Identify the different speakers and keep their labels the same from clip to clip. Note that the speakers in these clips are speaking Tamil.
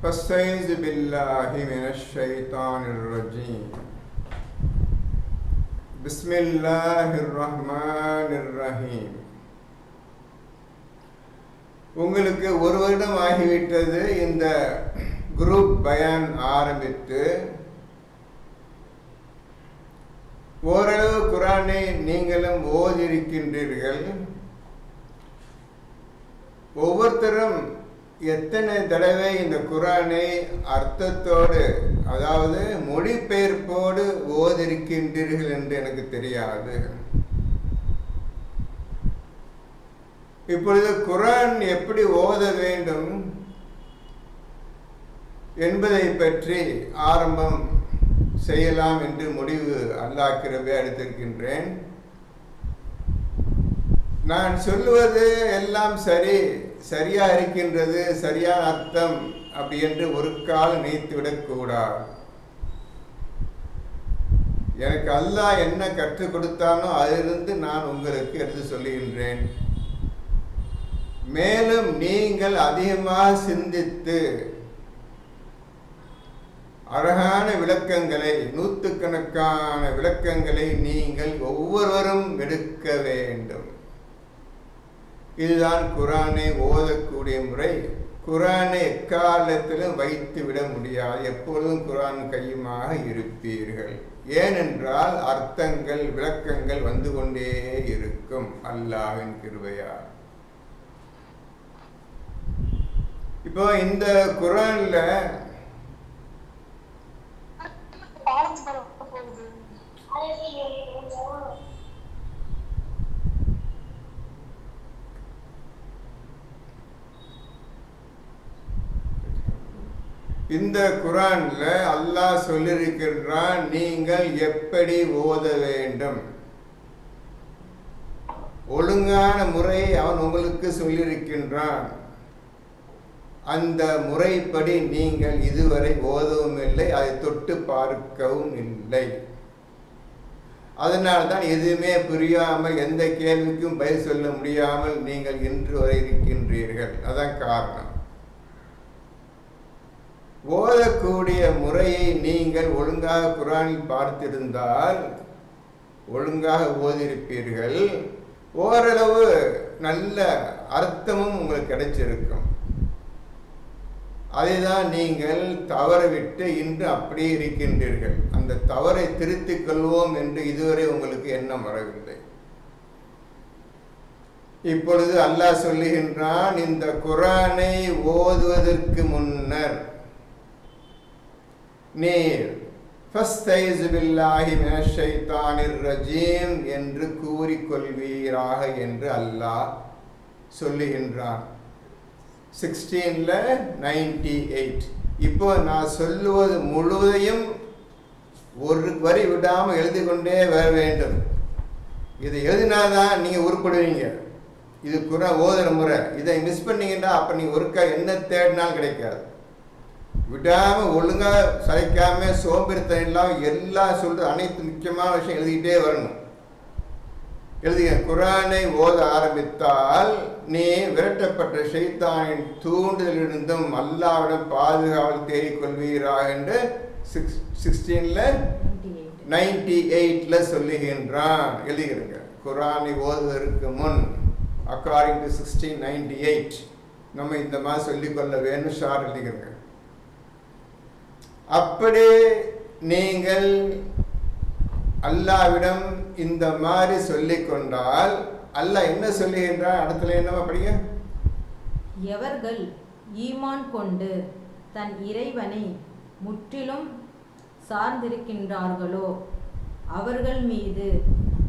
Speaker 1: فاستعيذ بالله من الشيطان الرجيم بسم الله الرحمن الرحيم. உங்களுக்கு ஒரு வருடம் ஆகிவிட்டது இந்த குரூப் பயான் ஆரம்பித்து. ஓரளவு குரானை நீங்களும் ஓதிருக்கின்றீர்கள். ஒவ்வொருத்தரும் எத்தனை தடவை இந்த குரானை அர்த்தத்தோடு, அதாவது மொழிபெயர்ப்போடு ஓதிருக்கின்றீர்கள் என்று எனக்கு தெரியாது. இப்பொழுது குரான் எப்படி ஓத வேண்டும் என்பதை பற்றி ஆரம்பம் செய்யலாம் என்று முடிவு அல்லாஹ் கிருபை எடுத்திருக்கின்றேன். நான் சொல்லுவது எல்லாம் சரியா இருக்கின்றது, சரியான அர்த்தம் அப்படி என்று ஒரு கால் நினைத்துவிடக்கூடாது. எனக்கு அல்லாஹ் என்ன கற்றுக் கொடுத்தானோ அதிலிருந்து நான் உங்களுக்கு எடுத்து சொல்லுகின்றேன். மேலும் நீங்கள் அதிகமாக சிந்தித்து அழகான விளக்கங்களை, நூற்றுக்கணக்கான விளக்கங்களை நீங்கள் ஒவ்வொருவரும் எடுக்க வேண்டும். இதுதான் குரானை ஓதக்கூடிய முறை. குரானை எக்காலத்திலும் வைத்து விட முடியாது. எப்பொழுதும் குரான் கையுமாக இருப்பீர்கள். ஏனென்றால் அர்த்தங்கள், விளக்கங்கள் வந்து கொண்டே இருக்கும் அல்லாஹ்வின் கிருபையால். இப்போ இந்த குரான்ல இந்த குரான்ல அல்லாஹ் சொல்லியிருக்கின்றான், நீங்கள் எப்படி ஓத வேண்டும். ஒழுங்கான முறையை அவன் உங்களுக்கு சொல்லியிருக்கின்றான். அந்த முறைப்படி நீங்கள் இதுவரை ஓதவும் இல்லை, அதை தொட்டு பார்க்கவும் இல்லை. அதனால்தான் எதுவுமே புரியாமல், எந்த கேள்விக்கும் பதில் சொல்ல முடியாமல் நீங்கள் இன்று வரை இருக்கின்றீர்கள். அதான் காரணம். ஓதக்கூடிய முறையை நீங்கள் ஒழுங்காக குரானில் பார்த்திருந்தால் ஒழுங்காக ஓதிருப்பீர்கள். ஓரளவு நல்ல அர்த்தமும் உங்களுக்கு கிடைச்சிருக்கும். அதைதான் நீங்கள் தவறவிட்டு இன்று அப்படியே இருக்கின்றீர்கள். அந்த தவறை திருத்திக் கொள்வோம் என்று இதுவரை உங்களுக்கு எண்ணம் வரவில்லை. இப்பொழுது அல்லாஹ் சொல்லுகின்றான், இந்த குரானை ஓதுவதற்கு முன்னர் நீர் ஃபஸ்தைஸு பில்லாஹி மினஷ் ஷைத்தானிர் ரஜீம் என்று கூறிக்கொள்வீராக என்று அல்லாஹ் சொல்லுகின்றான். 16:98. இப்போ நான் சொல்லுவது முழுவதையும் ஒரு வரி விடாமல் எழுதி கொண்டே வர வேண்டும். இதை எழுதினாதான் நீங்கள் உருப்படுவீங்க. இது குரான் ஓதுற முறை. இதை மிஸ் பண்ணீங்கன்னா அப்போ நீங்கள் ஒருக்கா என்ன தேடினாலும் கிடைக்காது. விடாமல் ஒழுங்காக சளைக்காம சோம்பேறித்தனம் இல்லாமல் எல்லாம் சொல்கிறது அனைத்து முக்கியமான விஷயம் எழுதிக்கிட்டே வரணும். எழுதிய குரானை ஓத ஆரம்பித்தால் நீ விரட்டப்பட்ட ஷைத்தானின் தூண்டுதலிருந்தும் அல்லாஹ்விடம் பாதுகாவல் தேடிக்கொள்வீராக என்று 16:98 சொல்லுகின்றான். எழுதுகிறங்க. குரானை ஓதுவதற்கு முன் அக்கார்டிங் டு 16:98 நம்ம இந்த மாதிரி சொல்லிக்கொள்ள வேணும். ஷார் எழுதுகிறங்க. அப்படி நீங்கள் அல்லாஹ்விடம் இந்த மாதிரி சொல்லிக் கொண்டால் அல்லாஹ் என்ன சொல்லுகின்றான்? அடுத்த என்னமா படிங்க.
Speaker 2: எவர்கள் ஈமான் கொண்டு தன் இறைவனை முற்றிலும் சார்ந்திருக்கின்றார்களோ அவர்கள் மீது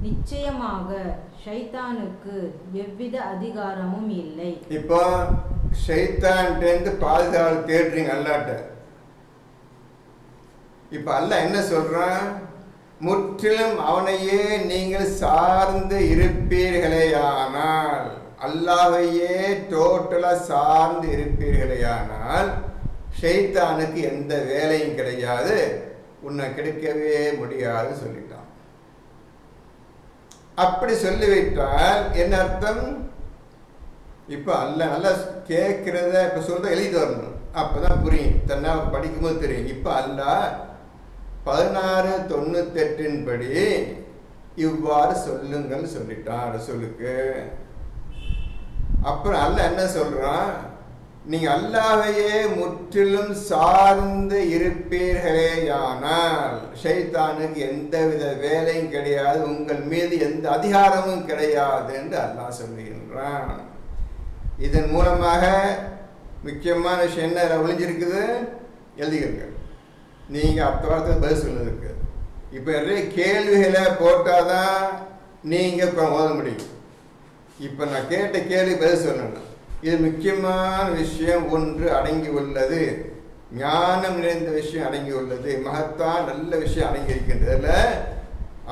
Speaker 2: நிச்சயமாக ஷைத்தானுக்கு எவ்வித அதிகாரமும் இல்லை.
Speaker 1: இப்போ ஷைத்தான்கிட்ட பாதுகாவல் தேடுறீங்க அல்லாட்ட. இப்ப அல்லாஹ் என்ன சொல்றான்? முற்றிலும் அவனையே நீங்கள் சார்ந்து இருப்பீர்களேயானால், அல்லாஹ்வையே டோட்டலா சார்ந்து இருப்பீர்களேயானால் ஷைத்தானுக்கு எந்த வேலையும் கிடையாது, உன்னை கிடைக்கவே முடியாது சொல்லிட்டான். அப்படி சொல்லிவிட்டால் என்ன அர்த்தம்? இப்போ நல்லா கேட்குறத இப்போ சொல்கிற எழுதிட்டு வரணும், அப்போ தான் புரியும், தன்னால் படிக்கும்போது தெரியும். இப்போ அல்லாஹ் 16:98 படி இவ்வாறு சொல்லுங்கள் சொல்லிட்டான் ரசூலுக்கு. அப்புறம் அல்லாஹ் என்ன சொல்கிறான், நீங்கள் அல்லாஹ்வையே முற்றிலும் சார்ந்து இருப்பீர்களேயானால் ஷைத்தானுக்கு எந்தவித வேலையும் கிடையாது, உங்கள் மீது எந்த அதிகாரமும் கிடையாது என்று அல்லாஹ் சொல்லுகின்றான். இதன் மூலமாக முக்கியமான விஷயம் என்ன ஒளிஞ்சிருக்குது, எழுதிக்கிறீங்க. நீங்கள் அடுத்த வாரத்துக்கு பதில் சொல்லுறதுக்கு இப்போ நிறைய கேள்விகளை போட்டால் தான் நீங்கள் இப்போ ஓத முடியும். இப்போ நான் கேட்ட கேள்வி பதில் சொல்லணும். இது முக்கியமான விஷயம் ஒன்று அடங்கி உள்ளது, ஞானம் நிறைந்த விஷயம் அடங்கி உள்ளது, மகத்தான் நல்ல விஷயம் அடங்கி இருக்கின்றதில்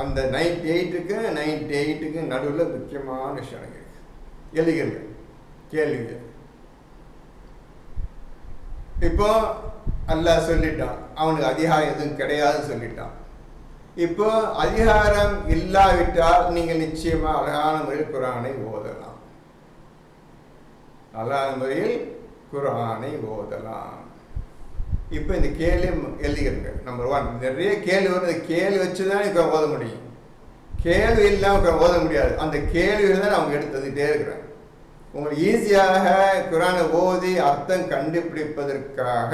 Speaker 1: அந்த 98க்கு 98க்கு நடுவில் முக்கியமான விஷயம் அடங்கி இருக்கு. எழுதுகிறது கேள்வி. இப்போ அல்லாஹ் சொல்லிட்டான் அவனுக்கு அதிகாரம் எதுவும் கிடையாதுன்னு சொல்லிட்டான். இப்போ அதிகாரம் இல்லாவிட்டால் நீங்கள் நிச்சயமா அழகான முறையில் குர்ஆனை ஓதலாம், அழகான முறையில் குர்ஆனை ஓதலாம். இப்போ இந்த கேள்வி எழுதிக்கிறங்க. நம்பர் 1, நிறைய கேள்வி வரும், கேள்வி வச்சு தான் இப்போ ஓத முடியும், கேள்வி இல்லாமல் ஓத முடியாது. அந்த கேள்வியில் தான் அவங்க எடுத்துக்கிட்டே இருக்கிறாங்க. உங்களுக்கு ஈஸியாக குர்ஆனை ஓதி அர்த்தம் கண்டுபிடிப்பதற்காக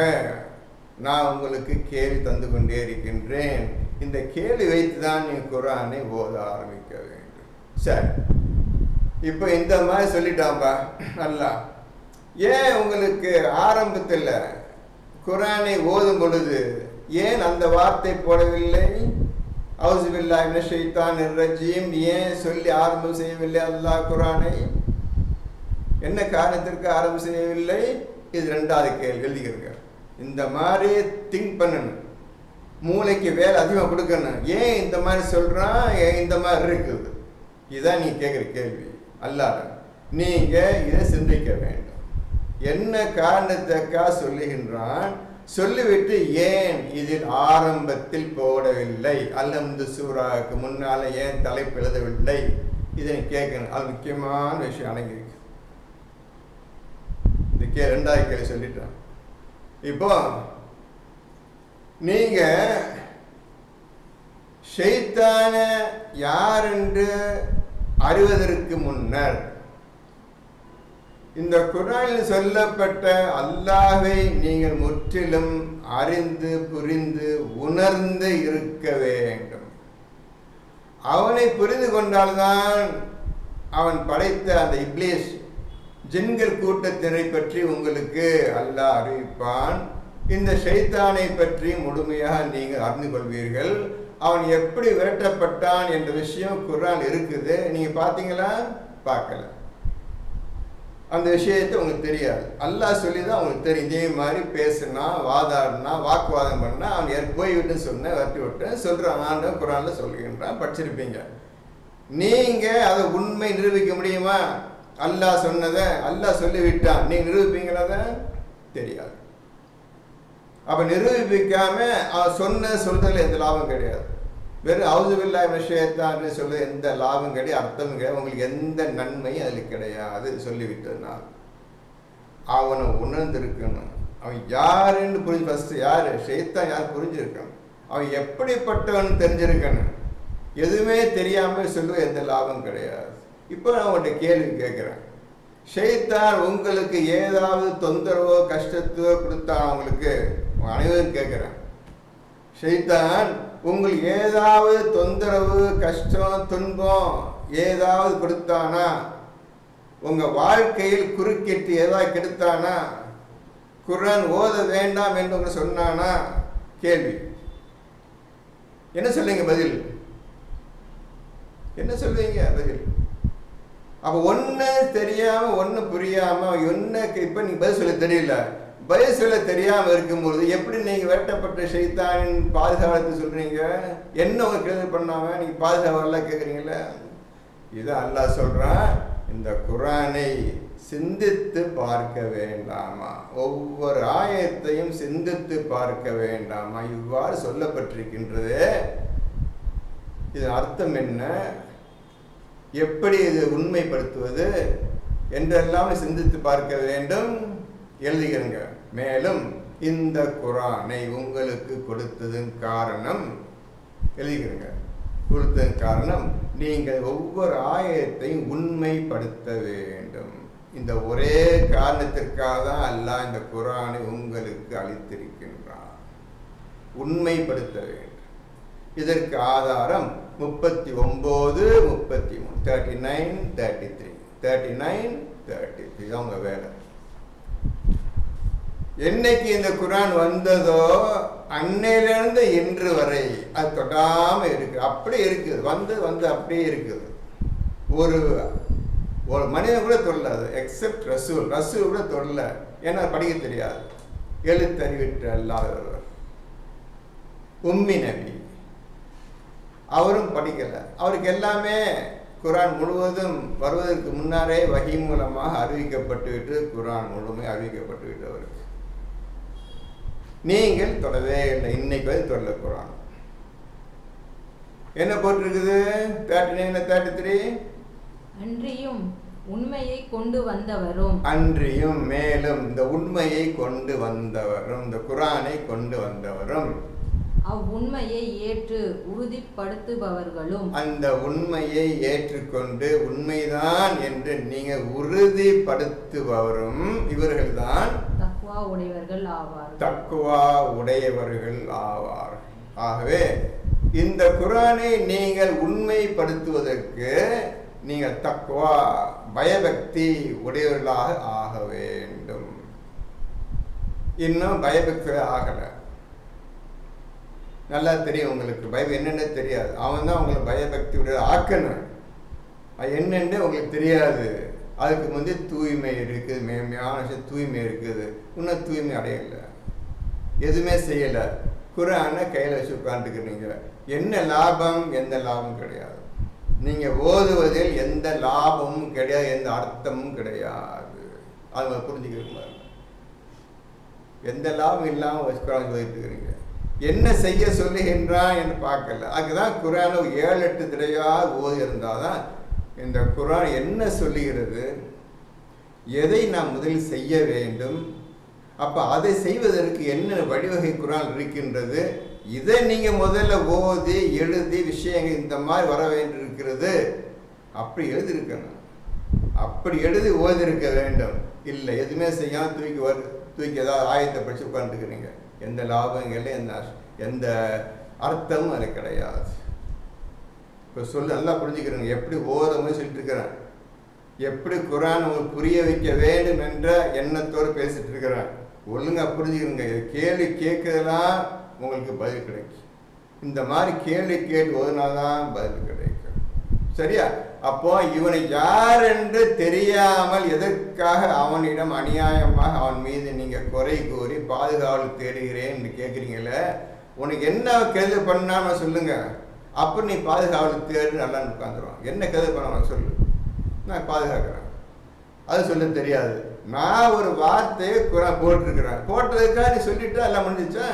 Speaker 1: நான் உங்களுக்கு கேள்வி தந்து கொண்டே இருக்கின்றேன். இந்த கேள்வி வைத்து தான் நீங்கள் குர்ஆனை ஓத ஆரம்பிக்க வேண்டும். சரி, இப்போ இந்த மாதிரி சொல்லிட்டாம்பா அல்லாஹ். ஏன் உங்களுக்கு ஆரம்பத்தில் குர்ஆனை ஓதும் பொழுது ஏன் அந்த வார்த்தை போடவில்லை, அவுஸு பில்லாஹி மினஷ் ஷைத்தானிர் ரஜீம் ஏன் சொல்லி ஆரம்பம் செய்யவில்லை அல்லாஹ் குர்ஆனை? என்ன காரணத்திற்கு ஆரம்பம் செய்யவில்லை? இது 2வது கேள்வி எழுதிக்கிறங்க. இந்த மாதிரி திங்க் பண்ணணும், மூளைக்கு வேலை அதிகமாக கொடுக்கணும். ஏன் இந்த மாதிரி சொல்கிறான், ஏன் இந்த மாதிரி இருக்குது, இதுதான் நீ கேட்குற கேள்வி. அல்லாஹ் நீங்கள் இதை சிந்திக்க வேண்டும். என்ன காரணத்துக்காக சொல்லுகின்றான், சொல்லிவிட்டு ஏன் இதில் ஆரம்பத்தில் போடவில்லை, அல்லது சூராவுக்கு முன்னால் ஏன் தலைப்பு எழுதவில்லை, இதை கேட்கணும். அது முக்கியமான விஷயம் அடங்கியிருக்கு. இந்த 2வது கேள்வி சொல்லிட்டான். இப்போ நீங்க ஷைத்தான யார் என்று அறிவதற்கு முன்னர் இந்த குர்ஆனில் சொல்லப்பட்ட அல்லாஹ்வை நீங்கள் முற்றிலும் அறிந்து புரிந்து உணர்ந்து இருக்க வேண்டும். அவனை புரிந்து கொண்டால்தான் அவன் படைத்த அந்த இப்லீஸ் ஜின்கள் கூட்டத்தினை பற்றி உங்களுக்கு அல்லாஹ் அறிவிப்பான். இந்த ஷைத்தானை பற்றி முழுமையாக நீங்கள் அறிந்து கொள்வீர்கள். அவன் எப்படி விரட்டப்பட்டான் என்ற விஷயம் குர்ஆன் இருக்குது. நீங்கள் பார்த்தீங்களா? பார்க்கல. அந்த விஷயத்தை உங்களுக்கு தெரியாது. அல்லாஹ் சொல்லி தான் உங்களுக்கு தெரியும். இதே மாதிரி பேசுனா, வாதாடினா, வாக்குவாதம் பண்ணா அவன் போய்விட்டுன்னு சொன்ன விரட்டி விட்டேன் சொல்கிறான். ஆண்டவன் குர்ஆனில் சொல்லுகின்றான், படிச்சிருப்பீங்க. நீங்கள் அதை உண்மை நிரூபிக்க முடியுமா? அல்லாஹ் சொன்னதை அல்லாஹ் சொல்லிவிட்டான், நீ நிரூபிப்பீங்களா? தெரியாது. அப்போ நிரூபிக்காம அவன் சொல்றதுல எந்த லாபம் கிடையாது. வெறும் அவுஸு பில்லாஹி மினஷ் ஷைத்தான்னு சொல்ல எந்த லாபம் கிடையாது, அர்த்தமும் கிடையாது, உங்களுக்கு எந்த நன்மையும் அதில் கிடையாது. சொல்லிவிட்டதுனால் அவனை உணர்ந்திருக்கணும். அவன் யாருன்னு புரிஞ்சு, ஃபஸ்ட்டு யார் ஷைத்தான் யார் புரிஞ்சிருக்கணும். அவன் எப்படிப்பட்டவன் தெரிஞ்சிருக்கணும். எதுவுமே தெரியாமல் சொல்லுவ எந்த லாபம் கிடையாது. இப்போ நான் உங்கள்கிட்ட கேள்வி கேட்குறேன், ஷைத்தான் உங்களுக்கு ஏதாவது தொந்தரவோ கஷ்டத்தோ கொடுத்தான்? உங்களுக்கு அனைவரும் கேட்குறேன், ஷைத்தான் உங்களுக்கு ஏதாவது தொந்தரவு கஷ்டம் துன்பம் ஏதாவது கொடுத்தானா? உங்கள் வாழ்க்கையில் குறுக்கிட்டு ஏதாவது கெடுத்தானா? குர்ஆன் ஓத வேண்டாம் என்று உங்களை சொன்னானா? கேள்வி என்ன சொல்லுவீங்க? பதில் என்ன சொல்லுவீங்க? பதில் அப்போ ஒன்று தெரியாமல் ஒன்று புரியாமல் ஒன்று இப்போ நீங்கள் பதில் சொல்ல தெரியல, பதில் சொல்ல தெரியாமல் இருக்கும்பொழுது எப்படி நீங்கள் விரட்டப்பட்ட ஷைத்தானின் பாதுகாவத்தை சொல்கிறீங்க? என்ன உங்கள் கேள்வி பண்ணாமல் நீங்கள் பாதுகாவெல்லாம் கேட்குறீங்களே? இதை அல்லாஹ் சொல்கிறான், இந்த குர்ஆனை சிந்தித்து பார்க்க வேண்டாமா? ஒவ்வொரு ஆயத்தையும் சிந்தித்து பார்க்க வேண்டாமா? இவ்வாறு சொல்லப்பட்டிருக்கின்றது. இதன் அர்த்தம் என்ன? எப்படி இது உண்மைப்படுத்துவது? என்றெல்லாம் சிந்தித்து பார்க்க வேண்டும். எழுதுகிறங்க. மேலும் இந்த குர்ஆனை உங்களுக்கு கொடுத்ததன் காரணம், எழுதுகிறங்க, கொடுத்ததன் காரணம் நீங்கள் ஒவ்வொரு ஆயத்தையும் உண்மைப்படுத்த வேண்டும். இந்த ஒரே காரணத்திற்காக தான் அல்லாஹ் இந்த குர்ஆனை உங்களுக்கு அளித்திருக்கின்றான். உண்மைப்படுத்த வேண்டும். இதற்கு ஆதாரம் 39, 33, 39, 33, 39, 33 தான் உங்க வேலை. என்னைக்கு இந்த குர்ஆன் வந்ததோ அன்னையிலிருந்து இன்று வரை அது தொடாம இருக்கு, அப்படியே இருக்குது. வந்து அப்படியே இருக்குது. ஒரு மனிதன் கூட தொடலாது, எக்ஸப்ட் ரசூல் கூட தொடல. ஏன்னா படிக்க தெரியாது, எழுத்தறிவிட்டு அல்லாதவர். உம்மி நபி அவரும் படிக்கல. அவருக்கு எல்லாமே குர்ஆன் முழுவதும் வருவதற்கு முன்னாரே வஹி மூலமாக அறிவிக்கப்பட்டுவிட்டு, குர்ஆன் முழுமை அறிவிக்கப்பட்டுவிட்டு அவருக்கு. நீங்கள் தொடவே இல்லை, இன்னைக்கு வந்து தொடல. குர்ஆன் என்ன போட்டிருக்குது? 39, 33.
Speaker 2: அன்றியும் உண்மையை கொண்டு வந்தவரும்,
Speaker 1: அன்றியும் மேலும் இந்த உண்மையை கொண்டு வந்தவரும், இந்த குர்ஆனை கொண்டு வந்தவரும்,
Speaker 2: அவ்வுண்மையை ஏற்று உறுதிப்படுத்துபவர்களும்,
Speaker 1: அந்த உண்மையை ஏற்றுக்கொண்டு உண்மைதான் என்று நீங்க உறுதிப்படுத்துபவரும் இவர்கள்தான்
Speaker 2: தக்வா உடையவர்கள் ஆவார்.
Speaker 1: தக்வா உடையவர்கள் ஆவார். ஆகவே இந்த குர்ஆனை நீங்கள் உண்மைப்படுத்துவதற்கு நீங்கள் தக்வா பயபக்தி உடையவர்களாக ஆக வேண்டும். இன்னும் பயபக்தி ஆகலை. நல்லா தெரியும் உங்களுக்கு, பயம் என்னென்ன தெரியாது. அவன் தான் உங்களை பயபக்தி உடைய ஆக்கணும். அது என்னென்னு உங்களுக்கு தெரியாது. அதுக்கு வந்து தூய்மை இருக்குது, மேன்மையான விஷயம் தூய்மை இருக்குது. இன்னும் தூய்மை அடையலை, எதுவுமே செய்யலை. குர்ஆனை கையில் வச்சு உட்காந்துக்கிறீங்க. என்ன லாபம்? எந்த லாபமும் கிடையாது. நீங்கள் ஓதுவதில் எந்த லாபமும் கிடையாது, எந்த அர்த்தமும் கிடையாது. அது புரிஞ்சுக்கிறீங்க. எந்த லாபம் இல்லாமல் வச்சு இருக்கிறீங்க. என்ன செய்ய சொல்லுகின்றான் என்று பார்க்கல. அதுதான் குர்ஆனை 7-8 தடவையாக ஓதி இருந்தால் தான் இந்த குர்ஆன் என்ன சொல்லுகிறது, எதை நாம் முதலில் செய்ய வேண்டும், அப்போ அதை செய்வதற்கு என்ன வழிவகை குர்ஆன் இருக்கின்றது, இதை நீங்கள் முதல்ல ஓதி எழுதி விஷயங்கள் இந்த மாதிரி வர வேண்டியிருக்கிறது. அப்படி எழுதியிருக்கணும். அப்படி எழுதி ஓதிருக்க வேண்டும். இல்லை, எதுவுமே செய்யாமல் தூக்கி ஏதாவது ஆயத்தை படித்து உட்காந்துருக்கிறீங்க. எந்த லாபம் இல்லை, எந்த அர்த்தமும் அது கிடையாது. இப்போ நல்லா புரிஞ்சுக்கிறேங்க. எப்படி ஓதும் சொல்லிட்டு இருக்கிறேன், எப்படி குர்ஆன் உங்களுக்கு புரிய வைக்க வேண்டும் என்ற எண்ணத்தோடு பேசிட்டு இருக்கிறேன். ஒழுங்கா புரிஞ்சுக்கிறேங்க. இது கேள்வி கேட்கறதெல்லாம் உங்களுக்கு பதில் கிடைக்கும். இந்த மாதிரி கேள்வி கேட்டு ஓதுனாதான் பதில் கிடைக்கும். சரியா? அப்போ இவனை யார் என்று தெரியாமல் எதற்காக அவனிடம் அநியாயமாக அவன் மீது நீங்க குறை கூறி பாதுகாவல் தேடுகிறேன் கேட்குறீங்களே, உனக்கு என்ன கெது பண்ணாம சொல்லுங்க. அப்போ நீ பாதுகாவல் தேடு நல்லா உட்காந்துருவான். என்ன கெது பண்ண சொல்லு, நான் பாதுகாக்கிறேன். அது சொல்ல தெரியாது. நான் ஒரு வார்த்தையை போட்டிருக்கிறேன், போட்டதுக்காக நீ சொல்லிட்டு எல்லாம் முடிஞ்சிச்சா?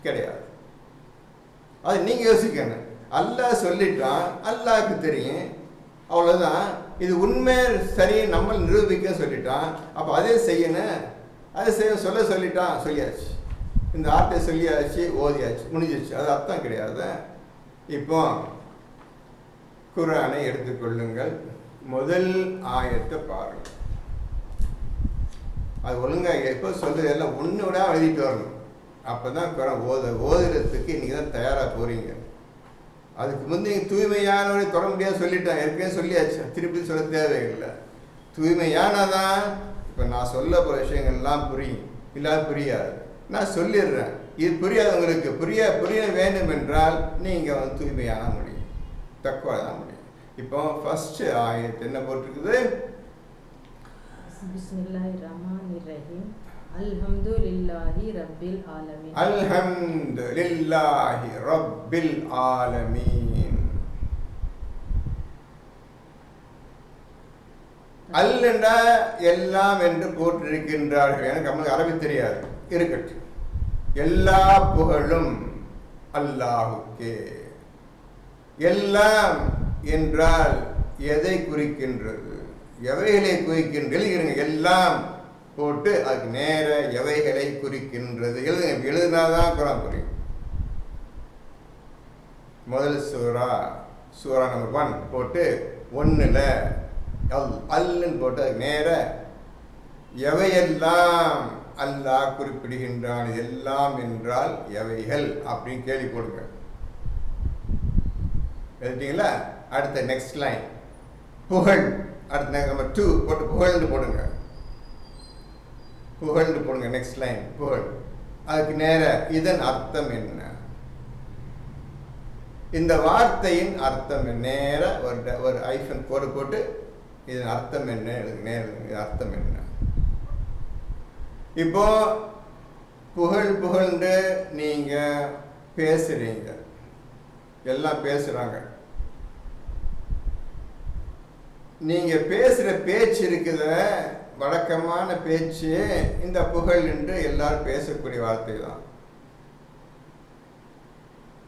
Speaker 1: கிடையாது. அது நீங்க யோசிக்கணும். அல்லாஹ் சொல்லிட்டான், அல்லாஹ்க்கு தெரியும், அவ்வளோதான். இது உண்மை சரி நம்ம நிரூபிக்க சொல்லிட்டான். அப்போ அதே செய்யணும். அதை சொல்லிட்டான், சொல்லியாச்சு. இந்த ஆர்ட்டை சொல்லியாச்சு, ஓதியாச்சு, முடிஞ்சிச்சு. அது அர்த்தம் கிடையாது. இப்போ குர்ஆனை எடுத்துக்கொள்ளுங்கள். முதல் ஆயத்தை பாருங்கள். அது ஒழுங்காக எப்போ சொல்றது எல்லாம் ஒன்று விட எழுதிட்டு வரணும். அப்போ தான் குர்ஆன் ஓதுறதுக்கு இன்னைக்கு தான் தயாராக போகிறீங்க. அதுக்கு முந்தைய தூய்மையானவரை தொட முடியாது சொல்லிட்டேன், ஏற்கனவே சொல்லியாச்சு, திருப்பி சொல்ல தேவையில்லை. தூய்மையானதான் இப்போ நான் சொல்ல போகிற விஷயங்கள்லாம் புரியும், இல்லாத புரியாது. நான் சொல்லிடுறேன். இது புரியாதவங்களுக்கு புரிய வேண்டும் என்றால் நீங்கள் தூய்மையான முடியும், தக்வா தான் முடியும். இப்போ ஃபர்ஸ்ட் ஆயத்து என்ன போட்டிருக்குது?
Speaker 2: பிஸ்மில்லாஹிர்ரஹ்மானிர்ரஹீம். அல்ஹம்துலில்லாஹி ரப்பில் ஆலமீன்.
Speaker 1: அல்ஹம்துலில்லாஹி ரப்பில் ஆலமீன். அல்லா எல்லாம் என்று போட்டிருக்கின்றார்கள். எனக்கு நம்மளுக்கு அரபி தெரியாது, இருக்கட்டும். எல்லா புகழும் அல்லாஹுக்கே. எல்லாம் என்றால் எதை குறிக்கின்றது? எவைகளை குறிக்கின்ற எழுதுங்க, எல்லாம் போட்டு அதுக்கு நேர எவைகளை குறிக்கின்றது எழுதுங்க. எழுதினாதான் குரான் புரியும். முதல் சூரா நம்பர் 1 போட்டு 1ல் அல்லுன்னு போட்டு அதுக்கு நேர எவையெல்லாம் அல்லாஹ் குறிப்பிடுகின்றான், எல்லாம் என்றால் எவைகள் அப்படின்னு கேள்வி போடுங்க. எழுதிட்டீங்களா? அடுத்த நெக்ஸ்ட் லைன் புகழ். அடுத்த நம்பர் 2 போட்டு புகழ்ந்து போடுங்க. புகழ்ந்து போடுங்க. நெக்ஸ்ட் லைன் புகழ். அதுக்கு நேர இதன் அர்த்தம் என்ன, இந்த வார்த்தையின் அர்த்தம் நேர ஒரு ஐஃபன் கோடு போட்டு இதன் அர்த்தம் என்ன நேர அர்த்தம் என்ன. இப்போ புகழ்ந்து நீங்க பேசுறீங்க, எல்லாம் பேசுறாங்க. நீங்க பேசுற பேச்சு இருக்குத, வழக்கமான பேச்சு இந்த புகழ் என்று எல்லாரும் பேசக்கூடிய வார்த்தை தான்.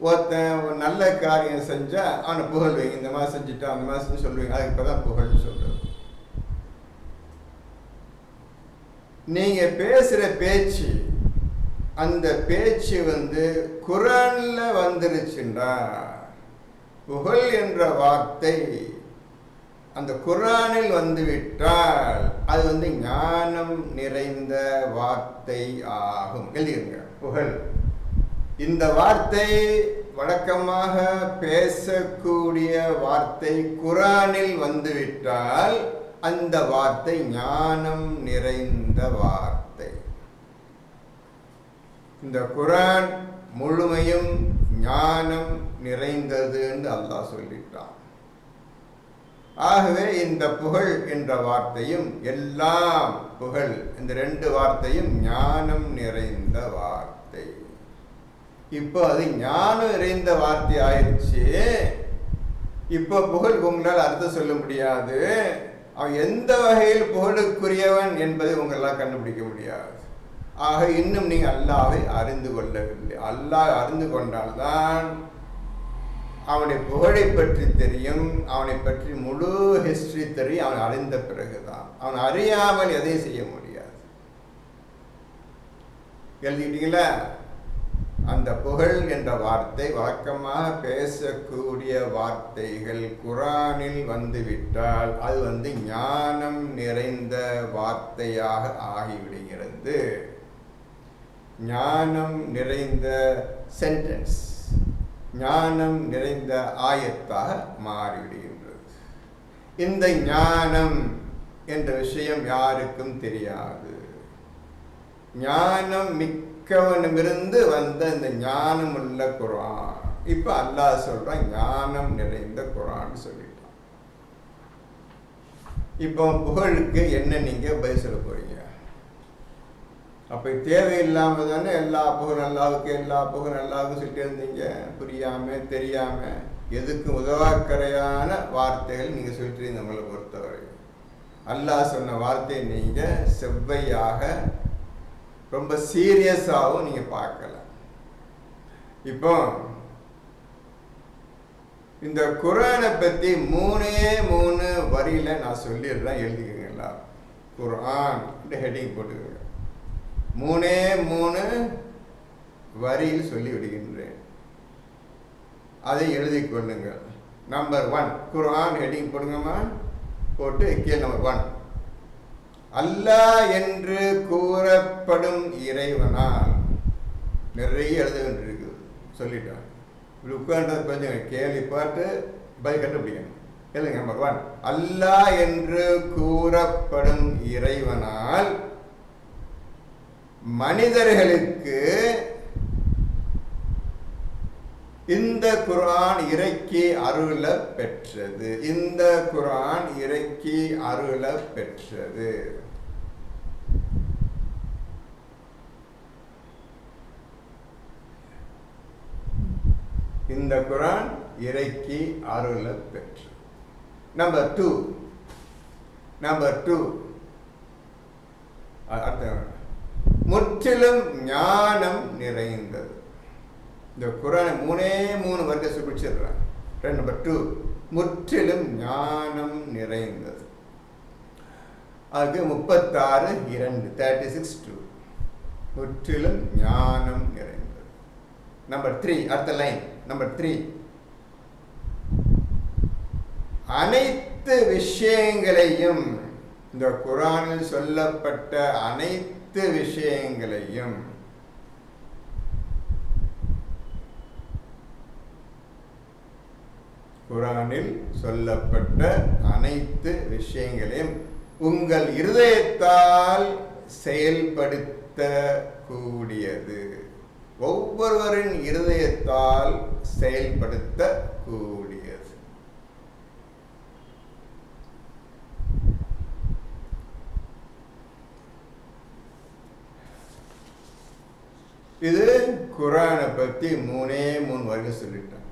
Speaker 1: ஒருத்தன் ஒரு நல்ல காரியம் செஞ்சா அவனை புகழ்வீங்க, இந்த மாதிரி செஞ்சுட்டா அந்த மாதிரி செஞ்சு சொல்லுவீங்க, அதுக்கு இப்பதான் புகழ்னு சொல்றது. நீங்க பேசுற பேச்சு, அந்த பேச்சு குரான்ல வந்துருச்சுண்டா, புகழ் என்ற வார்த்தை அந்த குரானில் வந்துவிட்டால் அது ஞானம் நிறைந்த வார்த்தை ஆகும். எழுதிருங்க புகழ். இந்த வார்த்தை வழக்கமாக பேசக்கூடிய வார்த்தை குரானில் வந்துவிட்டால் அந்த வார்த்தை ஞானம் நிறைந்த வார்த்தை. இந்த குரான் முழுமையும் ஞானம் நிறைந்தது என்று அல்லாஹ் சொல்லிட்டான். ஆகவே இந்த புகழ் என்ற வார்த்தையும் எல்லாம் புகழ் இந்த 2 வார்த்தையும் ஞானம் நிறைந்த வார்த்தை. இப்போ அது ஞானம் நிறைந்த வார்த்தை ஆயிடுச்சு. இப்போ புகழ் உங்களால் அர்த்தம் சொல்ல முடியாது. அவன் எந்த வகையில் புகழுக்குரியவன் என்பதை உங்களால் கண்டுபிடிக்க முடியாது. ஆக இன்னும் நீங்கள் அல்லாஹ்வை அறிந்து கொள்ளவில்லை. அல்லாஹ் அறிந்து கொண்டால்தான் அவனுடைய புகழை பற்றி தெரியும், அவனை பற்றி முழு ஹிஸ்டரி தெரியும். அவன் அறிந்த பிறகுதான். அவன் அறியாமல் எதையும் செய்ய முடியாது. எழுதிட்டீங்களா? அந்த புகழ் என்ற வார்த்தை வழக்கமாக பேசக்கூடிய வார்த்தைகள் குரானில் வந்துவிட்டால் அது ஞானம் நிறைந்த வார்த்தையாக ஆகிவிடுகிறது. ஞானம் நிறைந்த சென்டென்ஸ், ஞானம் நிறைந்த ஆயத்தாக மாறிவிடுகின்றது. இந்த ஞானம் என்ற விஷயம் யாருக்கும் தெரியாது. ஞானம் மிக்கவனிடமிருந்து வந்த இந்த ஞானம் உள்ள குர்ஆன். இப்ப அல்லாஹ் சொல்றான் ஞானம் நிறைந்த குர்ஆன் சொல்லிட்டான். இப்போ புகழுக்கு என்ன நீங்க பதில் சொல்ல போறீங்க? அப்போ தேவையில்லாம தானே எல்லா புகழ் அல்லாவுக்கு எல்லா புகழ் அல்லாவுக்கு சொல்லிட்டு இருந்தீங்க. புரியாம தெரியாம எதுக்கும் உதவாக்கரையான வார்த்தைகள் நீங்க சொல்லிட்டு இருந்தீங்க. நம்மளை பொறுத்தவரை அல்லாஹ் சொன்ன வார்த்தையை நீங்க செவ்வையாக ரொம்ப சீரியஸாகவும் நீங்க பார்க்கல. இப்போ இந்த குர்ஆனை பத்தி 3 வரியில நான் சொல்லிடுறேன், எழுதிக்கீங்களா? குர்ஆன் ஹெட்டிங் போட்டுக்கோங்க. 3 வரியில் சொல்லி விடுகின்றேன், அதை எழுதி கொள்ளுங்கள். நம்பர் 1 குர்ஆன் ஹெட்டிங் போடுங்கம்மா. போட்டு கீழ் நம்பர் 1 அல்லாஹ் என்று கூறப்படும் இறைவனால். நிறைய எழுத வேண்டியிருக்கு, சொல்லிட்டான். இப்படி உட்கார்ந்தது கொஞ்சம் கேள்வி பார்த்து பதில் கண்டுபிடிக்கணும். எழுதுங்க. நம்பர் 1 அல்லாஹ் என்று கூறப்படும் இறைவனால் மனிதர்களுக்கு இந்த குர்ஆன் இறக்கி அருள பெற்றது. இந்த குர்ஆன் இறக்கி அருள பெற்றது. இந்த குர்ஆன் இறக்கி அருள பெற்றது. நம்பர் 2 அர்த்தம் முற்றிலும் ஞானம் நிறைந்தது. இந்த குர்ஆனை 3 வர்க்க சுபிச்சிடுறான். நம்பர் 2 முற்றிலும் ஞானம் நிறைந்தது. அதுக்கு 36:2 36:2 முற்றிலும் ஞானம் நிறைந்தது. நம்பர் 3, அடுத்த லைன் நம்பர் 3, அனைத்து விஷயங்களையும், இந்த குர்ஆனில் சொல்லப்பட்ட அனைத்து விஷயங்களையும் குர்ஆனில் சொல்லப்பட்ட அனைத்து விஷயங்களையும் உங்கள் இருதயத்தால் செயல்படுத்த கூடியது. ஒவ்வொருவரின் இருதயத்தால் செயல்படுத்த கூடியது. இது குர்ஆனை பற்றி 3 வரைக்கும் சொல்லிட்டேன்.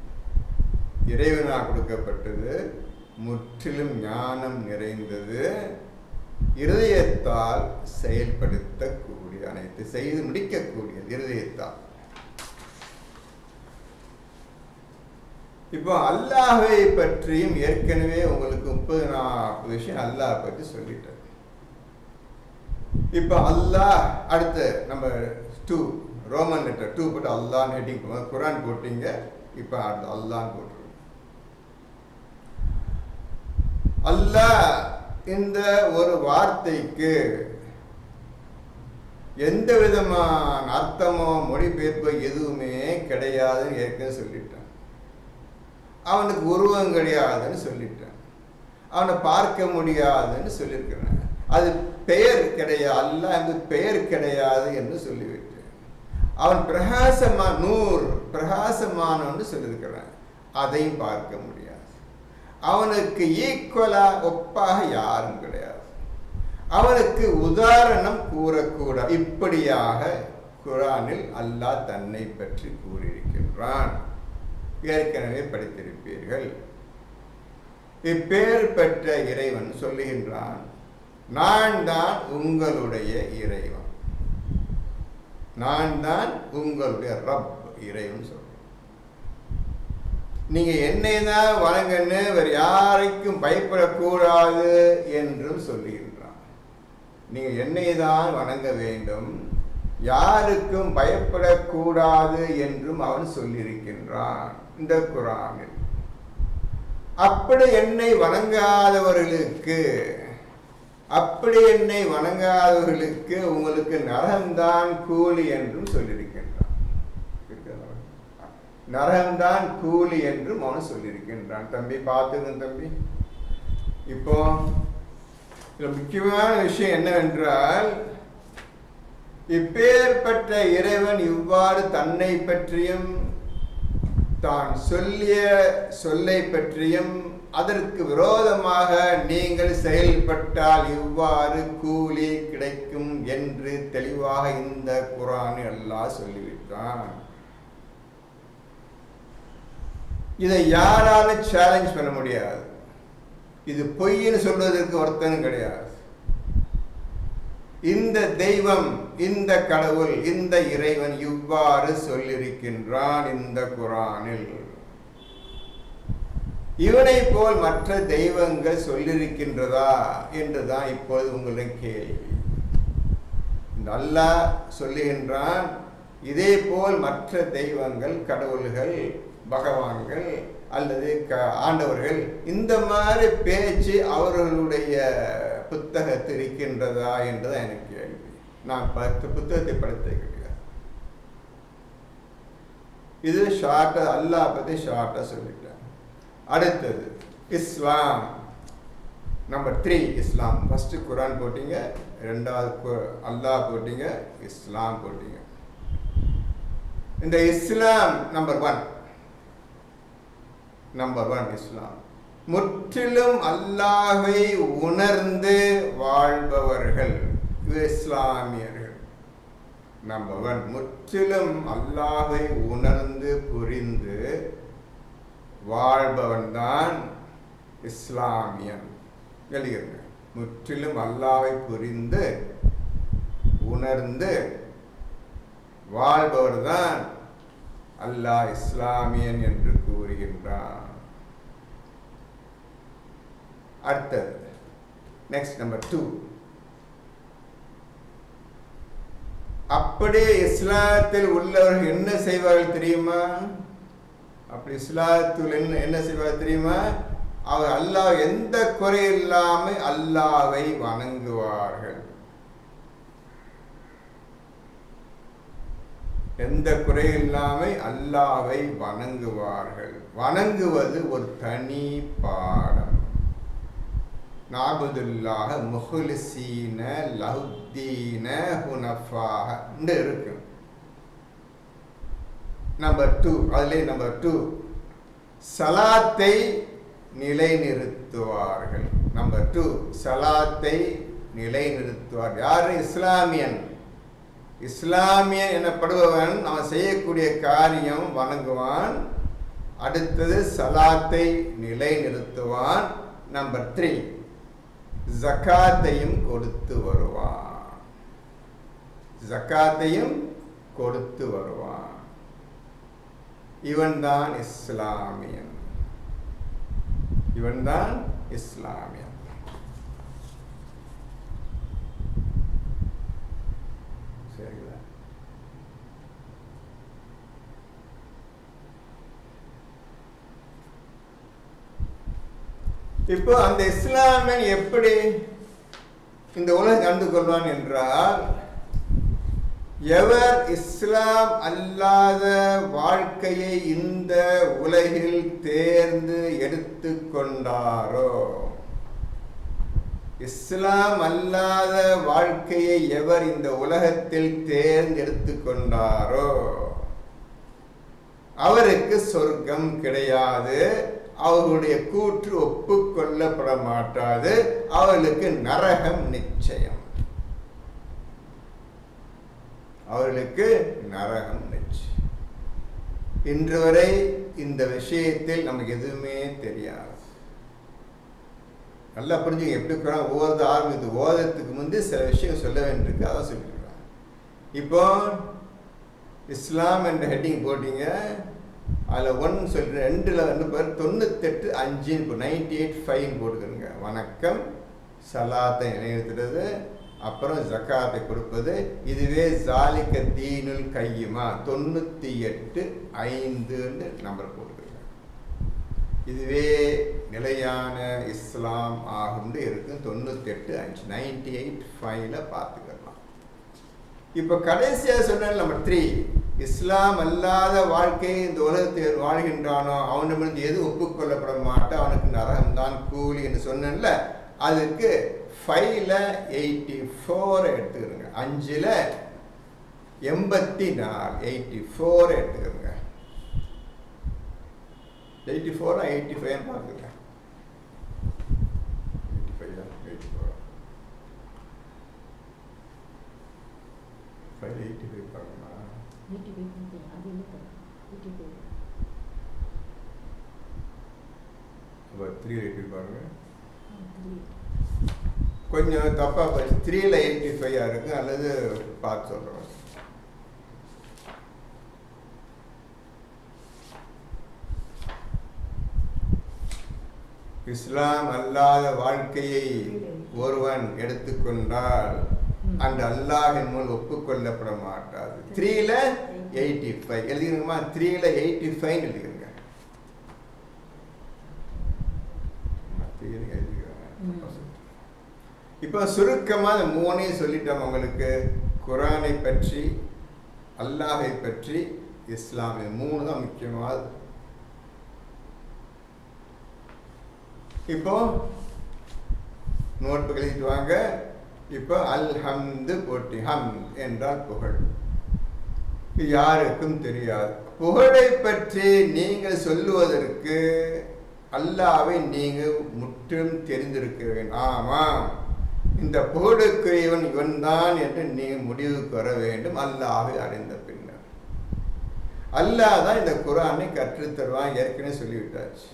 Speaker 1: இறைவனால் கொடுக்கப்பட்டது, முற்றிலும் ஞானம் நிறைந்தது, இருதயத்தால் செயல்படுத்தக்கூடிய, அனைத்து செய்து முடிக்கக்கூடியது இருதயத்தால். இப்போ அல்லாஹ்வை பற்றியும் ஏற்கனவே உங்களுக்கு 30-40 விஷயம் அல்லாஹ் பற்றி சொல்லிட்டேன். இப்போ அல்லாஹ் அடுத்து நம்பர் 2, ரோமன் லெட்டர் 2 போட்டு அல்லாஹ்னு ஹெட்டிங் போடுங்க. குர்ஆன் போட்டீங்க, இப்போ அடுத்து அல்லாஹ்னு போட்டுருங்க. அல்லாஹ் இந்த ஒரு வார்த்தைக்கு எந்த விதமான அர்த்தமோ மொழிபெயர்ப்போ எதுவுமே கிடையாதுன்னு ஏற்கனவே சொல்லிட்டேன். அவனுக்கு உருவம் கிடையாதுன்னு சொல்லிட்டேன். அவனை பார்க்க முடியாதுன்னு சொல்லியிருக்கிறேன். அது பெயர் கிடையாது, அல்லாஹ் அந்த பெயர் கிடையாது என்று சொல்லிவிட்டேன். அவன் பிரகாசமானவன்னு சொல்லியிருக்கிறேன். அதையும் பார்க்க முடியாது. அவனுக்கு ஈக்குவலா ஒப்பாக யாரும் கிடையாது. அவனுக்கு உதாரணம் கூறக்கூடாது. இப்படியாக குர்ஆனில் அல்லாஹ் தன்னை பற்றி கூறியிருக்கின்றான். ஏற்கனவே படித்திருப்பீர்கள். இப்பேர் பெற்ற இறைவன் சொல்லுகின்றான், நான் தான் உங்களுடைய இறைவன், நான் தான் உங்களுடைய ரப், இறைவன் சொல்றான். நீங்க என்னை தான் வணங்கன்னு வேறு யாருக்கும் பயப்படக்கூடாது என்றும் சொல்லுகின்றான். நீங்க என்னை தான் வணங்க வேண்டும், யாருக்கும் பயப்படக்கூடாது என்றும் அவன் சொல்லியிருக்கின்றான் இந்த குர்ஆனில். அப்படி என்னை வணங்காதவர்களுக்கு உங்களுக்கு நரகம்தான் கூலி என்றும் சொல்லியிருக்கின்றான். நரகம்தான் கூலி என்றும் அவன் சொல்லியிருக்கின்றான். தம்பி பார்த்துங்க தம்பி. இப்போ முக்கியமான விஷயம் என்னவென்றால், இப்பேற்பட்ட இறைவன் இவ்வாறு தன்னை பற்றியும் தான் சொல்லிய சொல்லை பற்றியும் அதற்கு விரோதமாக நீங்கள் செயல்பட்டால் இவ்வாறு கூலி கிடைக்கும் என்று தெளிவாக இந்த குர்ஆனில் அல்லாஹ் சொல்லிவிட்டான். இதை யாராலும் சேலஞ்ச் பண்ண முடியாது. இது பொய்ன்னு சொல்வதற்கு ஒருத்தனும் கிடையாது. இந்த தெய்வம், இந்த கடவுள், இந்த இறைவன் இவ்வாறு சொல்லியிருக்கின்றான் இந்த குர்ஆனில். இவனை போல் மற்ற தெய்வங்கள் சொல்லியிருக்கின்றதா என்றுதான் இப்போது உங்களின் கேள்வி. அல்லாஹ் சொல்லுகின்றான், இதே போல் மற்ற தெய்வங்கள், கடவுள்கள், பகவான்கள் அல்லது ஆண்டவர்கள் இந்த மாதிரி பேச்சு அவர்களுடைய புத்தகத்தில் இருக்கின்றதா என்றுதான் எனக்கு கேள்வி. நான் புத்தகத்தை படித்தது கிடையாது. இது ஷார்ட்டா அல்லாஹ் பற்றி ஷார்ட்டா சொல்லிட்டேன். அடுத்தது இஸ்லாம். நம்பர் 3 இஸ்லாம். ஃபர்ஸ்ட் குர்ஆன் போட்டீங்க, ரெண்டாவது அல்லாஹ் போட்டீங்க, இஸ்லாம் போட்டீங்க. இந்த இஸ்லாம் நம்பர் 1 இஸ்லாம் முற்றிலும் அல்லாஹ்வை உணர்ந்து வாழ்பவர்கள் இஸ்லாமியர்கள். நம்பர் 1 முற்றிலும் அல்லாஹ்வை உணர்ந்து புரிந்து வாழ்பவன் தான் இஸ்லாமியன். எழுதுங்க, முற்றிலும் அல்லாஹ்வை புரிந்து உணர்ந்து வாழ்பவர் தான் அல்லாஹ் இஸ்லாமியன் என்று கூறுகின்றான். அடுத்தது நெக்ஸ்ட் நம்பர் 2 அப்படியே இஸ்லாத்தில் உள்ளவர்கள் என்ன செய்வார்கள் தெரியுமா? அப்படி இஸ்லாத்தில் என்ன செய்வார்கள் தெரியுமா? அவர் அல்லாஹ் எந்த குறை இல்லாமல் அல்லாஹ்வை வணங்குவார்கள். எந்த குறை இல்லாமல் அல்லாஹ்வை வணங்குவார்கள். வணங்குவது ஒரு தனி பாடம். நாபுதுல்லாஹ முஹ்லிஸீன லஹுத்தீன ஹுனஃபாஹ இருக்கு. நம்பர் 2, அதிலே நம்பர் 2, சலாத்தை நிலைநிறுத்துவார்கள். நம்பர் 2, சலாத்தை நிலைநிறுத்துவார். யாரு? இஸ்லாமியன். இஸ்லாமியன் எனப்படுபவன் அவன் செய்யக்கூடிய காரியம் வணங்குவான். அடுத்தது சலாத்தை நிலைநிறுத்துவான். நம்பர் 3, ஜகாத்தையும் கொடுத்து வருவான். ஜகாத்தையும் கொடுத்து வருவான். இவன்தான் இஸ்லாமியன். இவன்தான் இஸ்லாமியன். சரிங்களா? இப்போ அந்த இஸ்லாமியன் எப்படி இந்த உலகம் கண்டு கொள்வான் என்றால், எவர் இஸ்லாம் அல்லாத வாழ்க்கையை இந்த உலகில் தேர்ந்து எடுத்து கொண்டாரோ, இஸ்லாம் அல்லாத வாழ்க்கையை எவர் இந்த உலகத்தில் தேர்ந்தெடுத்து கொண்டாரோ அவருக்கு சொர்க்கம் கிடையாது. அவர்களுடைய கூற்று ஒப்புக்கொள்ளப்பட மாட்டாது. அவர்களுக்கு நரகம் நிச்சயம். அவர்களுக்கு நரகம் நிச்சயம். இன்று வரை இந்த விஷயத்தில் நமக்கு எதுவுமே தெரியாது. நல்லா புரிஞ்சுங்க. எப்படி ஓத ஆரம்பித்து ஓதத்துக்கு முந்தைய சில விஷயம் சொல்ல வேண்டியிருக்கு. அதான் சொல்லியிருக்காங்க. இப்போ இஸ்லாம் என்ற ஹெட்டிங் போட்டிங்க. அதில் 1 சொல்லிட்டு 2ல் வந்து 98 5 இப்போ 98 5 போட்டுக்கிறோங்க. வணக்கம், சலாத்தை நிலைநிறுத்துறது, அப்புறம் ஜக்காத்தை கொடுப்பது. இதுவே ஜாலிக்க தீனுல் கையுமா 98 5ன்னு நம்பர் போட்டுக்கிறேன். இதுவே நிலையான இஸ்லாம் ஆகும்னு இருக்கு. 98 5 98 5ல் பார்த்துக்கலாம். இப்போ கடைசியாக சொன்ன நம்பர் 3, இஸ்லாம் அல்லாத வாழ்க்கையை இந்த உலகத்தில் வாழ்கின்றானோ அவனிடமிருந்து எது ஒப்புக்கொள்ளப்பட மாட்டான், அவனுக்கு நரகம்தான் கூலி என்று சொன்னேன்ல. அதுக்கு 5ல் 84 எடுத்துக்கிறோங்க. 5ல் 84 84 எடுத்துக்கிறோங்க. 84 85 பார்த்துங்க. 85 85 பார்க்கணுமா?
Speaker 2: 85 அது இல்லை. 85
Speaker 1: அப்போ 3 பாருங்க. கொஞ்சம் தப்பாக போச்சு. 3ல் 85 இருக்கு. அல்லது பார்த்து சொல்கிறோம். இஸ்லாம் அல்லாத வாழ்க்கையை ஒருவன் எடுத்துக்கொண்டால் அந்த அல்லாஹின் மூலம் ஒப்புக்கொள்ளப்பட மாட்டாது. 3ல் 85 எழுதிக்கிறோமா? 3ல் 85 எழுதிக்கிறோங்க. இப்போ சுருக்கமாக இந்த 3ஐயும் சொல்லிட்டோம் உங்களுக்கு. குரானை பற்றி, அல்லாஹை பற்றி, இஸ்லாம், 3 தான் முக்கியமானது. இப்போ நோட் எழுதிட்டு வாங்க. இப்போ அல்ஹம்து போட்டி. ஹம் என்றால் புகழ். இது யாருக்கும் தெரியாது. புகழை பற்றி நீங்கள் சொல்லுவதற்கு அல்லாஹ்வை நீங்கள் முற்றும் தெரிந்திருக்க வேண்டும். ஆமாம், இந்த புகழுக்குரியவன் இவன்தான் என்று நீங்கள் முடிவுக்கு வர வேண்டும். அல்லாஹ்வை அறிந்த பின்னர். அல்லாஹ் தான் இந்த குர்ஆனை கற்றுத்தருவான். ஏற்கனவே சொல்லிவிட்டாச்சு.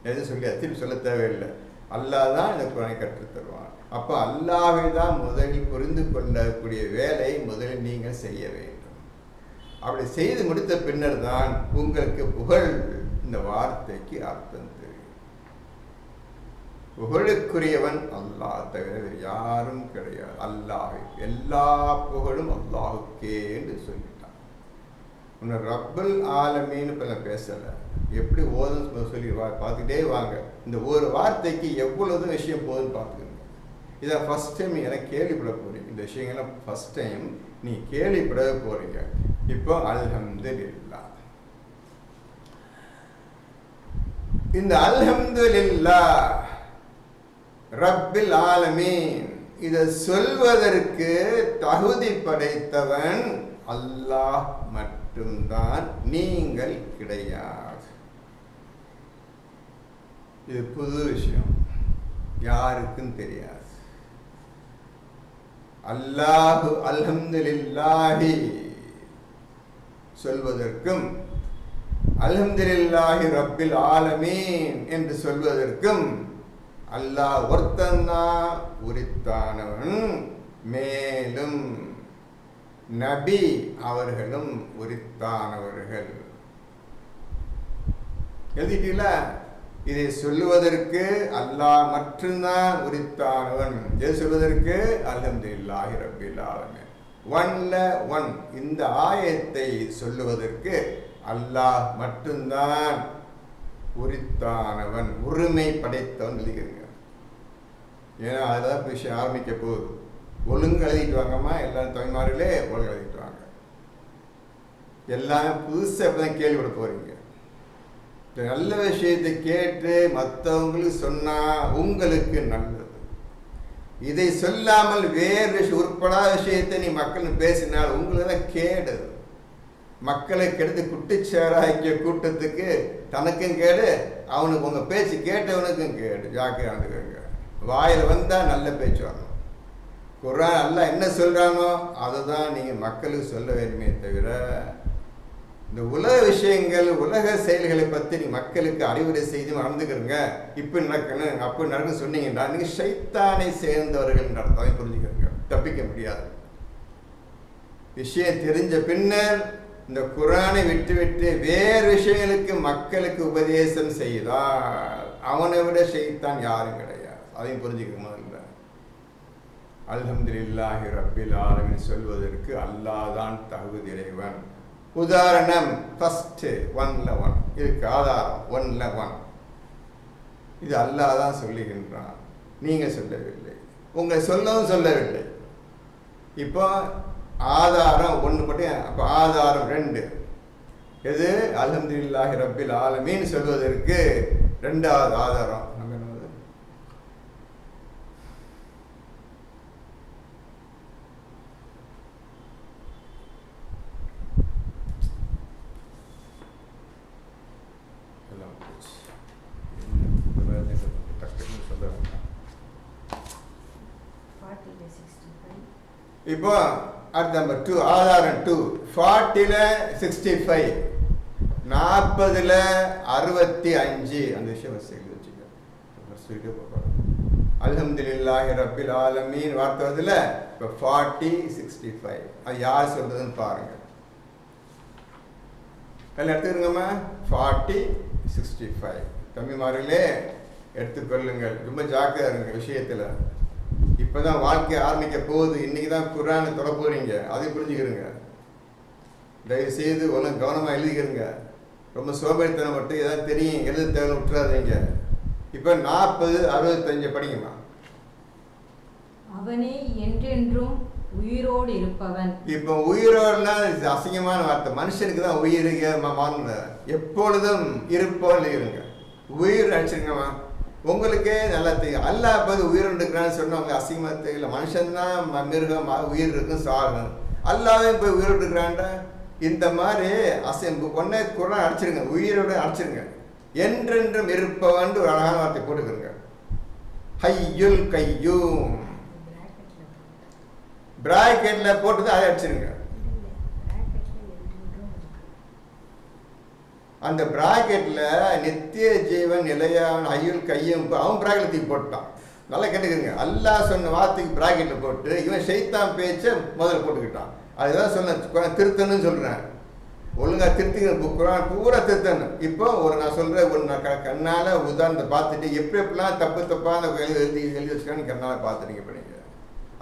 Speaker 1: எதுவும் சொல்லி திருப்பி சொல்ல தேவையில்லை. அல்லாஹ் தான் இந்த குர்ஆனை கற்றுத்தருவான். அப்போ அல்லாஹ்வை தான் முதலில் புரிந்து கொள்ளக்கூடிய வேலையை முதலில் நீங்கள் செய்ய வேண்டும். அப்படி செய்து முடித்த பின்னர் தான் உங்களுக்கு புகழ் இந்த வார்த்தைக்கு அர்த்தம் தெரியும். புகழுக்குரியவன் அல்லாஹ் தவிர வேறு யாரும் கிடையாது. அல்லாஹ் எல்லா புகழும் அல்லாஹுக்கே என்று சொல்லிட்டான். உன்னை ரப்பல் ஆலமீன்னு இப்போ நான் பேசலை, எப்படி ஓதுன்னு சொல்லி பார்த்துக்கிட்டே வாங்க. இந்த ஒரு வார்த்தைக்கு எவ்வளவு விஷயம் போகுதுன்னு பார்த்துக்கோங்க. இதை ஃபஸ்ட் டைம் எனக்கு கேள்விப்பட போகிறீங்க. இந்த விஷயங்கள்லாம் ஃபஸ்ட் டைம் நீ கேள்விப்பட போகிறீங்க. இப்போ அல்ஹம்துலில்லாஹ். இந்த அல்ஹம்துலில்லாஹ் ரப்பில் ஆலமீன் இதை சொல்வதற்கு தகுதி படைத்தவன் அல்லாஹ் மட்டும்தான், நீங்கள் கிடையாது. இது புது விஷயம், யாருக்கும் தெரியாது. அல்லாஹு அல்ஹம்துலில்லாஹி சொல்வதற்கும் அல்ஹம்துலில்லாஹி ரப்பில் ஆலமீன் என்று சொல்வதற்கும் அல்லாஹ் ஒருத்தன்தான் உரித்தானவன். மேலும் நபி அவர்களும் உரித்தானவர்கள். எழுதிட்டீங்களா? இதை சொல்லுவதற்கு அல்லாஹ் மட்டும்தான் உரித்தானவன். இதை சொல்வதற்கு அல்ஹம்துலில்லாஹி ரப்பில் ஆலமீன். ஒன்ல ஒன். இந்த ஆயத்தை சொல்லுவதற்கு அல்லாஹ் மட்டும்தான் உரித்தானவன், உரிமை படைத்தவன் எழுதிக்கிறீங்க. ஏன்னா அதுதான் விஷயம் ஆரம்பிக்க போகுது. ஒழுங்கு எழுதிட்டு வாங்கம்மா, எல்லாரும் தவிமார்களே ஒழுங்கு எழுதிட்டு வாங்க. எல்லாமே புதுசாக இப்போ தான் கேள்விப்பட போறீங்க. நல்ல விஷயத்தை கேட்டு மற்றவங்களுக்கு சொன்னால் உங்களுக்கு நல்லது. இதை சொல்லாமல் வேறு உட்படாத விஷயத்தை நீ மக்கள் பேசினால் உங்களுக்கு தான் கேடு. மக்களை கெடுத்து குட்டிச்சேராய்க்க கூட்டத்துக்கு தனக்கும் கேடு, அவனுக்கு உங்கள் பேச்சு கேட்டவனுக்கும் கேடு. ஜாக்கிரதைங்க. வாயில் வந்தால் நல்ல பேச்சு வரணும். குர்ஆன் அல்லாஹ் என்ன சொல்கிறானோ அதை தான் நீங்கள் மக்களுக்கு சொல்ல வேண்டுமே தவிர இந்த உலக விஷயங்கள் உலக செயல்களை பற்றி நீ மக்களுக்கு அறிவுரை செய்து மறந்துக்கிறங்க. இப்போ நடக்கணும் அப்போ நடக்கணும் சொன்னீங்கன்னா நீங்கள் ஷைத்தானை சேர்ந்தவர்கள் நடத்தாதை புரிஞ்சுக்கிறங்க. தப்பிக்க முடியாது. விஷயம் தெரிஞ்ச பின்னர் இந்த குர்ஆனை விட்டுவிட்டு வேறு விஷயங்களுக்கு மக்களுக்கு உபதேசம் செய்தால் அவனை விட ஷைத்தான் யாரும் கிடையாது. அதையும் புரிஞ்சுக்க முதல்ல. அல்ஹம்துலில்லாஹி ரப்பில் ஆலமீன் சொல்வதற்கு அல்லாஹ் தான் தகுதியுடையவன். உதாரணம் ஃபர்ஸ்ட் ஒன்ல ஒன். இதுக்கு ஆதாரம் ஒன்ல ஒன். இது அல்லாஹ் தான் சொல்லுகின்றான், நீங்க சொல்லவில்லை, உங்களை சொல்லவும் சொல்லவில்லை. இப்போ ஆதாரம் ஒன்று மட்டும். அப்போ ஆதாரம் ரெண்டு. எது? அல்ஹம்துலில்லாஹி ரப்பில் ஆலமீன் சொல்வதற்கு ரெண்டாவது ஆதாரம் நம்ம என்னது? இப்போ அடுத்த நம்பர் 2, ஆதாரம் 2. 40ல் 65, 40ல் 65. அந்த விஷயம் செய்து வச்சுக்க. அல்ஹம்துலில்லாஹி ரப்பில் ஆலமீன் வார்த்தை வருதுல. இப்போ 40, 65 அது யார் சொல்றதுன்னு பாருங்க. எல்லாம் எடுத்துக்கிறோங்கம்மா. 40, 65 தம்பிமார்களே எடுத்துக்கொள்ளுங்கள். ரொம்ப ஜாக்கிரதை இருங்க விஷயத்தில். இப்போதான் வாழ்க்கை ஆரம்பிக்க போகுது. இன்னைக்கு தான் குர்ஆனை தொட போறீங்க. அதை புரிஞ்சுக்கிறங்க. தயவு செய்து ஒன்றும் கவனமாக எழுதிக்கிறங்க. ரொம்ப சோபரித்தனம் மட்டும் ஏதாவது தெரியும் எழுத தேவை விட்டுறாதீங்க. இப்போ 40, 65 படிங்கம்மா.
Speaker 2: அவனே என்றென்றும் உயிரோடு இருப்பவன்.
Speaker 1: இப்போ உயிரோடுனா அசிங்கமான வார்த்தை. மனுஷனுக்கு தான் உயிர் எப்பொழுதும் இருப்போன்னு இருங்க. உயிர் அடிச்சிருங்கம்மா. உங்களுக்கே நல்லா தெரியும். அல்லாஹ் போது உயிர் இருக்கிறான்னு சொன்னவங்க அசிங்கமாக தெரியல. மனுஷன்தான் மிருகம் உயிர் இருக்கும் சாகும். அல்லாவே போய் உயிரோடு இருக்கிறான்டா. இந்த மாதிரி ஒன்னே குர்ஆன் அடிச்சிருங்க, உயிரோட அடிச்சிருங்க. என்றென்றும் இருப்பவன் ஒரு அழகான வார்த்தை போட்டுக்கிறங்க. ஹய்யுல் கையூம் பிராக்கெட்ல போட்டு அதை அடிச்சிருங்க. அந்த பிராக்கெட்ல நித்திய ஜீவன் நிலையான ஹய்யுல் கையூம் அவன் பிராக்கெட்ல தூக்கி போட்டான். நல்லா கேட்டுக்கிறங்க. அல்லாஹ் சொன்ன வார்த்தைக்கு பிராக்கெட்ல போட்டு இவன் ஷைத்தான் பேச்சை முதல்ல போட்டுக்கிட்டான். அதுதான் சொன்ன திருத்தன்னு சொல்றேன். ஒழுங்கா திருத்திக்கணும், குரான் பூரா திருத்தணும். இப்போ நான் சொல்கிறேன், ஒரு நான் கண்ணால் உதாரணத்தை பார்த்துட்டு எப்படிலாம் தப்பாக அந்த எழுதி வச்சுக்கான்னு கண்ணால் பார்த்துட்டீங்க. இப்போ நீங்கள்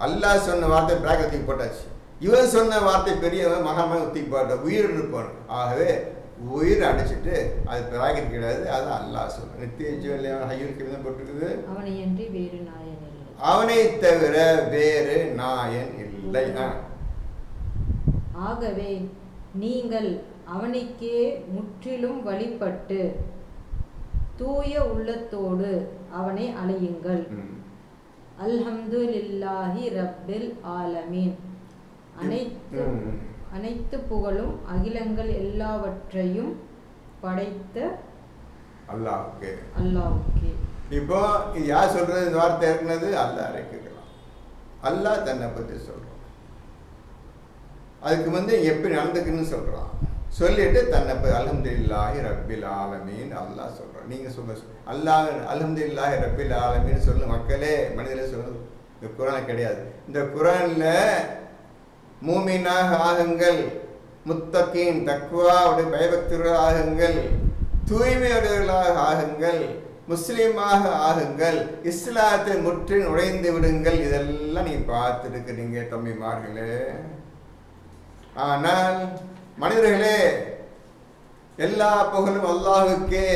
Speaker 1: அல்லாஹ் சொன்ன வார்த்தை பிராக்கத்துக்கு போட்டாச்சு, இவன் சொன்ன வார்த்தை பெரியவன் மகாம தூக்கி போட்ட உயிர் இருப்பான். ஆகவே உயிர் அடிச்சுட்டு அது பிராக்கெட் கிடையாது, அது அல்லாஹ் சொல்ல நித்திய ஜீவன் ஐயூருக்கு தான் போட்டுருக்குது. அவனை தவிர வேறு நாயன் இல்லை.
Speaker 2: ஆகவே நீங்கள் அவனுக்கே முற்றிலும் வழிபட்டு தூய உள்ளத்தோடு அவனை அழையுங்கள். அல்ஹம்துலில்லாஹி ரப்பில் ஆலமீன். அனைத்து புகழும் அகிலங்கள் எல்லாவற்றையும் படைத்த அல்லாஹ்வுக்கே.
Speaker 1: இப்போ இது யார் சொல்றது? இந்த வார்த்தை இருக்கிறது அல்லாஹ் கேட்கலாம். அல்லாஹ் தன்னை பற்றி சொல்றான். அதுக்கு எப்படி நடந்துக்குன்னு சொல்றான். சொல்லிட்டு தன்னை அல்ஹம்துலில்லாஹி ரப்பில் ஆலமீன் அல்லாஹ் சொல்றான். நீங்க சொல்ல அல்லாஹ் அல்ஹம்துலில்லாஹி ரப்பில் ஆலமீன் சொல்லு மக்களே, மனிதர்களே சொல்லுங்க. இந்த குரான் கிடையாது. இந்த குரான்ல மூமினாக ஆகுங்கள், முத்தகீன் தக்வாவுடைய பயபக்தர்களாக ஆகுங்கள், தூய்மையுடையவர்களாக ஆகுங்கள், முஸ்லீமாக ஆகுங்கள், இஸ்லாத்தை முற்றி நுழைந்து விடுங்கள். இதெல்லாம் நீங்க பார்த்துருக்கிறீங்க தம்பிமார்களே. ஆனால் மனிதர்களே, எல்லா புகழும் அல்லாஹுக்கே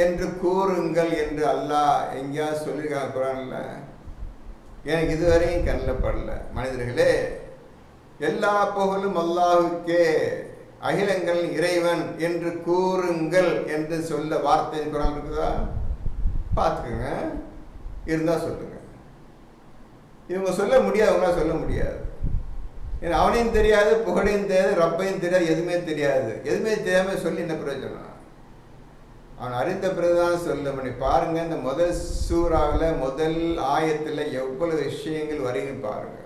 Speaker 1: என்று கூறுங்கள் என்று அல்லாஹ் எங்கேயாவது சொல்லியிருக்காங்க குரான்ல? எனக்கு இதுவரையும் கண்ணில் படல. மனிதர்களே, எல்லா புகழும் அல்லாஹுக்கே, அகிலங்கள் இறைவன் என்று கூறுங்கள் என்று சொல்ல வார்த்தை குரான் இருக்குதா? பார்த்துக்கோங்க, இருந்தால் சொல்லுங்க. இவங்க சொல்ல முடியாது, அவங்களால சொல்ல முடியாது. ஏன்னா அவனையும் தெரியாது, புகழையும் தெரியாது, ரப்பையும் தெரியாது, எதுவுமே தெரியாது. எதுவுமே தெரியாமல் சொல்லி என்ன பிரயோஜனம்? அவன் அறிந்த பிறகுதான் சொல்ல முடியும். பாருங்க, இந்த முதல் சூறாவில் முதல் ஆயத்தில் எவ்வளவு விஷயங்கள் வருதுன்னு பாருங்க.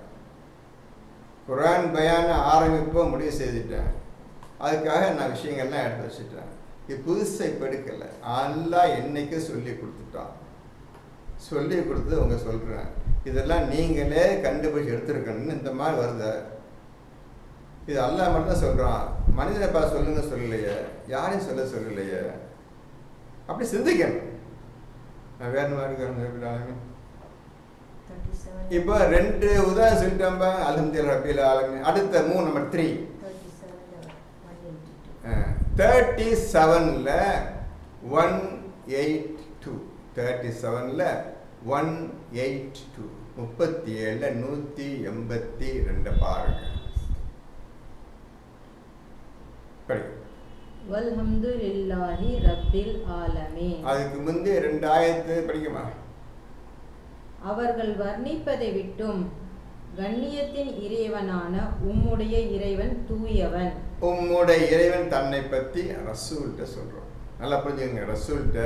Speaker 1: குரான் பயான ஆரம்பிப்போ முடிவு செய்துட்டேன். அதுக்காக நான் விஷயங்கள்லாம் எடுத்து வச்சுட்டேன். இது புதுசை படுக்கலை. அல்லாஹ் என்னைக்கு சொல்லி கொடுத்துட்டான். சொல்லி கொடுத்து அவங்க சொல்கிறேன், இதெல்லாம் நீங்களே கண்டுபிடிச்சி எடுத்துருக்கணும்னு இந்த மாதிரி வருது. இது அல்லாஹ் மட்டும் தான் சொல்கிறான். மனிதனைப்பா சொல்லுங்க சொல்லலையே, யாரையும் சொல்லலையே. அப்படி சிந்திக்கணும். நான் வேறு மாதிரி இப்போ 2 உதாரணம் சொல்லிட்டோம்பா. அல்ஹம்துலில்லாஹி ரப்பில் ஆலமீன். அடுத்த 3 நம்பர் 3 37ல 182 37ல 182 37ல 182 பாருங்க. படி.
Speaker 2: வல்ஹம்துலில்லாஹி ரப்பில் ஆலமீன்.
Speaker 1: அதுக்கு முந்தைய 2 ஆயத்து படிக்குமா?
Speaker 2: அவர்கள் வர்ணிப்பதை விட்டும் கண்ணியத்தின் இறைவனான உம்முடைய இறைவன் தூயவன்.
Speaker 1: உம்முடைய இறைவன் தன்னை பற்றி ரசூல்கிட்ட சொல்கிறோம். நல்லா புரிஞ்சுக்கங்க. ரசூல்கிட்ட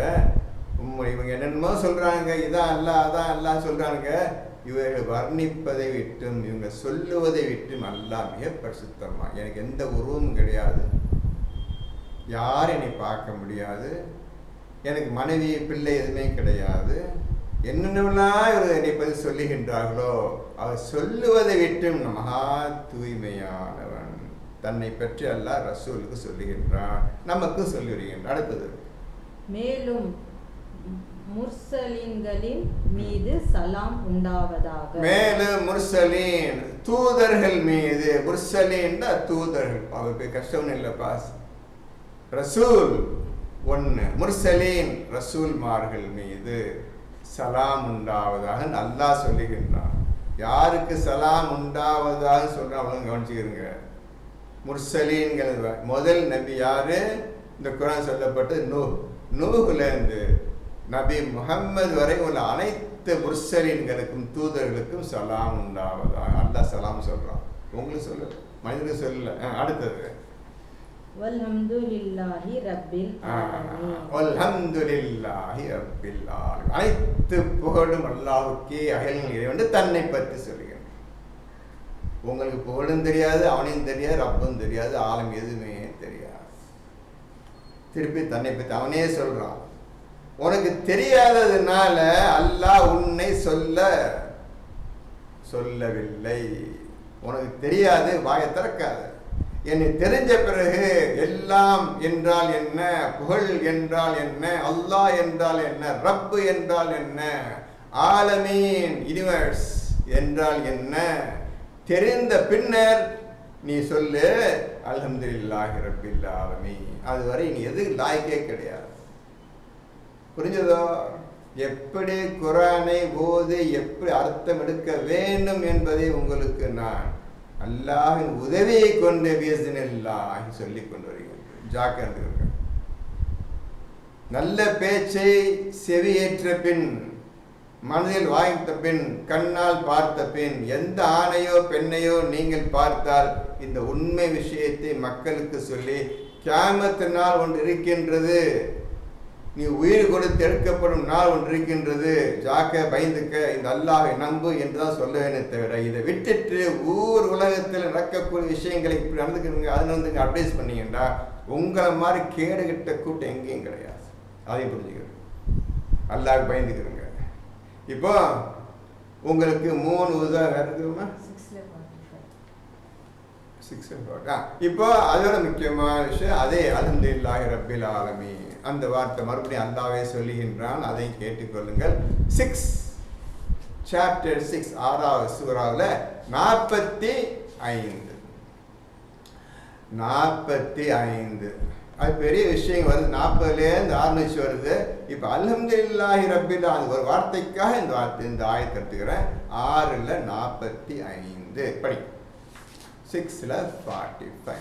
Speaker 1: இவங்க என்னென்னமோ சொல்கிறாங்க, இதான் அல்ல அதான் எல்லாம் சொல்கிறாங்க. இவர்கள் வர்ணிப்பதை விட்டும் இவங்க சொல்லுவதை விட்டும் அல்லாஹ் மிக பரிசுத்தமா. எனக்கு எந்த உருவமும் கிடையாது, யாரும் என்னை பார்க்க முடியாது, எனக்கு மனைவி பிள்ளை எதுவுமே கிடையாது, என்னென்னலாம் இவர் என்னை பற்றி சொல்லுகின்றார்களோ அவர் சொல்லுவதை விட்டும் மகா தூய்மையானவன். தன்னை பற்றி அல்லாஹ் ரசூலுக்கு சொல்லுகின்றான், நமக்கு சொல்லி வருகின்றான். அடுத்தது,
Speaker 2: மேலும் முர்சலீன்களின் மீது சலாம் உண்டாவதாக.
Speaker 1: மேலும் முர்சலீன் தூதர்கள் மீது, முர்சலீன் தூதர்கள், அவருக்கு கஷ்டம் இல்லைப்பா. ரசூல் ஒன்று, முர்சலீன் ரசூல்மார்கள் மீது சலாம் உண்டாவதாக அல்லாஹ் சொல்லுகின்றான். யாருக்கு சலாம் உண்டாவதாக சொல்றான் அவங்களும் கவனிச்சுக்கிறீங்க. முர்சலீன்கள் முதல் நபி யாரு? இந்த குரான் சொல்லப்பட்டு நூஹ்லேருந்து நபி முஹம்மது வரை உள்ள அனைத்து முர்சலீன்களுக்கும் தூதர்களுக்கும் சலாம் உண்டாவதாக அல்லாஹ் சலாம் சொல்றான். உங்களுக்கு சொல்ல, மனிதனுக்கு சொல்லல. அடுத்தது,
Speaker 2: வல்ஹம்துலில்லாஹி ரப்பில் ஆலமீன்.
Speaker 1: வல்ஹம்துலில்லாஹி ரப்பில் ஆலமீன். அனைத்து புகழும் அல்லாஹ்வுக்கே, அகிலங்கள் இறைவன் தன்னை பற்றி சொல்லுகிறேன். உங்களுக்கு புகழும் தெரியாது, அவனையும் தெரியாது, ரப்பும் தெரியாது, ஆலம் எதுவுமே தெரியாது. திருப்பி தன்னை பற்றி அவனே சொல்றான். உனக்கு தெரியாததுனால அல்லாஹ் உன்னை சொல்லவில்லை. உனக்கு தெரியாது, வாயை திறக்காத. என்னை தெரிஞ்ச பிறகு எல்லாம் என்றால் என்ன, புகழ் என்றால் என்ன, அல்லாஹ் என்றால் என்ன, ரப்பு என்றால் என்ன, ஆலமீன் யூனிவர்ஸ் என்றால் என்ன தெரிந்த பின்னர் நீ சொல்லு அல்ஹம்துலில்லாஹி ரப்பில் ஆலமீன். அதுவரை நீ எது லாய்க்கே கிடையாது. புரிஞ்சதோ? எப்படி குர்ஆனை ஓதி எப்படி அர்த்தம் எடுக்க வேண்டும் என்பதை உங்களுக்கு நான் அல்லாஹ்வின் உதவியை கொண்டு பிஸ்மில்லாஹ் சொல்லிக் கொண்டு வருகிறேன். ஜாக்கிரதை. நல்ல பேச்சை செவியேற்ற பின், மனதில் வாய்த்த பின், கண்ணால் பார்த்த பின், எந்த ஆணையோ பெண்ணையோ நீங்கள் பார்த்தால் இந்த உண்மை விஷயத்தை மக்களுக்கு சொல்லி கியாமத் நாள் ஒன்று இருக்கின்றது, நீ உயிர் கொடுத்து எடுக்கப்படும் நாள் ஒன்று இருக்கின்றது, ஜாக்க பயந்துக்க, இந்த அல்லாஹை நம்பு என்றுதான் சொல்ல வேண்டும். தவிர இதை விட்டுட்டு ஊர் உலகத்தில் நடக்கக்கூடிய விஷயங்களை இப்படி நடந்துக்கிறீங்க, அது வந்து அட்வைஸ் பண்ணீங்கன்னா உங்களை மாதிரி கேடுகிட்ட கூட்டம் எங்கேயும் கிடையாது. அதையும் புரிஞ்சுக்கிறேன். அல்லாஹ் பயந்துக்கிறேங்க. இப்போ உங்களுக்கு 3 உதாரணம் இருக்குமா? 6 இப்போ அதோட முக்கியமான விஷயம் அதே அல்ஹம்துலில்லாஹி ரப்பில் ஆலமீன் அந்த வார்த்தை மறுபடியும் அல்லாஹ்வே சொல்லுகின்றான். அதையும் கேட்டுக்கொள்ளுங்கள். 6 சாப்டர் 6 6வது சூராவில் 45 அது பெரிய விஷயம் வருது. 40லேருந்து ஆரம்பிச்சு வருது. இப்போ அல்ஹம்துலில்லாஹி ரப்பில் ஆலமீன் ஒரு வார்த்தைக்காக இந்த ஆயத்தை எடுத்துக்கிறேன். 6ல் 45 படி. 6ல் 45.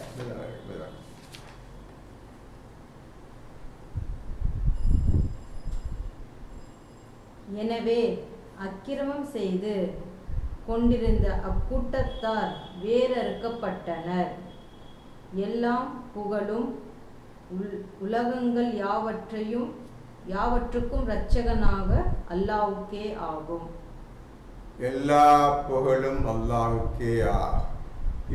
Speaker 2: எனவே அக்கிரமம் செய்து கொண்டிருந்த அக்கூட்டத்தார் வேரறுக்கப்பட்டனர். எல்லாம் புகழும் உலகங்கள் யாவற்றுக்கும் இரட்சகனாக அல்லாஹ்வுக்கே ஆகும்.
Speaker 1: எல்லா புகழும் அல்லாஹ்வுக்கே.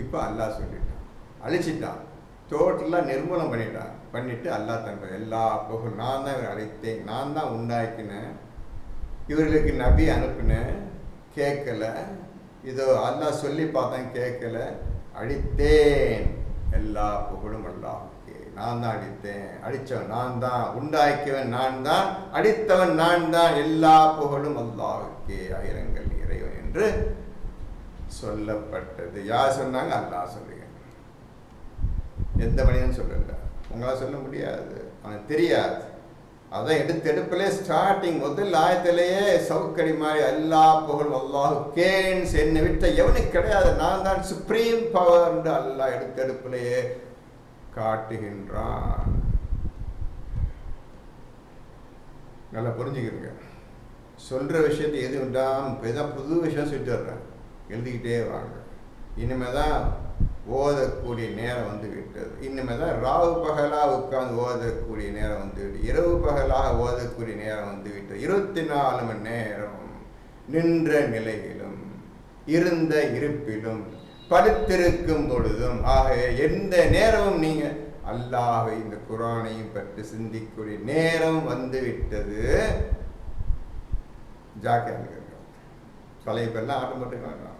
Speaker 1: இப்போ அல்லாஹ் சொல்லிட்டான், அழிச்சிட்டான், டோட்டலாக நிர்மூலம் பண்ணிட்டு அல்லாஹ் தன் எல்லா புகழும் நான் தான் இவரை அழைத்தேன், நான் தான் உண்டாக்கினேன், இவர்களுக்கு நபி அனுப்பினேன், கேட்கல, இதோ அல்லாஹ் சொல்லி பார்த்தேன் கேட்கல, அழித்தேன், எல்லா புகழும் அல்லாஹ்வுக்கே, நான் தான் அடித்தேன், அடித்தவன் நான் தான், உண்டாக்கியவன் நான் தான், அடித்தவன் நான் தான், எல்லா புகழும் அல்லாஹ்வுக்கே, ஆயிரங்கள் இறைவன் என்று சொல்லப்பட்டது. யார் சொன்னாங்க? அல்லாஹ் சொல்லுங்க. எந்த மனிதனும் சொல்லல, உங்களால் சொல்ல முடியாது, அவனுக்கு தெரியாது. அதான் எடுப்பிலே ஸ்டார்டிங் முதல் ஆயத்திலேயே சவுக்கடி மாதிரி எல்லா புகழும் அல்லாஹ்வுக்கேன்னு என்னை விட்ட எவனுக்கு கிடையாது, நான் தான் சுப்ரீம் பவர் என்று அல்லாஹ் எடுப்பிலேயே காட்டுகின்றான். நல்லா புரிஞ்சுக்கிறீங்க. சொல்ற விஷயத்தை எது விடாமல் புது விஷயம் சொல்லிட்டு வர்றேன், எழுதிக்கிட்டே வாங்க. இனிமேல் தான் ஓதக்கூடிய நேரம் வந்து விட்டது. இனிமேல் தான் ராவு பகலாக உட்கார்ந்து ஓதக்கூடிய நேரம் வந்து விட்டு, இரவு பகலாக ஓதக்கூடிய நேரம் வந்து விட்டது. 24 மணி நேரம் நின்ற நிலையிலும் இருந்த இருப்பிலும் படுத்திருக்கும் பொழுதும் ஆகவே எந்த நேரமும் நீங்க அல்லாஹ்வை இந்த குர்ஆனையும் பற்றி சிந்திக்கூடிய நேரம் வந்து விட்டது. ஜாக்கிரதை. பழைய பேர்லாம் ஆட்டோமேட்டிக் வேண்டாம்,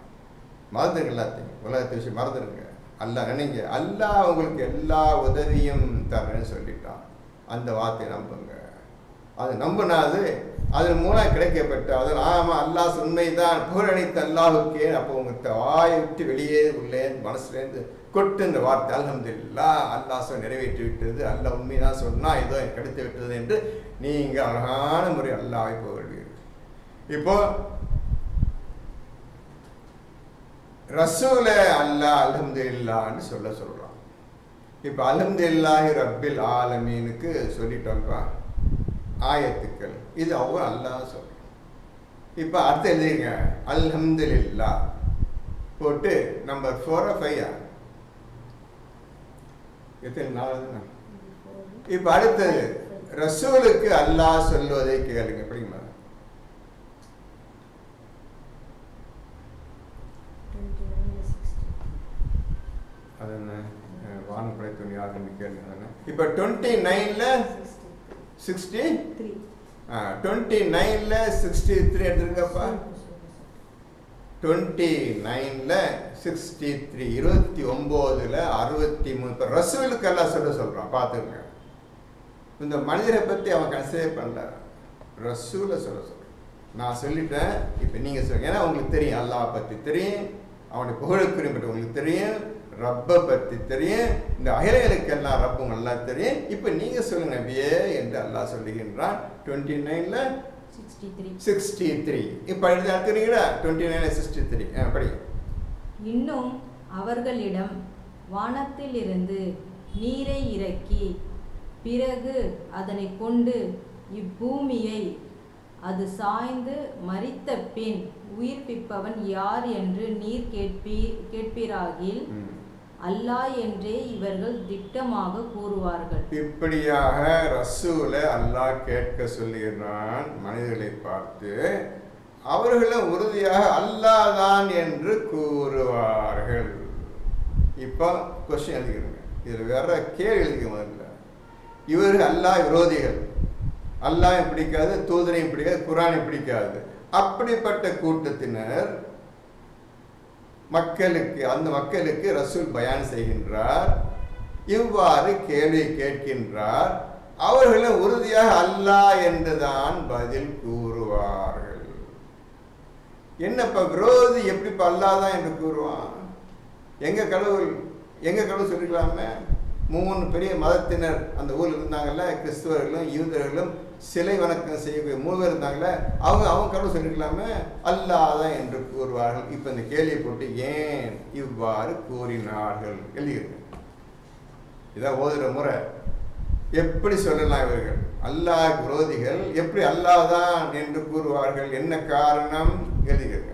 Speaker 1: மறந்துடுங்க, எல்லாத்தையும் உலகத்தை விஷயம் மறந்துடுங்க. அல்லாஹ் நினைங்க, அல்லாஹ் உங்களுக்கு எல்லா உதவியும் தரேன்னு சொல்லிட்டான். அந்த வார்த்தையை நம்புங்க. அது நம்பினாது அதன் மூலம் கிடைக்கப்பட்ட அதன் ஆமாம் அல்லாஹ் உண்மைதான், புகழனைத்து அல்லாஹ்வுக்கே. அப்போ உங்கள் வாயை விட்டு வெளியே உள்ளே மனசுலேருந்து கொட்டு இந்த வார்த்தை அல்ஹம்துலில்லாஹ், அல்லாஹ் நிறைவேற்றி விட்டது, அல்லாஹ் உண்மைதான் சொன்னால் ஏதோ கிடைத்து விட்டது என்று நீங்கள் அழகான முறை அல்லாஹ்வை புகழ்வீர்கள். இப்போ ரசூல அல்லாஹ் அல்ஹம்துலில்லாஹ்னு சொல்கிறான். இப்போ அல்ஹம்துலில்லாஹி ரப்பில் ஆலமீனுக்கு சொல்லிட்டோம்ப்பா ஆயத்துக்கள், இது அவங்க அல்லாஹ் சொல்கிறான். இப்போ அடுத்து எழுதிங்க அல்ஹம்துலில்லாஹ் போட்டு நம்பர் 4 5 எத்தனை 4? இப்போ அடுத்தது ரசூலுக்கு அல்லாஹ் சொல்வதை கேளுங்க. படிங்க. அது என்ன வானம் படைத்தவன் யாருன்னு கேளுங்க. இப்போ 29ல் 63 29ல் 63 எடுத்துருங்கப்பா. 29ல் 63, 29ல் 63. இப்போ ரசூலுக்கு எல்லாம் சொல்கிறான். பார்த்துங்க, இந்த மனிதரை பற்றி அவன் கன்சிடர் பண்ணல, ரசூலை சொல்கிறான். நான் சொல்லிட்டேன், இப்போ நீங்கள் சொல்லுங்க. ஏன்னா உங்களுக்கு தெரியும், அல்லாஹ் பற்றி தெரியும், அவனுடைய புகழுக்குரிய பற்றி உங்களுக்கு தெரியும், ரப்பை பற்றி தெரியும், இந்த அகிலங்களுக்கெல்லாம் ரப்பு நல்லா தெரியும். இப்போ நீங்கள் சொல்லுங்க நபியே என்று அல்லாஹ் சொல்லுகின்றான். 29ல் 63. இப்போ எடுத்துக்கிறீங்களா? 29ல் 63 படி.
Speaker 2: இன்னும் அவர்களிடம் வானத்திலிருந்து நீரை இறக்கி பிறகு அதனை கொண்டு இப்பூமியை அது சாய்ந்து மரித்த பின் உயிர்ப்பிப்பவன் யார் என்று நீர் கேட்பீராகில் அல்லாஹ் என்றே இவர்கள் திட்டமாக கூறுவார்கள்.
Speaker 1: இப்படியாக ரசூலை அல்லாஹ் கேட்க சொல்லுகிறான் மனிதர்களை பார்த்து. அவர்களும் உறுதியாக அல்லாஹ் தான் என்று கூறுவார்கள். இப்போ கொஸ்டின் எழுதிக்கிறேங்க, இதில் வேற கேள்வி எழுதிக்க முதல்ல. இவர்கள் அல்லாஹ் விரோதிகள், அல்லாஹ் பிடிக்காது, தூதரையும் பிடிக்காது, குர்ஆனையும் பிடிக்காது. அப்படிப்பட்ட கூட்டத்தினர் அந்த மக்களுக்கு ரசூல் பயான் செய்கின்றார், இவ்வாறு கேள்வி கேட்கின்றார். அவர்களும் உறுதியாக அல்லாஹ் என்றுதான் பதில் கூறுவார்கள். என்னப்பா விரோதி எப்படிப்பா அல்லாஹ் தான் என்று கூறுவான்? எங்க கடவுள் சொல்லிக்கலாமே. 3 பெரிய மதத்தினர் அந்த ஊரில் இருந்தாங்கல்ல, கிறிஸ்துவர்களும் யூதர்களும் சிலை வணக்கம் செய்யக்கூடிய 3 பேர் இருந்தாங்கல்ல, அவங்க கடவுள் சொல்லிக்கலாமே, அல்லாஹ் தான் என்று கூறுவார்கள். இப்போ இந்த கேள்வியை போட்டு ஏன் இவ்வாறு கூறினார்கள் எழுதியிருக்கு. இதான் ஓதுற முறை. எப்படி சொல்லலாம் இவர்கள் அல்லாஹ் விரோதிகள் எப்படி அல்லாஹ் தான் என்று கூறுவார்கள்? என்ன காரணம் எழுதியிருக்க.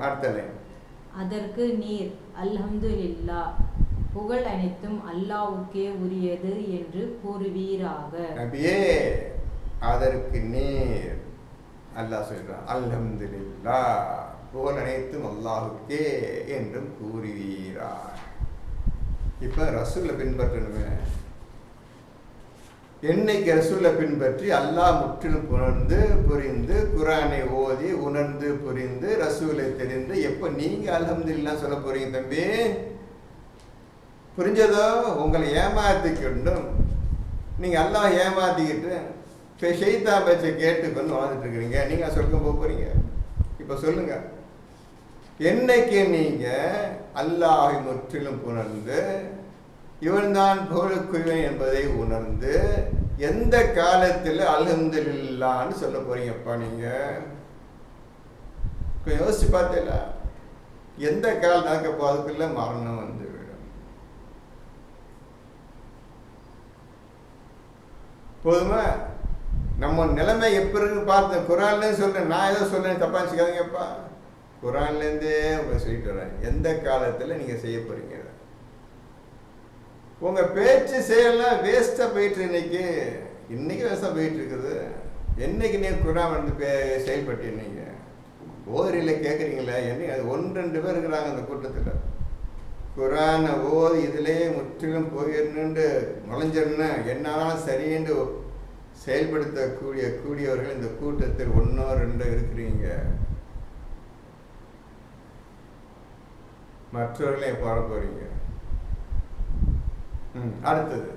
Speaker 1: அடுத்தது,
Speaker 2: அதற்கு நீர் அல்ஹம்துலில்லாஹ், புகழ் அனைத்தும் அல்லாஹ்வுக்கே உரியது என்று கூறுவீராக. நபியே,
Speaker 1: அதற்கு நீர் அல்லாஹ் சொல்றான், அல்ஹம்துலில்லாஹ், புகழ் அனைத்தும் அல்லாஹ்வுக்கே என்றும் கூறுவீராக. இப்ப ரசூலை பின்பற்றணுமே. என்னைக்கு ரசூலை பின்பற்றி அல்லாஹ் முற்றிலும் புரிந்து குர்ஆனை ஓதி உணர்ந்து புரிந்து ரசூலை தெரிந்து எப்போ நீங்க அல்ஹம்துலில்லாஹ் சொல்ல போறீங்க தம்பி? புரிஞ்சதோ? உங்களை ஏமாத்திக்கிட்டும் நீங்க அல்லாஹ் ஏமாத்திக்கிட்டு ஷைத்தான் பேச்சை கேட்டுக்கொண்டு வாழ்ந்துட்டு இருக்கிறீங்க. நீங்க சொர்க்கம் போக போறீங்க. இப்ப சொல்லுங்க, என்னைக்கு நீங்க அல்லாஹை முற்றிலும் புணர்ந்து இவன்தான் புகழுக்குரியவன் என்பதை உணர்ந்து எந்த காலத்தில் அல்ஹம்துலில்லாஹ்னு சொல்ல போறீங்கப்பா? நீங்க யோசிச்சு பார்த்தீங்களா? எந்த காலம் நடக்கப்போ அதுக்குள்ள மரணம் வந்து விடும். போதுமா? நம்ம நிலைமை எப்படி இருக்கு பார்த்து குர்ஆன்ல சொல்றேன். நான் ஏதோ சொல்றேன், தப்பா வச்சுக்காதீங்கப்பா. குர்ஆன்லேருந்தே உங்களை சொல்லிட்டு வரேன். எந்த காலத்தில் நீங்க செய்ய போறீங்க? உங்க பேச்சு செயலாம் வேஸ்டா போயிட்டு இன்னைக்கு வேஸ்டா போயிட்டு இருக்குது. என்னைக்கு நீங்க குர்ஆன் வந்து செயல்பட்டு நீங்க ஓரில கேட்குறீங்களே, என்னைக்கு அது 1-2 பேர் இருக்கிறாங்க அந்த கூட்டத்தில். குர்ஆனை ஓதி இதிலேயே முற்றிலும் போயிடணுண்டு நுழைஞ்சிடணும், என்னாலும் சரின்னு செயல்படுத்தக்கூடியவர்கள் இந்த கூட்டத்தில் 1-2 இருக்கிறீங்க. மற்றவர்களே பாட போறீங்க. அடுத்தது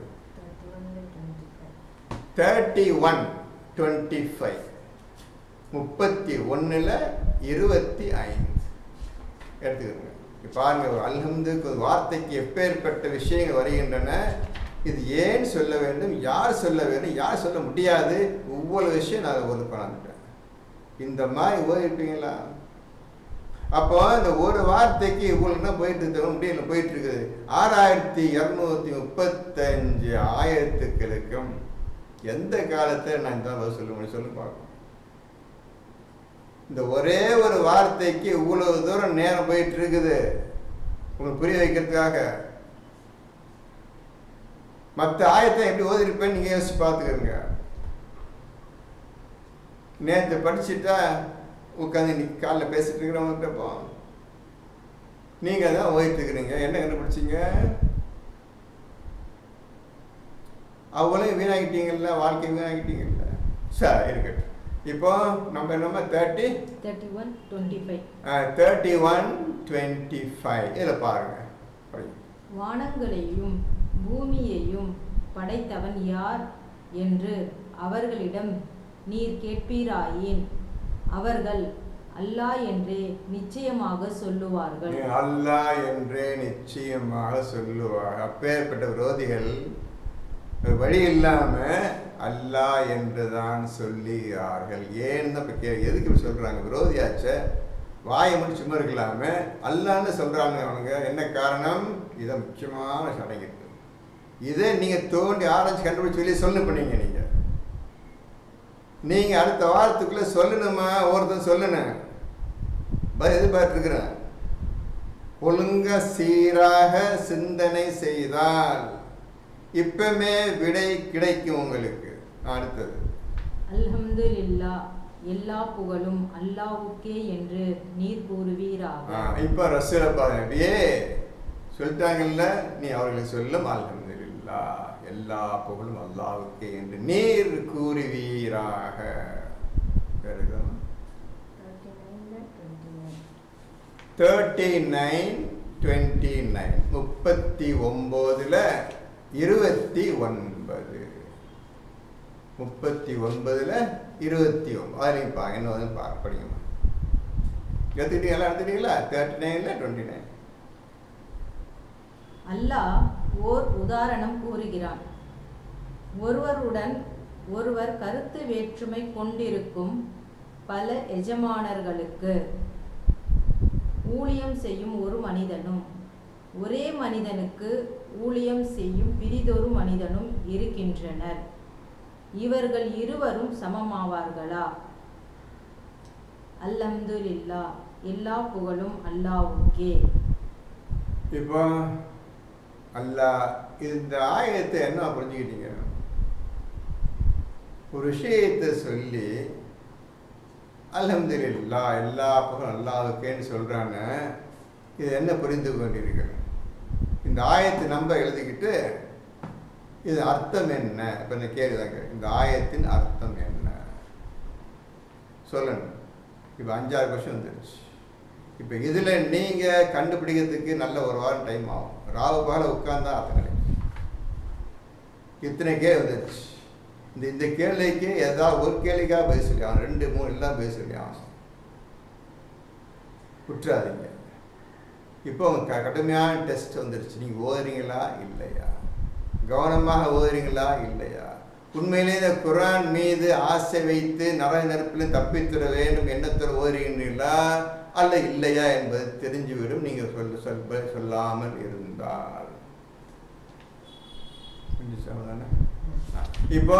Speaker 1: 31:25 31ல் 25 எடுத்துக்கிறோங்க. பாருங்க, அல்ஹம்துக்கு வார்த்தைக்கு எப்பேற்பட்ட விஷயங்கள் வருகின்றன. இது ஏன் சொல்ல வேண்டும், யார் சொல்ல வேண்டும், யார் சொல்ல முடியாது, ஒவ்வொரு விஷயம் நான் ஒது பண்ணாந்துட்டேன். இந்த மாதிரி ஓதிருப்பீங்களா? அப்போ இந்த ஒரு வார்த்தைக்கு இவ்வளோ போயிட்டு முடியல போயிட்டு இருக்குது. 6235 ஆயிரத்துக்களுக்கும் எந்த காலத்தில் நான் இந்த சொல்ல முடியும்? சொல்லி பார்க்கணும். இந்த ஒரே ஒரு வார்த்தைக்கு இவ்வளவு தூரம் நேரம் போயிட்டு இருக்குது உங்களுக்கு புரிய வைக்கிறதுக்காக. மற்ற ஆயத்தை எப்படி ஓதிருப்பேன்னு நீங்க யோசிச்சு பார்த்துக்கிறீங்க. நேற்று படிச்சுட்டா உட்காந்து இன்னைக்கு காலைல பேசிட்டு இருக்கிறவங்ககிட்டப்போ நீங்க தான் ஓதிட்டு இருக்கிறீங்க. என்ன கண்டுபிடிச்சிங்க? அவங்களையும் வீணாகிட்டீங்கல்ல, வாழ்க்கை வீணாகிட்டீங்கல்ல. சரி, இருக்கட்டும். இப்போ நம்ம 31:25 இதில் பாருங்க.
Speaker 2: வானங்களையும் பூமியையும் படைத்தவன் யார் என்று அவர்களிடம் நீர் கேட்பீராயின் அவர்கள் அல்லாஹ் என்றே நிச்சயமாக சொல்லுவார்கள்.
Speaker 1: அல்லாஹ் என்றே நிச்சயமாக சொல்லுவார்கள். அப்பேற்பட்ட விரோதிகள் வழி இல்லாம அல்லாஹ் என்றுதான் சொல்லுகிறார்கள். ஏன்னு எதுக்கு சொல்றாங்க? விரோதியாச்ச வாயை மட்டும் சும்மா இருக்கலாம அல்லான்னு சொல்றாங்க அவனுங்க. என்ன காரணம்? இதை முக்கியமான சடங்கிட்டு இதை நீங்க தோண்டி ஆராய்ச்சி கண்டுபிடிச்சு சொல்லி சொல்லணும். பண்ணீங்க நீங்க அடுத்த வாரத்துக்குள்ள சொல்லணுமா? ஒருத்தன் சொல்லணும். எதிர்பார்த்துருக்கிறேன். ஒழுங்க சீராக சிந்தனை செய்தால் இப்பமே விடை கிடைக்கும் உங்களுக்கு. அடுத்தது
Speaker 2: அல்ஹம்துலில்லாஹ், எல்லா புகழும் அல்லாஹ்வுக்கே என்று நீர் கூறுவீராக.
Speaker 1: இப்ப ரசூலுல்லாஹ் நபியே சொல்லிட்டாங்கல்ல, நீ அவர்களுக்கு சொல்லும் அல்ஹம்துலில்லாஹ், எல்லா புகழும் அல்லாஹ்வுக்கே என்று நீர் கூறுவீராக. 39:29 39ல் 29 அதையும் பாருங்க. என்ன வந்து படிங்கம்மா. எடுத்துக்கிட்டீங்களா? 39ல் 29.
Speaker 2: அல்லாஹ் ஓர் உதாரணம் கூறுகிறான். ஒருவருடன் ஒருவர் கருத்து வேற்றுமை கொண்டிருக்கும் பல எஜமானர்களுக்கு ஊழியம் செய்யும் ஒரு மனிதனும் ஒரே மனிதனுக்கு ஊழியம் செய்யும் பிறிதொரு மனிதனும் இருக்கின்றனர். இவர்கள் இருவரும் சமமாவார்களா? அல்ஹம்துலில்லாஹ், எல்லா புகழும் அல்லாஹ்வுக்கே.
Speaker 1: இப்போ அல்லாஹ் இந்த ஆயத்தை என்ன புரிஞ்சுக்கிட்டீங்க? ஒரு விஷயத்தை சொல்லி அல்ஹம்துலில்லாஹ், எல்லா புகழும் அல்லாஹ்வுக்கேன்னு சொல்றாங்க. இது என்ன புரிந்து கொண்டீர்கள்? இந்த ஆயத்தை நம்ம எழுதிக்கிட்டு இது அர்த்தம் என்ன? இப்போ இந்த கேள்விதாங்க, இந்த ஆயத்தின் அர்த்தம் என்ன சொல்லணும். இப்போ 5-6 கொஸ்டின் வந்துருச்சு. இப்போ இதில் நீங்கள் கண்டுபிடிக்கிறதுக்கு நல்ல ஒரு வாரம் டைம் ஆகும். ராவு பால உட்கார்ந்தா அர்த்தம் கிடைக்கும். இத்தனை கேள்வி வந்துருச்சு. இந்த கேள்விக்கு ஏதாவது ஒரு கேள்விக்காக பதில் சொல்லி ஆகணும். 2-3 எல்லாம் பதில் சொல்லி ஆகணும். விட்டுறாதீங்க. இப்போ உங்க கடுமையான டெஸ்ட் வந்துருச்சு. நீங்கள் ஓதுறீங்களா இல்லையா? கவனமாக ஓதுறீங்களா இல்லையா? உண்மையிலே இந்த குர்ஆன் மீது ஆசை வைத்து நரக நெருப்பில் தப்பித்துட வேண்டும் எண்ணத்தில் ஓதுறீங்களா அல்ல இல்லையா என்பது தெரிஞ்சுவிடும் நீங்கள் சொல்லாமல் இருந்தால். இப்போ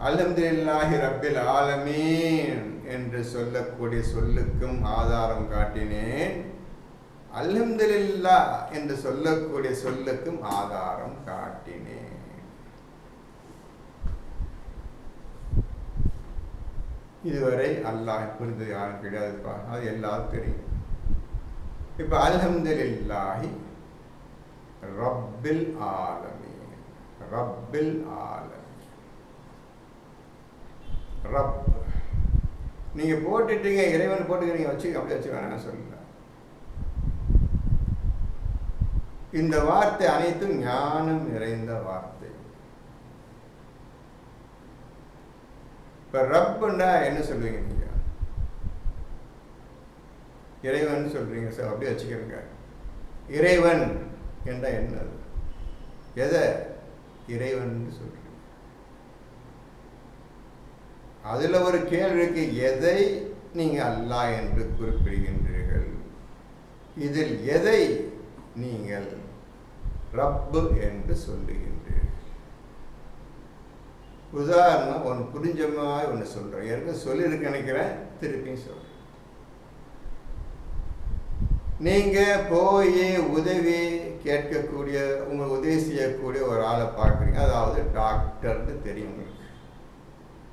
Speaker 1: அல்ஹம்துலில்லாஹி ரப்பில் ஆலமீன் என்று சொல்லக்கூடிய சொல்லுக்கும் ஆதாரம் காட்டினேன். அல்ஹம்துலில்லாஹ் என்று சொல்லக்கூடிய சொல்லுக்கும் ஆதாரம் காட்டினேன். இதுவரை அல்லாஹ் புரிந்து யாரும் கிடையாதுப்பா, அது எல்லாரும் தெரியும். இப்போ அல்ஹம்துலில்லாஹி ரப்பில் ஆலமீன், ரப்பில் ஆலமீன், ரப் நீங்கள் போட்டுட்டீங்க, இறைவன் போட்டுக்கிறீங்க, வச்சு அப்படியே வச்சு வேணாம் சொல்லல. இந்த வார்த்தை அனைத்தும் ஞானம் நிறைந்த வார்த்தை. இப்ப ரப்புன்னா என்ன சொல்லுவீங்க நீங்க? இறைவன் சொல்றீங்க சார், அப்படியே வச்சுக்கிறீங்க. இறைவன் என்றா என்ன? எதை இறைவன் சொல்றீங்க? அதுல ஒரு கேள்வி இருக்கு. எதை நீங்க அல்லாஹ் என்று குறிப்பிடுகின்றீர்கள்? இதில் எதை நீங்கள் ரப்பு என்று சொல்லுகின்றீர்கள்? உதாரணம் ஒன்று புரிஞ்ச மாதிரி ஒன்று சொல்கிறேன். ஏற்கனவே சொல்லியிருக்கு நினைக்கிறேன், திருப்பியும் சொல்கிறேன். நீங்கள் போய் உதவி கேட்கக்கூடிய, உங்களுக்கு உதவி செய்யக்கூடிய ஒரு ஆளை பார்க்குறீங்க. அதாவது டாக்டர்னு தெரியும் உங்களுக்கு.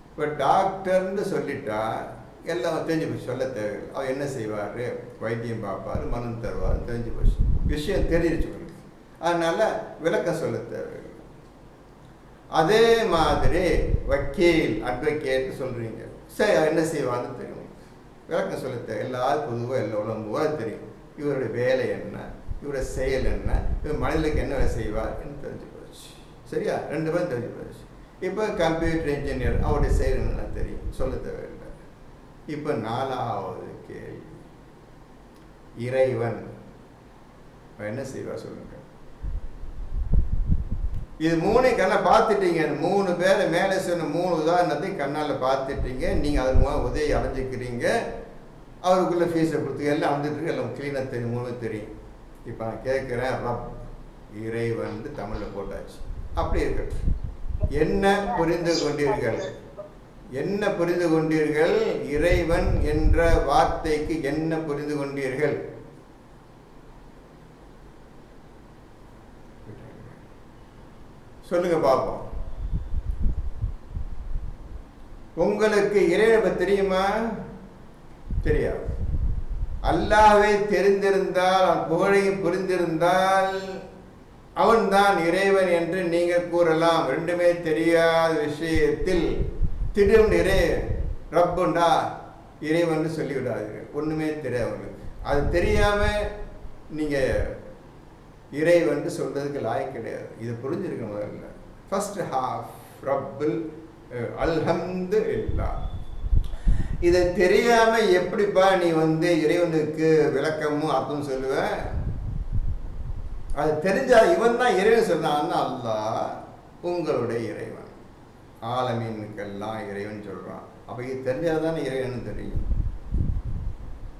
Speaker 1: இப்போ டாக்டர்னு சொல்லிட்டா எல்லாம் தெரிஞ்சு போச்சு, சொல்ல தேவையில்லை. அவர் என்ன செய்வார்? வைத்தியம் பார்ப்பார், மருந்து தருவார், தெரிஞ்சு போச்சு, விஷயம் தெரிஞ்சிச்சு உங்களுக்கு. அதனால் விளக்கம் சொல்ல தேவையில்லை. அதே மாதிரி வக்கீல், அட்வொகேட் சொல்றீங்க. சரி, என்ன செய்வான்னு தெரியும், விளக்கம் சொல்ல எல்லாரும் பொதுவாக எல்லா உலகம் தெரியும். இவருடைய வேலை என்ன, இவருடைய செயல் என்ன, இவர் மனிதனுக்கு என்ன வேலை செய்வார் என்று தெரிஞ்சு போச்சு. சரியா? 2 பேரும் தெரிஞ்சு போச்சு. இப்போ கம்ப்யூட்டர் இன்ஜினியர், அவருடைய செயல் என்ன தெரியும், சொல்ல தேவையில்லை. இப்போ 4வது கேள்வி, இறைவன் என்ன செய்வார் சொல்லுங்க. இது 3 கண்ணை பார்த்துட்டீங்க. 3 பேரை மேலே சொன்ன 3 உதாரணத்தையும் கண்ணால் பார்த்துட்டீங்க. நீங்கள் அது மூலம் உதவி அடைஞ்சிக்கிறீங்க. அவருக்குள்ள ஃபீஸை கொடுத்து எல்லாம் வந்துட்டு எல்லாம் கிளீனாக தெரியும், 3 தெரியும். இப்போ நான் கேட்குறேன், ரப் இறைவன் தமிழில் போட்டாச்சு. அப்படி இருக்கட்டும். என்ன புரிந்து கொண்டீர்கள்? என்ன புரிந்து கொண்டீர்கள்? இறைவன் என்ற வார்த்தைக்கு என்ன புரிந்து கொண்டீர்கள்? சொல்லுங்க பார்ப்போம். உங்களுக்கு இறைவனை தெரியுமா? தெரியாது. அல்லாஹ்வை தெரிந்திருந்தால், புகழையும் புரிந்திருந்தால் அவன்தான் இறைவன் என்று நீங்கள் கூறலாம். 2மே தெரியாத விஷயத்தில் திடீர்னு ரப்புண்டா இறைவன் சொல்லிவிடாதீர்கள். ஒன்றுமே தெரியாது. அது தெரியாம நீங்க இறைவன் சொல்றதுக்கு லாயக்கு கிடையாது. இது புரிஞ்சிருக்க முதல்ல. ஃபர்ஸ்ட் ஹாஃப் ரப்புல் அல்ஹம்துலில்லாஹ். இதை தெரியாம எப்படிப்பா நீ இறைவனுக்கு விளக்கமும் அர்த்தம் சொல்லுவ? அது தெரிஞ்சா இவன் தான் இறைவன் சொன்னான்னு அல்லாஹ் உங்களுடைய இறைவன், ஆலமீனுக்கெல்லாம் இறைவன் சொல்றான். அப்ப இது தெரிஞ்சாதானே இறைவன் தெரியும்.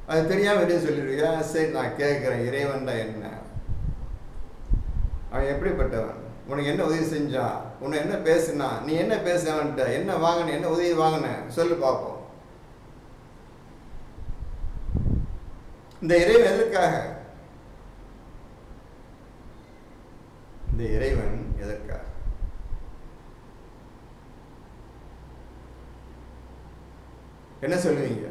Speaker 1: அது தெரியாம எதுவும் சொல்லிடுவியா? சரி, நான் கேட்கிறேன், இறைவன் தான் என்ன? அவன் எப்படிப்பட்டவன்? உனக்கு என்ன உதவி செஞ்சான்? உன்னை என்ன பேசினா? நீ என்ன பேசினவன்ட்ட? என்ன வாங்கின? என்ன உதவி வாங்கின? சொல்லு பார்ப்போம். இந்த இறைவன் எதற்காக? இந்த இறைவன் எதற்காக? என்ன சொல்லுவீங்க?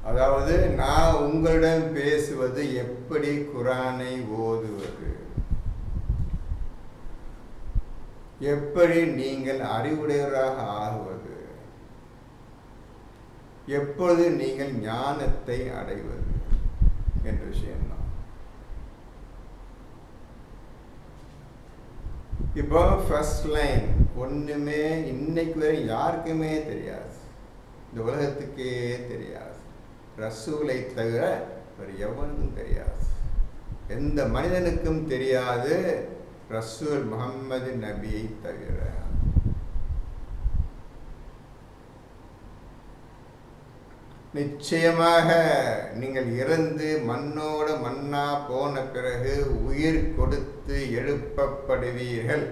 Speaker 1: அதாவது நான் உங்களிடம் பேசுவது எப்படி குர்ஆனை ஓதுவது, எப்படி நீங்கள் அறிவுடையவராக ஆகுவது, எப்பொழுது நீங்கள் ஞானத்தை அடைவது என்ற விஷயம்தான். இப்போ ஃபர்ஸ்ட் லைன் ஒண்ணுமே இன்னைக்கு வரை யாருக்குமே தெரியாது, இந்த உலகத்துக்கே தெரியாது. ரசூலை தவிர வேறு எவனுக்கும் தெரியாது, எந்த மனிதனுக்கும் தெரியாது, ரசூல் முஹம்மது நபியை தவிர. நிச்சயமாக நீங்கள் இறந்து மண்ணோட மண்ணா போன பிறகு உயிர் கொடுத்து எழுப்பப்படுவீர்கள்.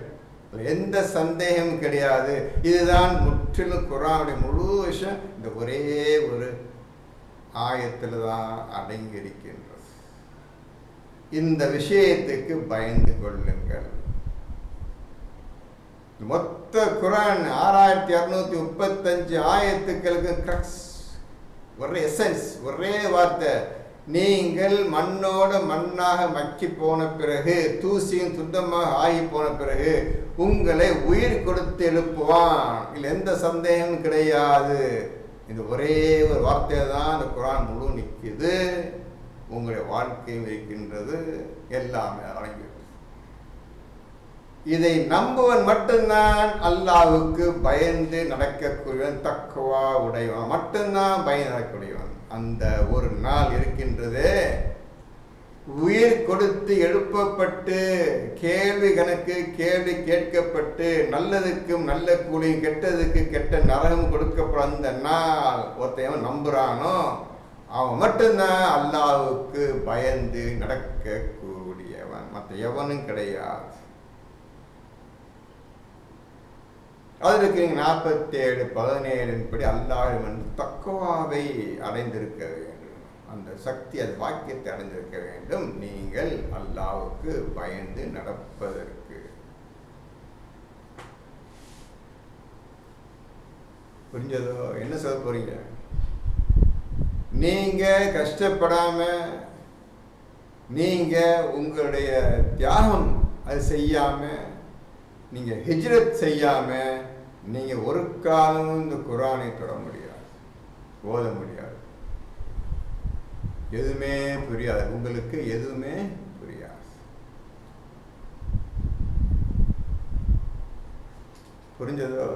Speaker 1: எந்த சந்தேகமும் கிடையாது. இதுதான் முற்றிலும் குர்ஆனுடைய முழு விஷயம் இந்த ஒரே ஒரு ஆயத்தில் தான் அடங்கியிருக்கின்றது. இந்த விஷயத்துக்கு பயந்து கொள்ளுங்கள். மொத்த குர்ஆன் 6635 ஆயத்துக்களுக்கு கிரக்ஸ், ஒரே எசன்ஸ், ஒரே வார்த்தை. நீங்கள் மண்ணோட மண்ணாக மக்கி போன பிறகு, தூசியும் துண்டமாக ஆகி போன பிறகு உங்களை உயிர் கொடுத்து எழுப்புவான். இதில் எந்த சந்தேகமும் கிடையாது. இந்த ஒரே ஒரு வார்த்தையை தான் இந்த குர்ஆன் முழு நிற்குது. உங்களுடைய வாழ்க்கையும் இருக்கின்றது, எல்லாமே அடங்கிவிட்டது. இதை நம்புவன் மட்டும்தான் அல்லாஹ்வுக்கு பயந்து நடக்கக்கூடியவன், தக்வா உடையவன் மட்டும்தான் பயந்து நடக்கக்கூடியவன். அந்த ஒரு நாள் இருக்கின்றது, உயிர் கொடுத்து எழுப்பப்பட்டு கேள்வி கணக்கு கேள்வி கேட்கப்பட்டு நல்லதுக்கும் நல்ல கூலியும் கெட்டதுக்கு கெட்ட நரகம் கொடுக்கப்படும். அந்த நாள் ஒருத்தன் நம்புறானோ அவன் மட்டும்தான் அல்லாஹ்வுக்கு பயந்து நடக்கக்கூடியவன், மற்ற எவனும் கிடையாது. அதற்கு 47:17 படி அல்லாஹ் தக்வாவை அடைந்திருக்க வேண்டும், அந்த சக்தி, அது வாக்கியத்தை அடைந்திருக்க வேண்டும், நீங்கள் அல்லாஹ்வுக்கு பயந்து நடப்பதற்கு. புரிஞ்சதோ? என்ன சொல்ல போறீங்க? நீங்க கஷ்டப்படாம, நீங்க உங்களுடைய தியாகம் அது செய்யாம நீங்கள் ஹிஜ்ரத் செய்யாமல் நீங்கள் ஒரு காலம் இந்த குரானை தொட முடியாது, ஓத முடியாது. எதுவுமே புரியாது, உங்களுக்கு எதுவுமே புரியாது. புரிஞ்சதோ?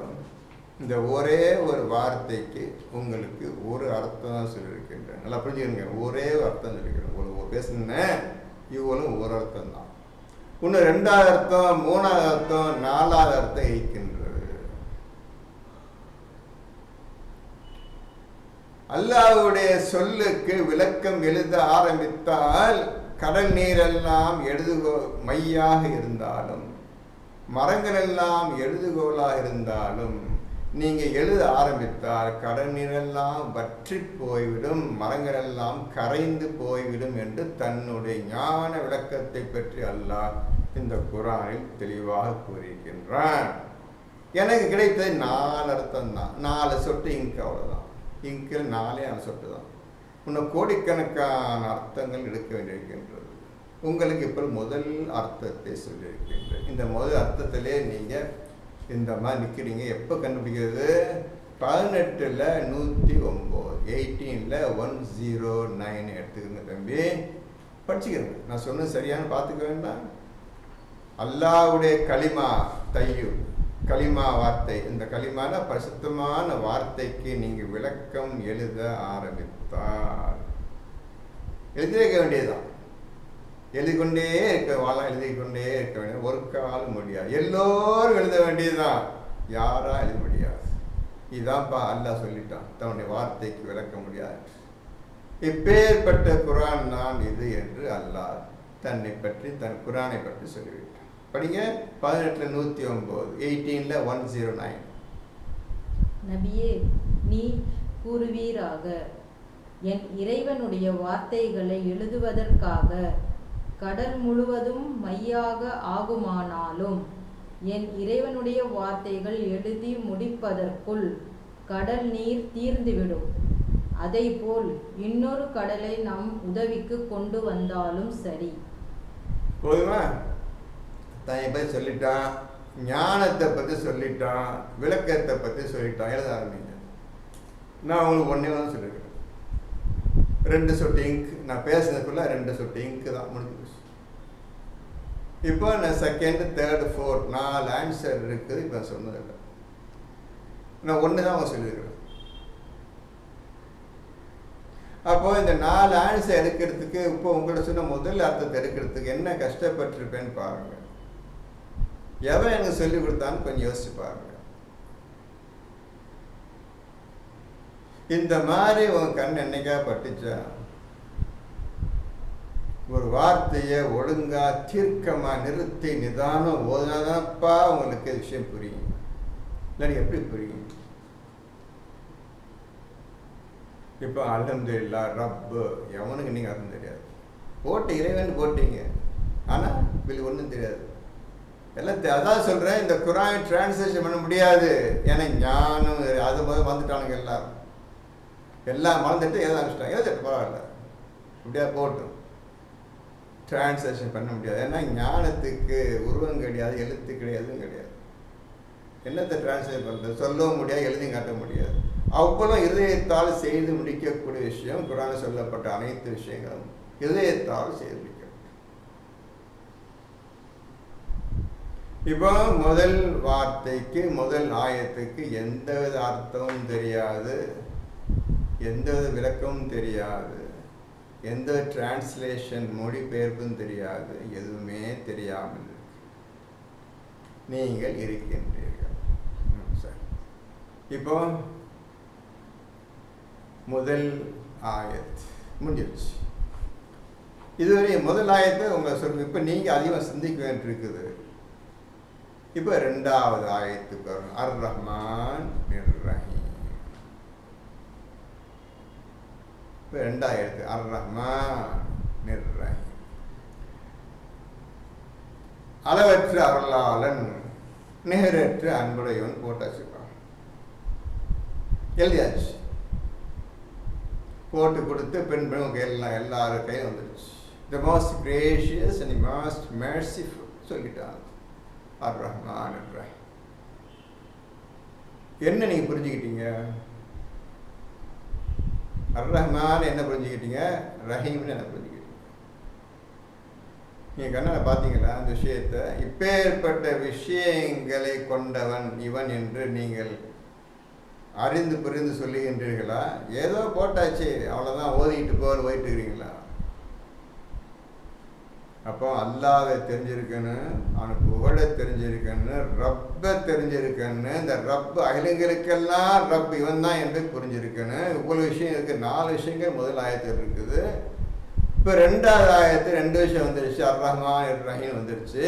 Speaker 1: இந்த ஒரே ஒரு வார்த்தைக்கு உங்களுக்கு ஒரு அர்த்தம் தான் சொல்லியிருக்கின்றேன். நல்லா புரிஞ்சுக்கணுங்க. ஒரே ஒரு அர்த்தம் சொல்லியிருக்கிறேன். ஒரு பேசுனேன், இவங்களும் ஒரு அர்த்தம் தான். இன்னும் 2வது அர்த்தம், 3வது அர்த்தம், 4வது அர்த்தம் இருக்கின்றது. அல்லாஹ்வுடைய சொல்லுக்கு விளக்கம் எழுத ஆரம்பித்தால் கடல் நீரெல்லாம் மையாக இருந்தாலும், மரங்கள் எல்லாம் எழுதுகோலாக இருந்தாலும், நீங்கள் எழுத ஆரம்பித்தால் கடல் நீரெல்லாம் வற்றி போய்விடும், மரங்கள் எல்லாம் கரைந்து போய்விடும் என்று தன்னுடைய ஞான விளக்கத்தை பற்றி அல்லாஹ் இந்த குரானில் தெளிவாக கூறியிருக்கின்றான். எனக்கு கிடைத்தது 4 அர்த்தம் தான். 4 சொட்டு இங்கு, அவ்வளோதான். இங்கில் 4 சொட்டு தான். இன்னும் கோடிக்கணக்கான அர்த்தங்கள் எடுக்க வேண்டியிருக்கின்றது. உங்களுக்கு இப்போ முதல் அர்த்தத்தை சொல்லியிருக்கின்றேன். இந்த முதல் அர்த்தத்திலே நீங்கள் இந்த மாதிரி நிற்கிறீங்க. எப்போ கண்டுபிடிக்கிறது? 18ல் 109, 18ல் 109 எடுத்துக்கோங்க தம்பி, படிச்சுக்கிறேங்க. நான் சொன்னது சரியான பார்த்துக்க வேண்டாம். அல்லாஹ்வுடைய கலிமா தையூப், கலிமா வார்த்தை. இந்த கலிமான பரிசுத்தமான வார்த்தைக்கு நீங்கள் விளக்கம் எழுத ஆரம்பித்தால் எழுதி வைக்க வேண்டியதுதான். எழுதிக்கொண்டே இருக்க வாழலாம், எழுதிக்கொண்டே இருக்க வேண்டியது. ஒரு காலம் முடியாது, எல்லோரும் எழுத வேண்டியதுதான். யாரா எழுத முடியாது. இதான்ப்பா அல்லாஹ் சொல்லிட்டான், தன்னுடைய வார்த்தைக்கு விளக்க முடியாது. இப்பேற்பட்ட குரான் தான் இது என்று அல்லாஹ் தன்னை பற்றி, தன் குரானை பற்றி சொல்லிவிட்டான். படிங்க. 18ல் 109, 18ல் 109.
Speaker 2: நபியே, நீ கூறுவீராக, என் இறைவனுடைய வார்த்தைகளை எழுதுவதற்காக கடல் முழுவதும் மையாக ஆகுமானாலும், என் இறைவனுடைய வார்த்தைகள் எழுதி முடிப்பதற்குள் கடல் நீர் தீர்ந்துவிடும். அதைப்போல் இன்னொரு கடலை நம் உதவிக்கு கொண்டு வந்தாலும் சரி.
Speaker 1: போதுமா? தன்னை பற்றி சொல்லிட்டான், ஞானத்தை பற்றி சொல்லிட்டான், விளக்கத்தை பற்றி சொல்லிட்டான். எழுத ஆரம்பிங்க. நான் உங்களுக்கு ஒன்றே தான் சொல்லியிருக்கேன். 2 சொட்டு இங்க். நான் பேசுனதுக்குள்ள 2 சொட்டு இங்கு தான் முடிஞ்சு. இப்போ நான் 2nd, 3rd, 4th 4 ஆன்சர் இருக்குது. இப்போ நான் சொன்னதில்லை, நான் ஒன்று தான் அவங்க சொல்லியிருக்கிறேன். அப்போ இந்த 4 ஆன்சர் எடுக்கிறதுக்கு, இப்போ உங்கள்கிட்ட சொன்ன முதல் அர்த்தத்தை எடுக்கிறதுக்கு என்ன கஷ்டப்பட்டிருப்பேன்னு பாருங்க. எவன் எனக்கு சொல்லிக் கொடுத்தான்னு கொஞ்சம் யோசிச்சு பாருங்க. இந்த மாதிரி உன் கண் என்னைக்கா பட்டுச்சா? ஒரு வார்த்தையை ஒழுங்கா தீர்க்கமா நிறுத்தி நிதானம் ஓதுனாதான்ப்பா உங்களுக்கு விஷயம் புரியும். இல்லை எப்படி புரியும்? இப்போ அல்ஹம்துலில்லாஹ் ரப்பு எவனுக்கு நீங்கள் அர்த்தம் தெரியாது. போட்டு இறைவன் போட்டீங்க, ஆனால் வெளி ஒன்றும் தெரியாது. எல்லாம் அதான் சொல்கிறேன், இந்த குரான் டிரான்ஸ்லேஷன் பண்ண முடியாது. ஏன்னா ஞானம் அது முதல் வந்துட்டானுங்க. எல்லாம் மறந்துட்டு எழுத ஆரம்பிச்சிட்டாங்க. எழுதிட்டு பரவாயில்ல, இப்படியா போட்டும். டிரான்ஸ்லேஷன் பண்ண முடியாது. ஏன்னா ஞானத்துக்கு உருவம் கிடையாது, எழுத்து கிடையாதும் கிடையாது. என்னத்தை டிரான்ஸ்லேட் பண்ணுறது? சொல்லவும் முடியாது, எழுதியும் காட்ட முடியாது. அவ்வளோ இருதயத்தால் செய்து முடிக்கக்கூடிய விஷயம் குரானில் சொல்லப்பட்ட அனைத்து விஷயங்களும் இருதயத்தால் செய்து முடிக்க. இப்போ முதல் வார்த்தைக்கு, முதல் ஆயத்துக்கு எந்தவித அர்த்தமும் தெரியாது, எந்தவித விளக்கமும் தெரியாது, எந்த டிரான்ஸ்லேஷன் மொழிபெயர்ப்பும் தெரியாது, எதுவுமே தெரியாமல் நீங்கள் இருக்கின்றீர்கள். சரி, இப்போ முதல் ஆயத் முடிஞ்சிருச்சு. இதுவரை முதல் ஆயத்தை உங்களை சொல்லுங்க. இப்போ நீங்கள் அதிகமாக சிந்திக்க வேண்டியிருக்குது. இப்போ 2வது ஆயத்துக்கு வரும். அர் ரஹ்மான் ரஹீம். இப்போ 2வது அர் ரஹ்மான் ரஹீம். அளவற்ற அருளாளன் நிகரற்ற அன்புடையவன் போட்டாச்சுப்பான். எழுதியாச்சு. போட்டு கொடுத்து பெண் எல்லாரும் கையும் வந்துடுச்சு. The most gracious and the most merciful சொல்லிட்டாங்க. அர் ரஹ்மான் அர் ரஹீம். என்ன நீங்க புரிஞ்சுக்கிட்டீங்க? அர் ரஹ்மான் என்ன புரிஞ்சுக்கிட்டீங்க? ரஹீம்னு என்ன புரிஞ்சுக்கிட்டீங்க? நீங்க கண்ணால பார்த்தீங்களா அந்த விஷயத்தை? இப்பேற்பட்ட விஷயங்களை கொண்டவன் இவன் என்று நீங்கள் அறிந்து புரிந்து சொல்லுகின்றீர்களா? ஏதோ போட்டாச்சு அவ்வளோதான், ஓதிக்கிட்டு போயிட்டு இருக்கிறீங்களா? அப்போ அல்லாஹ்வை தெரிஞ்சிருக்கணும், அவனை புகழ தெரிஞ்சிருக்கணும், ரப்பை தெரிஞ்சிருக்கணும். இந்த ரப்பு அகிலங்களுக்கெல்லாம் ரப் இவன் தான் என்று புரிஞ்சிருக்கணும். இவ்வளவு விஷயம் இருக்குது. 4 விஷயங்கள் முதல் ஆயத்தில் இருக்குது. இப்போ 2வது ஆயத்தில் 2 விஷயம் வந்துருச்சு. அர் ரஹ்மான் அர் ரஹீம் வந்துருச்சு.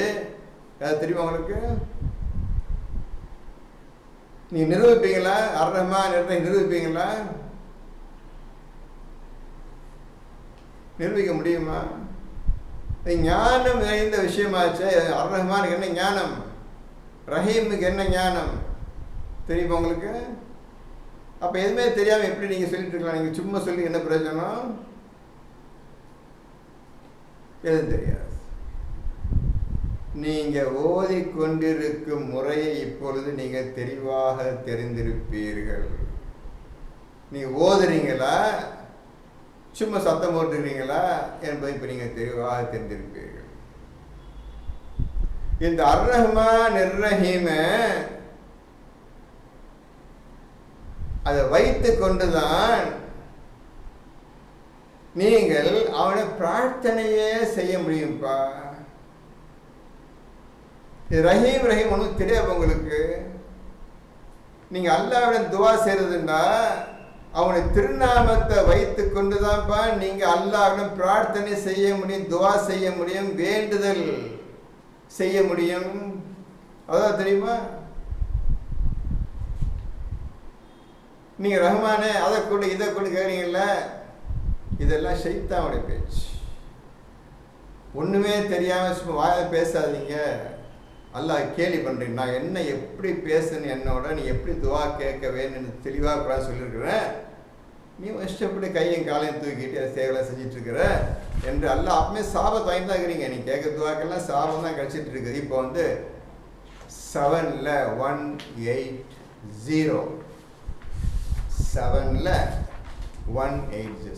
Speaker 1: அது தெரியுமா உங்களுக்கு? நீ நிரூபிப்பீங்களா? அர் ரஹ்மான் அர் ரஹீம் நிரூபிப்பீங்களா? நிரூபிக்க முடியுமா? ஞானம் நிறைந்த விஷயமாச்சு. அர் ரஹ்மானுக்கு என்ன ஞானம், ரஹீமுக்கு என்ன ஞானம் தெரியுமா உங்களுக்கு? அப்ப எதுவுமே தெரியாம எப்படி நீங்க சொல்லிட்டு இருக்கலாம்? நீங்க சும்மா சொல்லி என்ன பிரயோஜனம்? எதுவும் தெரியாது. நீங்க ஓதிக்கொண்டிருக்கும் முறையை இப்பொழுது நீங்க தெளிவாக தெரிந்திருப்பீர்கள். நீங்க ஓதுறீங்களா, சும்மா சத்தம் போட்டுக்கிறீங்களா என்பதை இப்போ நீங்கள் தெளிவாக தெரிந்திருப்பீர்கள். இந்த அர் ரஹ்மான் அர் ரஹீம் அதை வைத்து கொண்டுதான் நீங்கள் அவனை பிரார்த்தனையே செய்ய முடியும்ப்பா. ரஹீம் ரஹீம் ஒன்றும் தெரியாது உங்களுக்கு. நீங்க அல்லாஹ்விடம் துவா செய்யறதுன்னா அவனுடைய திருநாமத்தை வைத்து கொண்டுதான்ப்பா நீங்க அல்லாஹ்விடம் பிரார்த்தனை செய்ய முடியும், துவா செய்ய முடியும், வேண்டுதல் செய்ய முடியும். அதான் தெரியுமா? நீங்க ரஹ்மானே அதை கொண்டு இதை கொண்டு கேட்குறீங்கல்ல, இதெல்லாம் ஷைத்தானுடைய பேச்சு. ஒண்ணுமே தெரியாம சும்மா வாயை பேசாதீங்க. அல்லாஹ் கேலி பண்றீங்க. நான் என்ன எப்படி பேசணும், என்னோட நீ எப்படி துவா கேட்க வேணும்னு தெளிவாக கூட சொல்லியிருக்கிறேன். நீ இஷ்டப்படி கையும் காலையும் தூக்கிட்டு அதை சேவலை செஞ்சுட்டு இருக்கிற என்று அல்லாஹ் அப்பமே சாபத்தை வாங்கி தான் இருக்கிறீங்க. நீ கேட்க துவாக்கெல்லாம் சாபம் தான் கிடைச்சிட்டு இருக்குது. இப்போ 7ல் 180 7ல் 180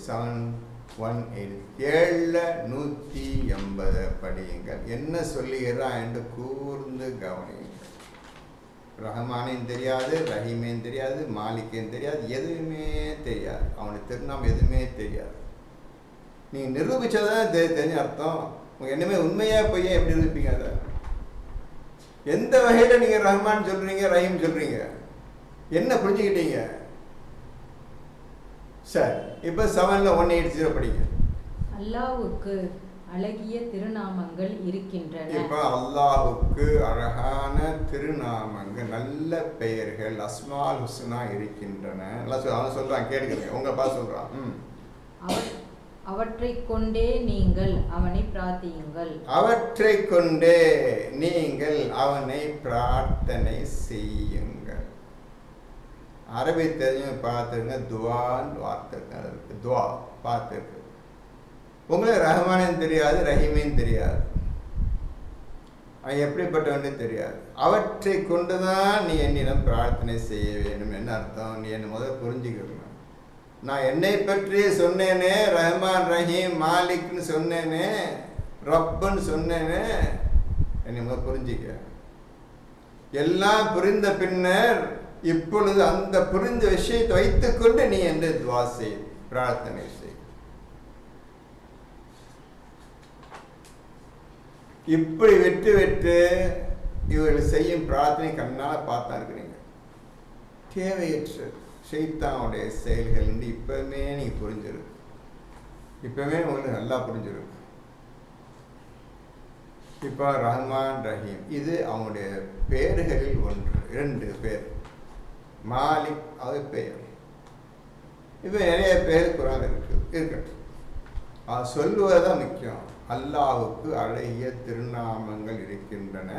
Speaker 1: 7ல் 180 படியுங்கள். என்ன சொல்லுகிறான் என்று கூர்ந்து கவனியுங்கள். ரஹ்மானையும் தெரியாது, ரஹீமையும் தெரியாது, மாலிக்கையும் தெரியாது, எதுவுமே தெரியாது. அவனுக்கு திருநாமம் எதுவுமே தெரியாது. நீங்கள் நிரூபித்ததான் தெரிஞ்ச அர்த்தம். உங்கள் என்னமே உண்மையா பொய்யா எப்படி நிரூபிப்பீங்க? அதை எந்த வகையில் நீங்கள் ரஹ்மான் சொல்கிறீங்க, ரஹீம் சொல்கிறீங்க? என்ன புரிஞ்சுக்கிட்டீங்க? சரி, இப்போ 7ல் 180 படிங்க.
Speaker 2: அல்லாஹ்வுக்கு அழகிய திருநாமங்கள் இருக்கின்றன.
Speaker 1: இப்போ அல்லாஹ்வுக்கு அழகான திருநாமங்கள், நல்ல பெயர்கள், அஸ்மால் ஹுஸ்னா இருக்கின்றன. அவன் சொல்றான், கேட்கிறேன், உங்க பா சொல்றான்.
Speaker 2: அவற்றை கொண்டே நீங்கள் அவனை பிரார்த்தியுங்கள்.
Speaker 1: அவற்றை கொண்டே நீங்கள் அவனை பிரார்த்தனை செய்யுங்கள். அரபி தெரிஞ்சு பார்த்துருங்க, துவான்னு வார்த்தை இருக்கு. துவா பார்த்துருக்கு. உங்களுக்கு ரஹ்மானும் தெரியாது, ரஹீமையும் தெரியாது, அவன் எப்படிப்பட்டவனே தெரியாது. அவற்றை கொண்டுதான் நீ என்னிடம் பிரார்த்தனை செய்ய வேண்டும். என்ன அர்த்தம்? நீ என்னை முதல் புரிஞ்சுக்கணும். நான் என்னை பற்றி சொன்னேனே, ரஹ்மான் ரஹீம் மாலிக்னு சொன்னேனே, ரப்புன்னு சொன்னேனே, என்னை முதல் புரிஞ்சிக்க. எல்லாம் புரிந்த பின்னர் இப்பொழுது அந்த புரிந்த விஷயத்தை வைத்துக்கொண்டு நீ என்று துவா செய், பிரார்த்தனை செய். இப்படி விட்டு விட்டு இவர்கள் செய்யும் பிரார்த்தனை கண்ணால் பார்த்தா இருக்கிறீங்க. தேவையற்ற ஷைத்தானுடைய செயல்கள் இப்பவுமே நீங்க புரிஞ்சிருக்கு. இப்பவுமே உங்களுக்கு நல்லா புரிஞ்சிருக்கு. இப்போ ரஹ்மான் ரஹீம் இது அவனுடைய பெயர்களில் ஒன்று. 2 பேர். மாலிக் அது பெயர். இப்போ நிறைய பேர் குரான் இருக்கட்டும், அது சொல்லுவதுதான் முக்கியம். அல்லாஹ்வுக்கு அழகிய திருநாமங்கள் இருக்கின்றன,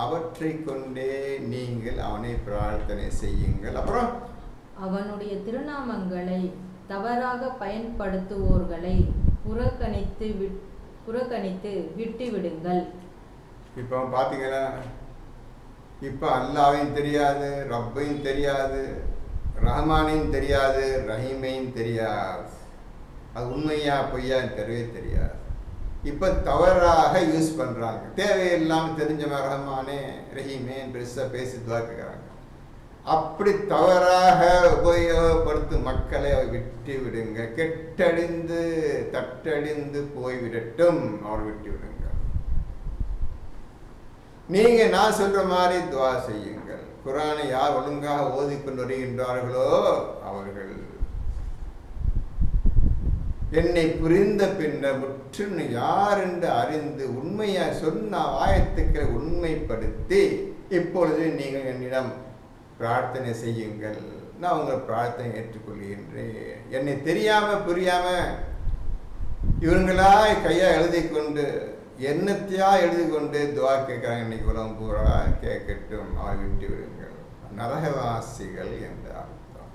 Speaker 1: அவற்றை கொண்டே நீங்கள் அவனை பிரார்த்தனை செய்யுங்கள். அப்புறம்
Speaker 2: அவனுடைய திருநாமங்களை தவறாக பயன்படுத்துவோர்களை புறக்கணித்து விட்டு விடுங்கள்.
Speaker 1: இப்போ பார்த்தீங்கன்னா இப்போ அல்லாவையும் தெரியாது, ரப்பையும் தெரியாது, ரஹ்மானையும் தெரியாது, ரஹீமையும் தெரியாது. அது உண்மையா பொய்யான்னு தெரியவே தெரியாது. இப்போ தவறாக யூஸ் பண்ணுறாங்க. தேவையில்லாமல் தெரிஞ்சவன் ரஹ்மானே ரஹீமேன்னு பெருசாக பேசி துவாக்குறாங்க. அப்படி தவறாக உபயோகப்படுத்தும் மக்களை விட்டு விடுங்க. கெட்டடிந்து தட்டடிந்து போய்விடட்டும், அவர் விட்டு விடுங்க. நீங்க நான் சொல்ற மாதிரி துவா செய்யுங்கள். குர்ஆனை யார் ஒழுங்காக ஓதிக்கொண்டு வருகின்றார்களோ அவர்கள் என்னை புரிந்த பின்னர் முற்றிலும் யார் என்று அறிந்து உண்மையா சொன்ன ஆயத்துக்களை உண்மைப்படுத்தி இப்பொழுது நீங்கள் என்னிடம் பிரார்த்தனை செய்யுங்கள், நான் உங்கள் பிரார்த்தனை ஏற்றுக்கொள்கின்றேன். என்னை தெரியாம புரியாம இவங்களா கையா எழுதி கொண்டு என்னத்தையா எழுதி கொண்டு துவா கேட்கிறாங்க. இன்னைக்கு உலகம் பூரா கேட்கட்டும், அவரை விட்டு விடுங்கள். நரகவாசிகள் என்ற அர்த்தம்.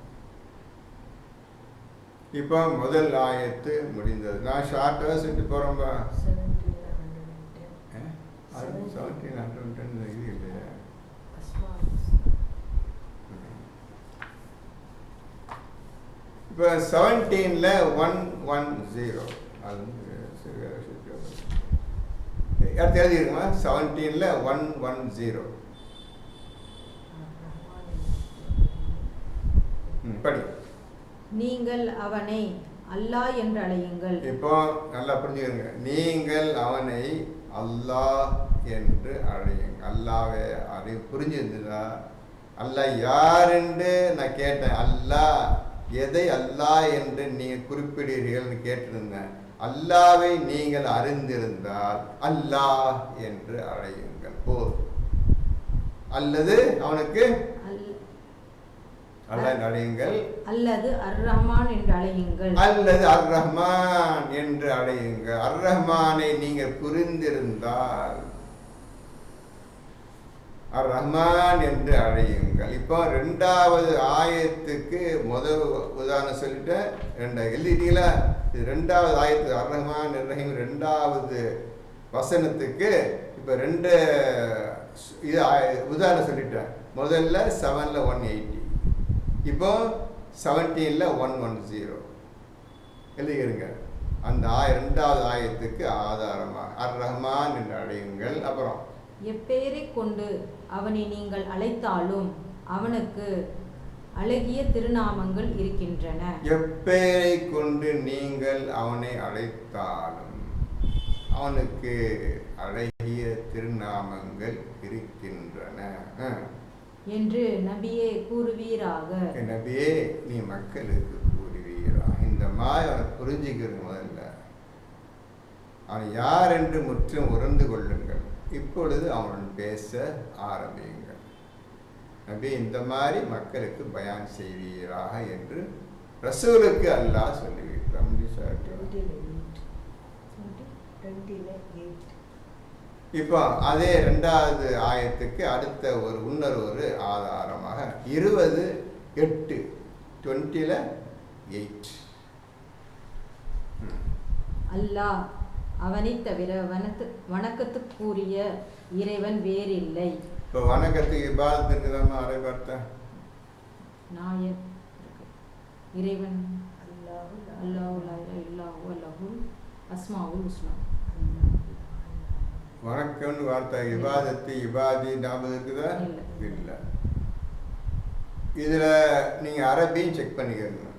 Speaker 1: இப்போ முதல் ஆயத்து முடிந்தது. நான் ஷார்ட்டாக சொல்லிட்டு போகிறோம்பா. 1710 இது இல்லையா? இப்போ 17ல் 110 அது யார் எழுதிருக்குமா? 17ல் 110 படி.
Speaker 2: நீங்கள் அவனை அல்லாஹ் என்று அழையுங்கள்.
Speaker 1: இப்போ நல்லா புரிஞ்சுக்கோங்க. நீங்கள் அவனை அல்லாஹ் என்று அழையுங்க. அல்லாவே அது புரிஞ்சிருந்ததா? அல்லாஹ் யார் என்று நான் கேட்டேன். அல்லாஹ் எதை அல்லாஹ் என்று நீங்கள் குறிப்பிடுகிறீர்கள் கேட்டிருந்தேன். அல்லாவை நீங்கள் அறிந்திருந்தால் அல்லாஹ் என்று அழையுங்கள் போதும். அல்லது அவனுக்கு அல்லாஹ் அழையுங்கள்,
Speaker 2: அல்லது அர் ரஹ்மான் என்று அழையுங்கள்,
Speaker 1: அல்லது அர் ரஹ்மான் என்று அழையுங்கள். அர் ரஹ்மானை நீங்கள் புரிந்திருந்தால் அர் ரஹ்மான் என்று அழையுங்கள். இப்போ ரெண்டாவது ஆயத்துக்கு முதல் உதாரணம் சொல்லிட்டேன். எழுதிட்டீங்களா? இது ரெண்டாவது ஆயத்து அர் ரஹ்மான் ரஹீம் ரெண்டாவது வசனத்துக்கு இப்போ ரெண்டு இது உதாரணம் சொல்லிட்டேன். முதல்ல 7ல் 180, இப்போ 17ல் 110 எழுதிக்கிறீங்க. அந்த ரெண்டாவது ஆயத்துக்கு ஆதாரமாக அர் ரஹ்மான் என்று அழையுங்கள். அப்புறம்
Speaker 2: எப்பெயரை கொண்டு அவனை நீங்கள் அழைத்தாலும் அவனுக்கு அழகிய திருநாமங்கள் இருக்கின்றன.
Speaker 1: எப்பெயரை கொண்டு நீங்கள் அவனை அழைத்தாலும் அவனுக்கு அழகிய திருநாமங்கள் இருக்கின்றன
Speaker 2: என்று நபியே கூறுவீராக.
Speaker 1: நபியே நீ மக்களுக்கு கூறுவீராக. இந்த மாதிரி அவனை புரிஞ்சுக்கிறது. முதல்ல அவன் யார் என்று முற்றும் உணர்ந்து கொள்ளுங்கள். இப்பொழுது அவனுடன் பேச ஆரம்பியுங்கள். நபி இந்த மாதிரி மக்களுக்கு பயான் செய்வீராக என்று ரசூலுக்கு அல்லாஹ் சொல்லிவிட்டார். இப்போ அதே ரெண்டாவது ஆயத்துக்கு அடுத்த ஒரு இன்னொரு ஆதாரமாக 20:8 20ல் 8
Speaker 2: அல்லாஹ் அவனை தவிர வணக்கத்துக்குரிய இறைவன் வேறில்லை.
Speaker 1: இப்போ வணக்கத்துக்கு இபாதத் இருக்குதாம்மா? அரை வார்த்தை
Speaker 2: நாயன் இறைவன் அல்லாஹ் லா இல்லாஹு லஹுல் அஸ்மாவுல் ஹுஸ்னா.
Speaker 1: வணக்கம்னு வார்த்தை இபாதத்து இபாதி ஞாபகம் இருக்குதா? இல்லை. இதில் நீங்கள் அரபியும் செக் பண்ணிக்கணும்.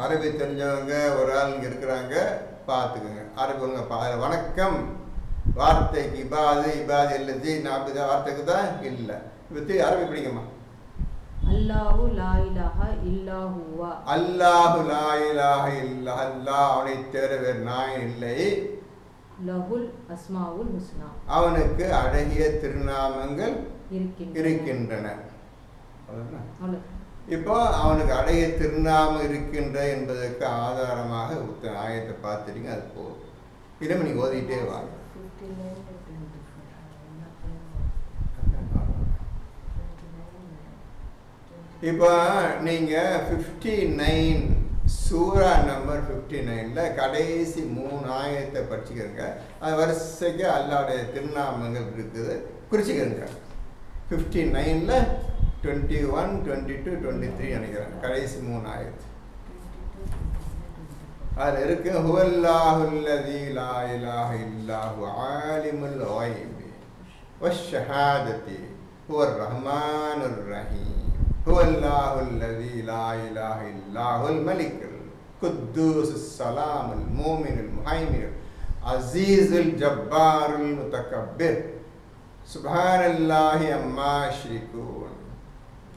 Speaker 1: அரபி தெரிஞ்சவங்க ஒரு ஆள் இங்கே இருக்கிறாங்க, பார்த்துக்குங்க. அரபி ஒழுங்க வணக்கம் வார்த்தைக்கு இபாது இல்லது நாற்பது வார்த்தைக்கு தான் இல்லை. இப்போ அரபி பிடிக்குமா?
Speaker 2: அல்லாஹு லா இலாஹ இல்லாஹுவா.
Speaker 1: அல்லாஹு லா இலாஹ இல்லா, அல்லாஹ் அவனை தவிர வேறு நாயன் இல்லை.
Speaker 2: லஹுல் அஸ்மாவுல் ஹுஸ்னா,
Speaker 1: அவனுக்கு அழகிய திருநாமங்கள் இருக்கின்றன. இப்போ அவனுக்கு அழகிய திருநாமம் இருக்கின்ற என்பதற்கு ஆதாரமாக ஆயத்தை பார்த்துட்டீங்க. அது போதும். இடம் நீங்க ஓதிட்டே வாங்க. இப்போ நீங்க 59 சூரா நம்பர் 59ல் கடைசி 3 ஆயத்தை படிச்சுக்கிறங்க. அது வரிசைக்கு அல்லாவுடைய திருநாமங்கள் இருக்குது, குறிச்சிக்கிறங்க. 59ல் 21, 22, 23 நினைக்கிறேன், கடைசி 3 ஆயத்து. அதில் இருக்கு ஹுவல்லாஹுல்லதீ லா இலாஹ இல்லாஹு ஆலிமுல் கைபி வஷ்ஷஹாதத்தி ஹுவர் ரஹ்மானுர் ரஹீம் ஹுவல்லாஹுல்லதீ லா இலாஹ இல்லாஹுல் மலிக்குல் குத்தூஸுஸ் ஸலாமுல் மூமினுல் முஹைமினுல் அஸீஸுல் ஜப்பாருல் முதக்கப்பிர் சுப்ஹானல்லாஹி அம்மா யுஷ்ரிகூன்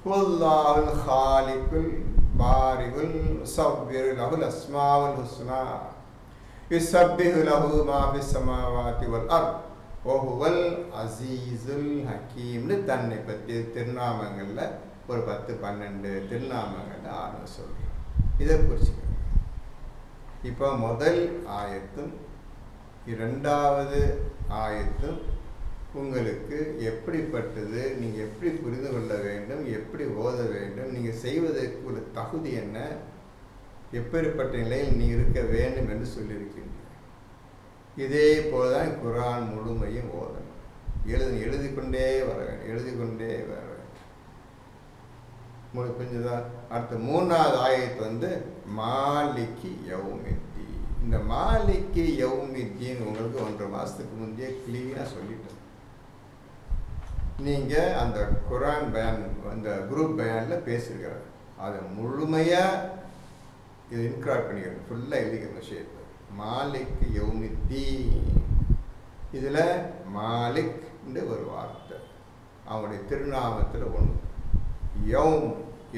Speaker 1: ஹுவல்லாஹுல் காலிகுல் பாரிகுல் முஸவ்விரு லஹுல் அஸ்மாவுல் ஹுஸ்னா யுஸப்பிஹு லஹு மா ஃபிஸ் ஸமாவாதி வல் அர்த் வ ஹுவல் அஸீஸுல் ஹக்கீம்னு தன்னை பற்றி திருநாமங்களில் ஒரு 10-12 திருநாமங்கள் ஆரம்ப சொல்கிறேன். இதை குறிச்சுக்கணும். இப்போ முதல் ஆயத்தும் இரண்டாவது ஆயத்தும் உங்களுக்கு எப்படிப்பட்டது, நீங்கள் எப்படி புரிந்து கொள்ள வேண்டும், எப்படி ஓத வேண்டும், நீங்கள் செய்வதற்கு ஒரு தகுதி என்ன, எப்படிப்பட்ட நிலையில் நீ இருக்க வேண்டும் என்று சொல்லியிருக்கின்றன. இதே போல் தான் குர்ஆன் முழுமையும் ஓதணும். எழுதி கொண்டே வர வேண்டும், எழுதி கொண்டே வர வேண்டும். உங்களுக்கு புரிஞ்சுதா? அடுத்த 3வது ஆயத்து மாலிக்கி யௌமித்தீன். இந்த மாலிக்கி யௌமித்தீன் உங்களுக்கு 1.5 மாதத்துக்கு முந்தைய கிளீனாக சொல்லிட்டேன். நீங்கள் அந்த குர்ஆன் பயான், அந்த குரூப் பயானில் பேசியிருக்கிறார், அதை முழுமையாக இது இன்க்ராட் பண்ணிக்கிறேன், ஃபுல்லாக எழுதிக்கிற விஷயத்தை. மாலிக் யௌமித்தீன், இதில் மாலிக் ஒரு வார்த்தை, அவனுடைய திருநாமத்தில் ஒன்று. யௌம்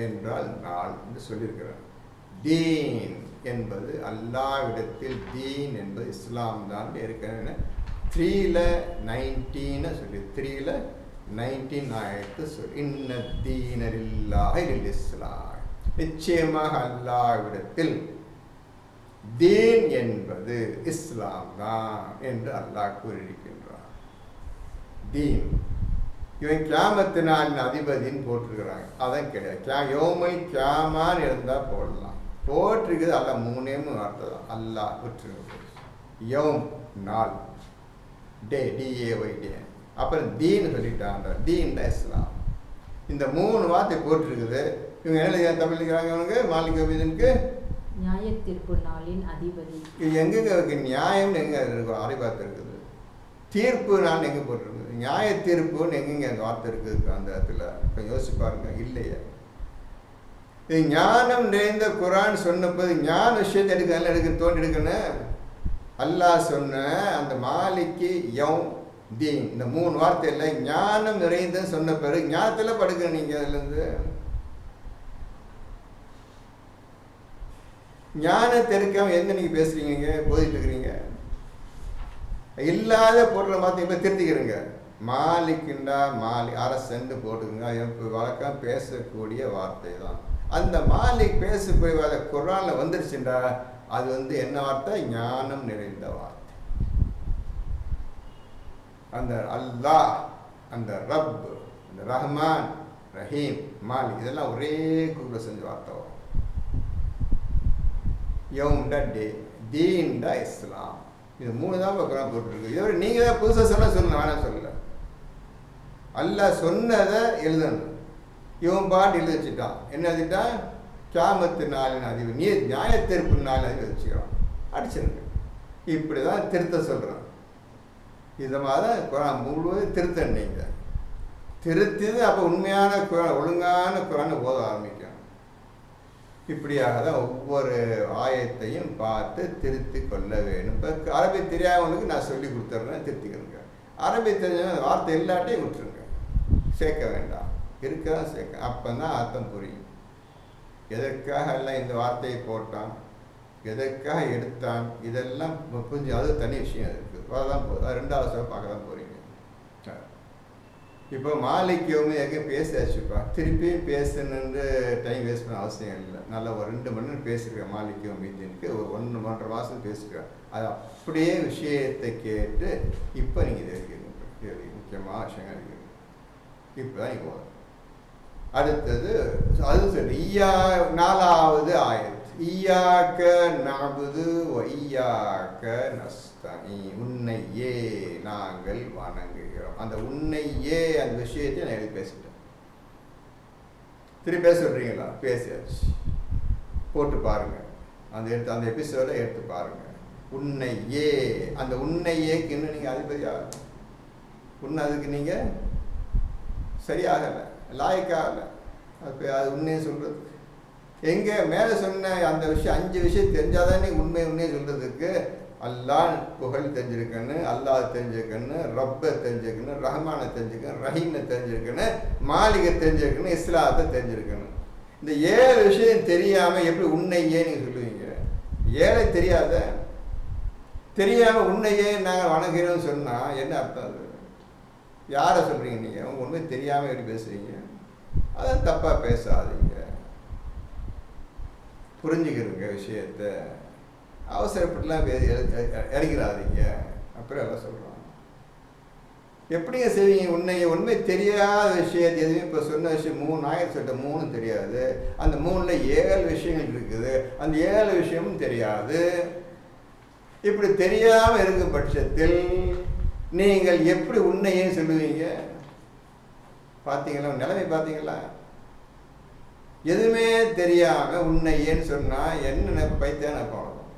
Speaker 1: என்றால் நாள் என்று சொல்லியிருக்கிறார். தீன் என்பது அல்லாஹ்விடத்தில், தீன் என்பது இஸ்லாம் தான் இருக்கிறேன்னு 3ல் 19 சொல்லி 3ல் 19 ஆயத்து சொல்லி இன்ன தீன லில்லாஹி லில் இஸ்லாம், நிச்சயமாக அல்லாஹ்விடத்தில் தீன் என்பது இஸ்லாம் தான் என்று அல்லாஹ் கூறியிருக்கின்றார். தீன் இவன் கியாமத்து நாளின் அதிபதின்னு போட்டிருக்கிறாங்க, அதான் கிடையாது. யோமை கியாமான்னு இருந்தால் போடலாம், போட்டிருக்குது அல்ல 3 வார்த்தை தான். அல்லாஹ் விட்டுருக்கு. யோம் நாள், டே டிஏஒய் டே, அப்புறம் தீன் சொல்லிட்டாங்க, தீன் தான் இஸ்லாம். இந்த 3 வார்த்தை போட்டிருக்குது. இவங்க என்ன தமிழ் இருக்கிறாங்க, அவனுக்கு மாலிக் யௌமித்தீனுக்கு
Speaker 2: நியாய தீர்ப்பு நாளின் அதிபதி.
Speaker 1: இது எங்கெங்க இருக்கு? நியாயம்னு எங்கே இருக்கும்? அறிவார்த்தை இருக்குது. தீர்ப்பு நாள் எங்கே போட்டிருக்குது? நியாய தீர்ப்புன்னு எங்கெங்க அந்த வார்த்தை இருக்குது அந்த இடத்துல? இப்போ யோசிச்சு பாருங்க, இல்லையே. இது ஞானம் நிறைந்த குர்ஆன் சொன்னபோது ஞான விஷயத்தை எடுக்க தோண்டி எடுக்கணும். அல்லாஹ் சொன்ன அந்த மாலிக்கு யௌம் தீன், இந்த 3 வார்த்தையில் ஞானம் நிறைந்த சொன்ன பிறகு ஞானத்தில் படுக்க நீங்கள் அதுலேருந்து ஞானத்தை இருக்காம எந்த நீங்கள் பேசுகிறீங்க, போதிட்டு இருக்கிறீங்க. இல்லாத பொருளை மாற்றி இப்போ திருத்திக்கிறீங்க. மாலிக்குண்டா அரசன்னு போட்டுக்குங்க, அது வழக்கம் பேசக்கூடிய வார்த்தை தான். அந்த மாலிக் பேசக்கூடிய வார்த்தை குர்ஆனில் வந்துருச்சுண்டா அது என்ன வார்த்தை? ஞானம் நிறைந்த வார்த்தை. அந்த அல்லாஹ், அந்த ரப், அந்த ரஹ்மான், ரஹீம், மாலிக் இதெல்லாம் ஒரே குரூப்ல செஞ்ச வார்த்தை வரும். யௌம்டா டே, தீன்டா இஸ்லாம். இது 3 தான் குர்ஆன் போட்டுருக்கு. இதோட நீங்கள் தான் புதுசாக சொல்லணும், வேணாம் சொல்லல. அல்லாஹ் சொன்னதை எழுதணும். இவன் பாட்டு எழுதி வச்சுட்டான். என்ன எழுதிட்டான்? கியாமத்து நாளின் அதிபதி, நீ நியாய தீர்ப்பு நாளின் அதிபதி வச்சுக்கிறான், அடிச்சிருக்கு. இப்படி தான் திருத்த சொல்கிறான். இதை மாதிரி தான் குர்ஆன் முழுவதும் திருத்த நீங்கள் திருத்திது. அப்போ உண்மையான குர்ஆன், ஒழுங்கான குர்ஆனை ஓத ஆரம்பிக்கணும். இப்படியாக தான் ஒவ்வொரு ஆயத்தையும் பார்த்து திருத்தி கொள்ள வேணும். இப்போ அரபி தெரியாதவங்களுக்கு நான் சொல்லி கொடுத்துட்றேன், திருத்திக்கிறேங்க. அரபி தெரிஞ்சவங்க வார்த்தை எல்லாட்டையும் விட்டுருங்க, சேர்க்க வேண்டாம், இருக்கதான் சேர்க்க. அப்போ தான் அர்த்தம் புரியும். எதற்காக எல்லாம் இந்த வார்த்தையை போட்டான், எதற்காக எடுத்தான், இதெல்லாம் புரிஞ்சு அது தனி விஷயம் இருக்குது. அதுதான் போதும், 2வது பார்க்க தான் போகிறீங்க. இப்போ மாலிக் யௌமித்தீன் எங்கே பேசியாச்சுப்பா, திருப்பியும் பேசணுன்னு டைம் வேஸ்ட் பண்ண அவசியம் இல்லை. நல்லா ஒரு 2 மணி நேரம் பேசியிருக்கேன் மாலிக் யௌமித்தீனுக்கு, ஒரு 1-1.5 மாதம் பேசியிருக்கேன். அது அப்படியே விஷயத்தை கேட்டு இப்போ நீங்கள் இதை இருக்கீங்க, முக்கியமான விஷயங்கள் இருக்குது. இப்போ தான் இப்போ அடுத்தது அது சரி 4வது ஆயத்து. ஈயாக்க நஅபுது வ ஈயாக்க நஸ்தஈன். உன்னையே நாங்கள் வணங்குகிறோம். அந்த உன்னையே அந்த விஷயத்தை நான் எழுதி பேசிட்டேன். திருப்பி பேச சொல்றீங்களா? பேசியாச்சு. போட்டு பாருங்க, அந்த எபிசோட எடுத்து பாருங்க. உன்னையே, அந்த உன்னையேக்கு இன்னும் நீங்கள் அதிபதியாக உன்னை அதுக்கு நீங்கள் சரியாகலை, லாயக்காகலை. அது உண்மையை சொல்கிறதுக்கு எங்கே மேலே சொன்ன அந்த விஷயம் 5 விஷயம் தெரிஞ்சாதானே உண்மையை சொல்கிறதுக்கு. அல்லாஹ் புகழ் தெரிஞ்சிருக்கணும், அல்லாஹ் தெரிஞ்சிருக்கணும், ரப்பை தெரிஞ்சிருக்கணும், ரஹ்மானை தெரிஞ்சிருக்கணும், ரஹீமை தெரிஞ்சிருக்கணும், மாலிகை தெரிஞ்சிருக்கணும், இஸ்லாத்தை தெரிஞ்சிருக்கணும். இந்த 7 விஷயம் தெரியாமல் எப்படி உன்னையே நீங்கள் சொல்லுவீங்க? 7 தெரியாமல் உன்னையே நாங்கள் வணங்குகிறோம்னு சொன்னால் என்ன அர்த்தம்? அது யாரை சொல்கிறீங்க நீங்கள்? அவங்க உண்மை தெரியாமல் எப்படி பேசுகிறீங்க? அதான் தப்பாக பேசாதீங்க, புரிஞ்சுக்கிறீங்க விஷயத்தை. அவசரப்பட்டுலாம் இறங்கிறாதீங்க. அப்புறம் எல்லாம் சொல்கிறோம். எப்படிங்க செய்வீங்க? உண்மை தெரியாத விஷயத்தை எதுவுமே இப்போ சொன்ன விஷயம் 3 ஆயிரம் சொல்லிட்ட 3 தெரியாது. அந்த 3ல் 7 விஷயங்கள் இருக்குது. அந்த 7 விஷயமும் தெரியாது. இப்படி தெரியாமல் இருக்கும் பட்சத்தில் நீங்கள் எப்படி உண்மையே சொல்லுவீங்க? பார்த்தீங்களா நிலைமை? பார்த்தீங்களா? எதுவுமே தெரியாமல் உன்னையேன்னு சொன்னால் என்ன பைத்தியான போகணும்.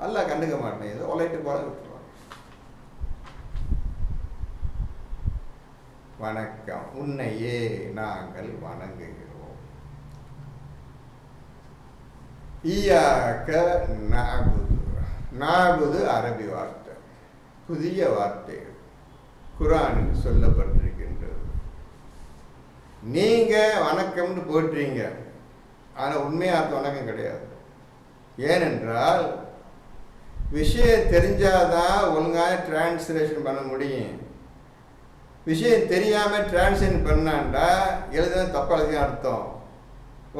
Speaker 1: அல்ல கண்டுக்க மாட்டேன், ஏதோ ஒலைட்டு போல விட்டுருவாங்க. வணக்கம், உன்னையே நாங்கள் வணங்குகிறோம். ஈயாக்க நஅபுது. நஅபுது அரபி வார்த்தை, புதிய வார்த்தை குர்ஆனில் சொல்லப்பட்டிருக்கின்றது. நீங்கள் வணக்கம்னு போட்டுறீங்க, ஆனால் உண்மையாக வணக்கம் கிடையாது. ஏனென்றால் விஷயம் தெரிஞ்சாதான் ஒழுங்காக டிரான்ஸ்லேஷன் பண்ண முடியும். விஷயம் தெரியாமல் டிரான்ஸ்லேஷன் பண்ணாண்டா எழுத தப்பாக எழுதி அர்த்தம்.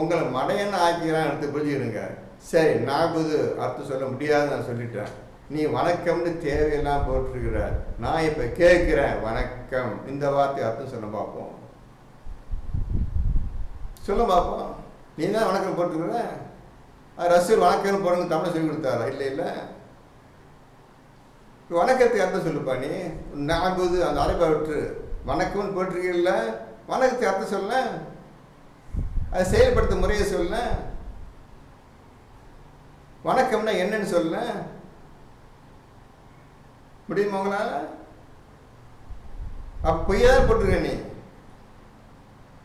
Speaker 1: உங்களை மடையன்னு ஆக்கிக்கிறான் எடுத்து புரிஞ்சுக்கிடுங்க. சரி, நஅபுது அர்த்தம் சொல்ல முடியாது, நான் சொல்லிட்டேன். நீ வணக்கம்னு தேவையெல்லாம் போட்டிருக்கிற. நான் இப்போ கேட்குறேன், வணக்கம் இந்த வார்த்தை அர்த்தம் சொல்ல பார்ப்போம். சொல்ல பார்ப்போம். நீ தான் வணக்கம் போட்டுருக்குற. ரசூல் வணக்கம்னு போடுங்க தமிழ் சொல்லி கொடுத்தாரா? இல்லை. வணக்கத்துக்கு அர்த்தம் சொல்லுப்பா. நீ நஅபுது அந்த அரபை விட்டு வணக்கம்னு போட்டிருக்கீங்கள, வணக்கத்துக்கு அர்த்தம் சொல்ல, அதை செயல்படுத்த முறையை சொல்ல. வணக்கம்னா என்னன்னு சொல்ல முடியுமா உங்களால்? பொய்யா போட்டிருக்க. நீ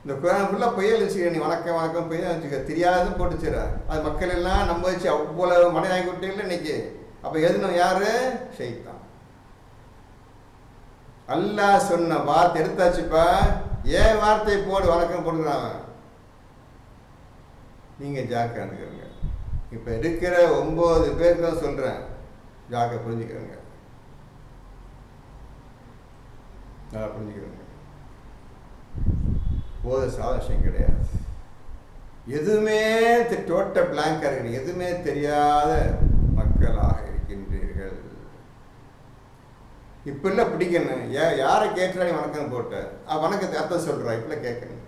Speaker 1: இந்த குரான் ஃபுல்லாக பொய்யா வச்சுக்க. நீ வணக்கம் பொய்யா வச்சுக்க, தெரியாதுன்னு போட்டுச்சுற. அது மக்கள் எல்லாம் நம்ப வச்சு அவ்வளோ மனையாகி விட்டீங்கள இன்னைக்கு. அப்போ எதுனும் யாரு? ஷைத்தான். அல்லாஹ் சொன்ன வார்த்தை எடுத்தாச்சுப்பா. ஏன் வார்த்தையை போடு வணக்கம் போடுறாங்க. நீங்கள் ஜாக்கிரதைங்க. இப்போ இருக்கிற 9 பேருக்கு தான் சொல்கிறேன், ஜாக்கிரதை புரிஞ்சுக்கிறேங்க, நல்லா புரிஞ்சுக்கிறேங்க. போத சாதம் கிடையாது. எதுவுமே டோட்டல் பிளாங்காக இருக்கிறீங்க, எதுவுமே தெரியாத மக்களாக இருக்கின்றீர்கள். இப்பெல்லாம் பிடிக்கணும். யாரை கேட்குறா? நீ வணக்கம் போட்ட, வணக்கத்தை அர்த்தம் சொல்கிறா. இப்பெல்லாம் கேட்கணும்.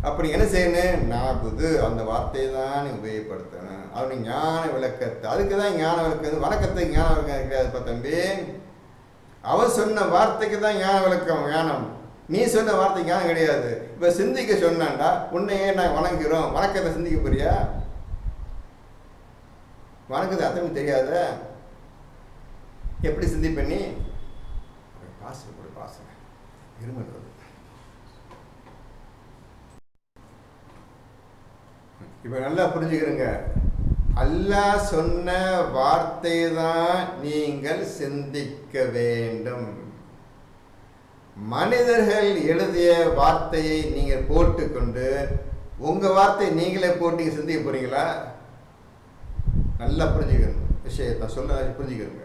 Speaker 1: அப்படி என்ன செய்யணும்? நஅபுது அந்த வார்த்தையை தான் நீ உபயோகப்படுத்தணும். அவனுக்கு ஞான விளக்கத்தை, அதுக்கு தான் ஞான விளக்கம். வணக்கத்துக்கு ஞான விளக்கம் கிடையாதுப்பா தம்பி. அவன் சொன்ன வார்த்தைக்கு தான் ஞான விளக்கம், ஞானம். நீ சொன்ன வார்த்தை ஞானம் கிடையாது. இப்போ சிந்திக்க சொன்னான்டா, உன்னையே நான் வணங்குகிறோம். வணக்கத்தை சிந்திக்க போறியா? வணக்கத்தை அர்த்தம் தெரியாத எப்படி சிந்திப்ப நீ? பாசம் இருமல். இப்போ நல்லா புரிஞ்சுக்கிறீங்க. அல்லாஹ் சொன்ன வார்த்தை தான் நீங்கள் சிந்திக்க வேண்டும். மனிதர்கள் எழுதிய வார்த்தையை நீங்கள் போட்டுக்கொண்டு உங்கள் வார்த்தையை நீங்களே போட்டு சிந்திக்க போறீங்களா? நல்லா புரிஞ்சுக்கணும் விஷயத்தை. சொல்ல புரிஞ்சுக்கிறீங்க.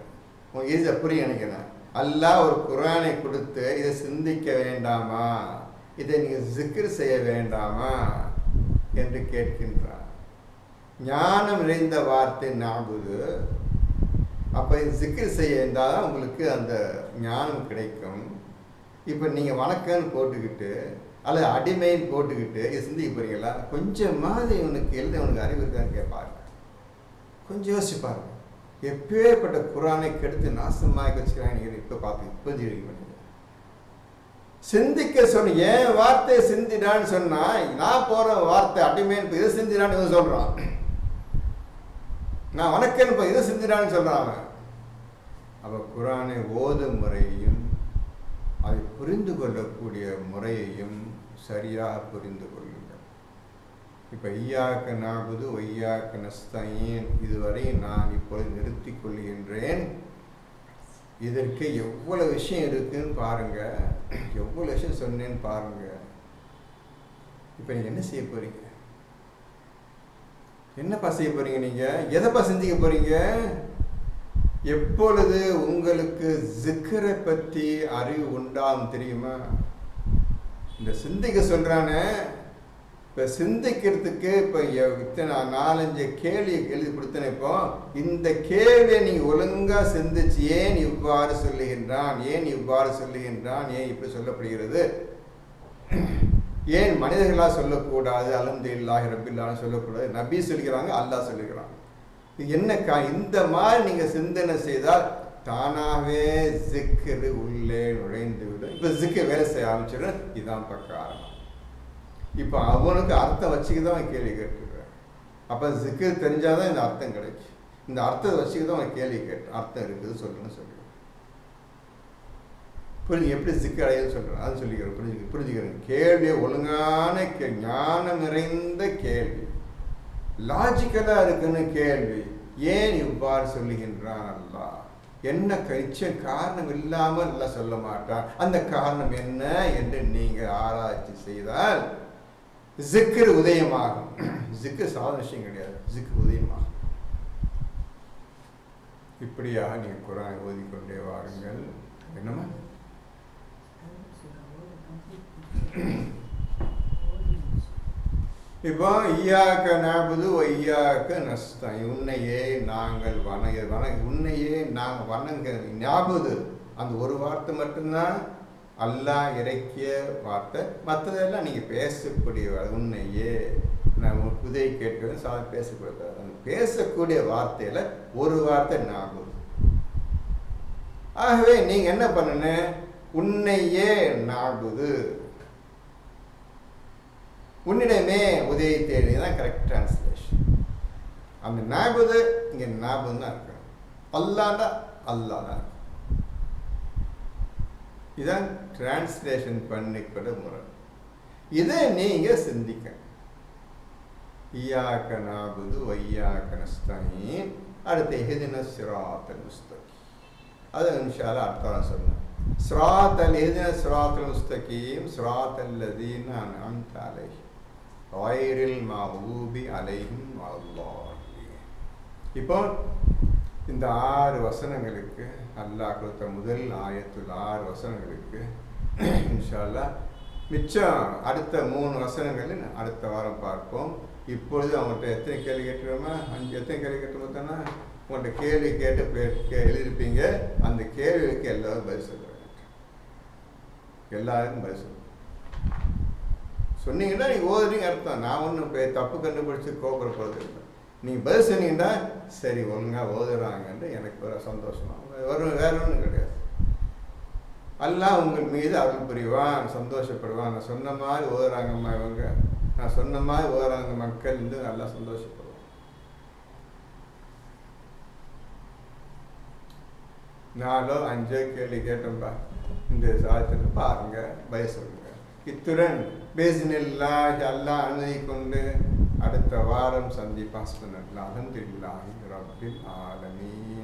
Speaker 1: உங்களுக்கு ஈஸியாக புரிய நினைக்கிறேன். அல்லாஹ் ஒரு குர்ஆனை கொடுத்து இதை சிந்திக்க வேண்டாமா, இதை நீங்கள் ஜிக்ர் செய்ய வேண்டாமா என்று கேட்கின்றார். ஞானம் நிறைந்த வார்த்தை நஅபுது. அப்போ ஜிக்ர் செய்ய இருந்தால் தான் உங்களுக்கு அந்த ஞானம் கிடைக்கும். இப்போ நீங்கள் வணக்கம்னு போட்டுக்கிட்டு அல்லது அடிமைன்னு போட்டுக்கிட்டு இது சிந்திக்க போறீங்களா? கொஞ்சமாவது இவனுக்கு எழுத அறிவு இருக்கான்னு கேட்பாரு. கொஞ்சம் யோசிச்சு பாருங்க. எப்பேற்பட்ட குரானை கெடுத்து நாசமாக வச்சுக்கிறாங்க. இப்போ பார்த்து இப்போ ஜீவிக்க சிந்திக்க சொன்ன ஏன் வார்த்தையை சிந்திடான்னு சொன்னா, நான் போற வார்த்தை அடிமைன்னு இதை சிந்திடான்னு இவன் சொல்றான். நான் வணக்கன்னு இதை சிந்திடான்னு சொல்றான் அவன். அப்ப குரானை ஓதும் முறையையும் அதை புரிந்து கொள்ளக்கூடிய முறையையும் சரியாக புரிந்து கொள்ளுங்கள். இப்ப ஐயாக்க நாபுது ஒய்யாக்க நஸ்தஈன் இதுவரை நான் இப்பொழுது நிறுத்திக் கொள்கின்றேன். இதற்கு எவ்வளவு விஷயம் இருக்குன்னு பாருங்க, எவ்வளவு விஷயம் சொன்னேன்னு பாருங்க. இப்ப நீங்க என்ன செய்ய போறீங்க? என்னப்பா செய்ய போறீங்க? நீங்க எதைப்பா சிந்திக்க போறீங்க? எப்பொழுது உங்களுக்கு ஜிக்கரை பற்றி அறிவு உண்டாகும் தெரியுமா? இந்த சிந்திக்க சொல்றானே, இப்ப சிந்திக்கிறதுக்கு இப்ப இத்தனை 4-5 கேள்வி எழுதி கொடுத்தேன். இப்போ இந்த கேள்வியை நீங்க ஒழுங்கா சிந்திச்சு, ஏன் இவ்வாறு சொல்லுகின்றான், ஏன் இவ்வாறு சொல்லுகின்றான், ஏன் இப்படி சொல்லப்படுகிறது, ஏன் மனிதர்களா சொல்லக்கூடாது, அல்ஹம்துலில்லாஹி ரப்பில் சொல்லக்கூடாது, நபி சொல்கிறாங்க, அல்லாஹ் சொல்லுகிறாங்க, என்ன இந்த மாதிரி நீங்க சிந்தனை செய்தால் தானாவே ஜிக்ரு உள்ளே நுழைந்து விடும். இப்ப ஜிக்ரு வேலை செய்ய ஆரம்பிச்சிடும். இதுதான் காரணம். இப்ப அவனுக்கு அர்த்தம் வச்சுக்கிதான் அவன் கேள்வி கேட்டுக்கிறான். அப்ப ஜிக்ரு தெரிஞ்சாதான் இந்த அர்த்தம் கிடைக்கும். இந்த அர்த்தத்தை வச்சுக்கிதான் அவன் கேள்வி கேட்டு அர்த்தம் இருக்குது சொல்லுன்னு சொல்லுவான். புரிஞ்சு எப்படி ஜிக்ரு அடையுதுன்னு சொல்றான், அது சொல்லிக்கிறேன். புரிஞ்சுக்கிறேன். கேள்வி ஒழுங்கான ஞானம் நிறைந்த கேள்வி, லாஜிக்கலா இருக்குன்னு கேள்வி. ஏன் இவ்வாறு சொல்லுகின்றான் அல்லாஹ்? என்ன காரணம் இல்லாமல் அல்லாஹ் சொல்ல மாட்டான். அந்த காரணம் என்ன என்று நீங்க ஆராய்ச்சி செய்தால் ஜிக்ர் உதயமாகும். ஜிக்ர் சாதாரண விஷயம் கிடையாது, ஜிக்ர் உதயமாகும். இப்படியாக நீங்க குர்ஆனை ஓதிக்கொண்டே வாருங்கள். என்னமா இப்போ ஐயாக்க நஅபுது வையாக்க நஸ்தஈன், உன்னையே நாங்கள் உன்னையே நாங்கள் வணங்க. ஞாபுது அந்த ஒரு வார்த்தை மட்டும்தான் அல்லாஹ் இறக்கிய வார்த்தை, மற்றதெல்லாம் நீங்க பேசக்கூடிய உன்னையே நான் உதவி கேட்கிறேன். சாதாரண பேசக்கூடாது. அந்த பேசக்கூடிய வார்த்தையில ஒரு வார்த்தை ஞாபுது. ஆகவே நீங்க என்ன பண்ணு, உன்னையே நாபுது, உன்னிடமே உதவி தேடி தான் கரெக்ட் டிரான்ஸ்லேஷன். அந்த நாபுது இங்க நாபுன்னு தான் இருக்கு. அல்லாண்டா அல்லாஹ் தான். இதான் டிரான்ஸ்லேஷன் பண்ணிக்கிற முறை. இதை நீங்க சிந்திக்க. இய்யாக நஅபுது வய்யாக நஸ்தஈன், அடுத்து இஹ்தினஸ் ஸிராத்தல் முஸ்தகீம். அது இன்ஷா அல்லாஹ் அடுத்த சொன்னேன். இஹ்தினஸ் ஸிராத்தல் முஸ்தகீம் ஸிராத்தல் லதீன அன்அம்த அலைஹிம் கைரில் மக்தூபி அலைஹிம் வலல்லாஹீன். இப்போ இந்த 6 வசனங்களுக்கு அல்லாஹ் கொடுத்த முதல் ஆயத்துல் 6 வசனங்களுக்கு இன்ஷா அல்லாஹ் மிச்சம் அடுத்த 3 வசனங்கள் அடுத்த வாரம் பார்ப்போம். இப்பொழுது அவங்கள்ட்ட எத்தனை கேள்வி கேட்டுருவோமா? 5 எத்தனை கேள்வி கேட்டுருவோம்னா, உங்கள்கிட்ட கேள்வி கேட்டு எழுதியிருப்பீங்க. அந்த கேள்விக்கு எல்லாரும் பதில் சொல்ல வேண்டும். எல்லாருக்கும் பதில் சொல்ல சொன்னீங்கன்னா நீங்க ஓதுறீங்க அர்த்தம். நான் ஒன்றும் தப்பு கண்டுபிடிச்சு கோபுரப்படுறது இல்லை. நீங்கள் பதில் சொன்னீங்கன்னா சரி ஒழுங்கா ஓதுறாங்கன்னு எனக்கு ஒரு சந்தோஷம். வேற ஒன்றும் கிடையாது. அல்லாஹ் உங்கள் மீது அருள் புரிவான், சந்தோஷப்படுவான். நான் சொன்ன மாதிரி ஓதுறாங்கம்மா இவங்க, நான் சொன்ன மாதிரி ஓதுறாங்க மக்கள் வந்து நல்லா சந்தோஷப்படுவான். 4 5 கேள்வி கேட்டோம்பா. இந்த சாதத்தில் பாருங்க, பய சொல்லுங்க. இத்துடன் பேசினில்லாஹ் அல்லாஹ் அனுமதி கொண்டு அடுத்த வாரம் சந்திப்பான். அல்ஹம்துலில்லாஹி ரப்பில் ஆலமீன்.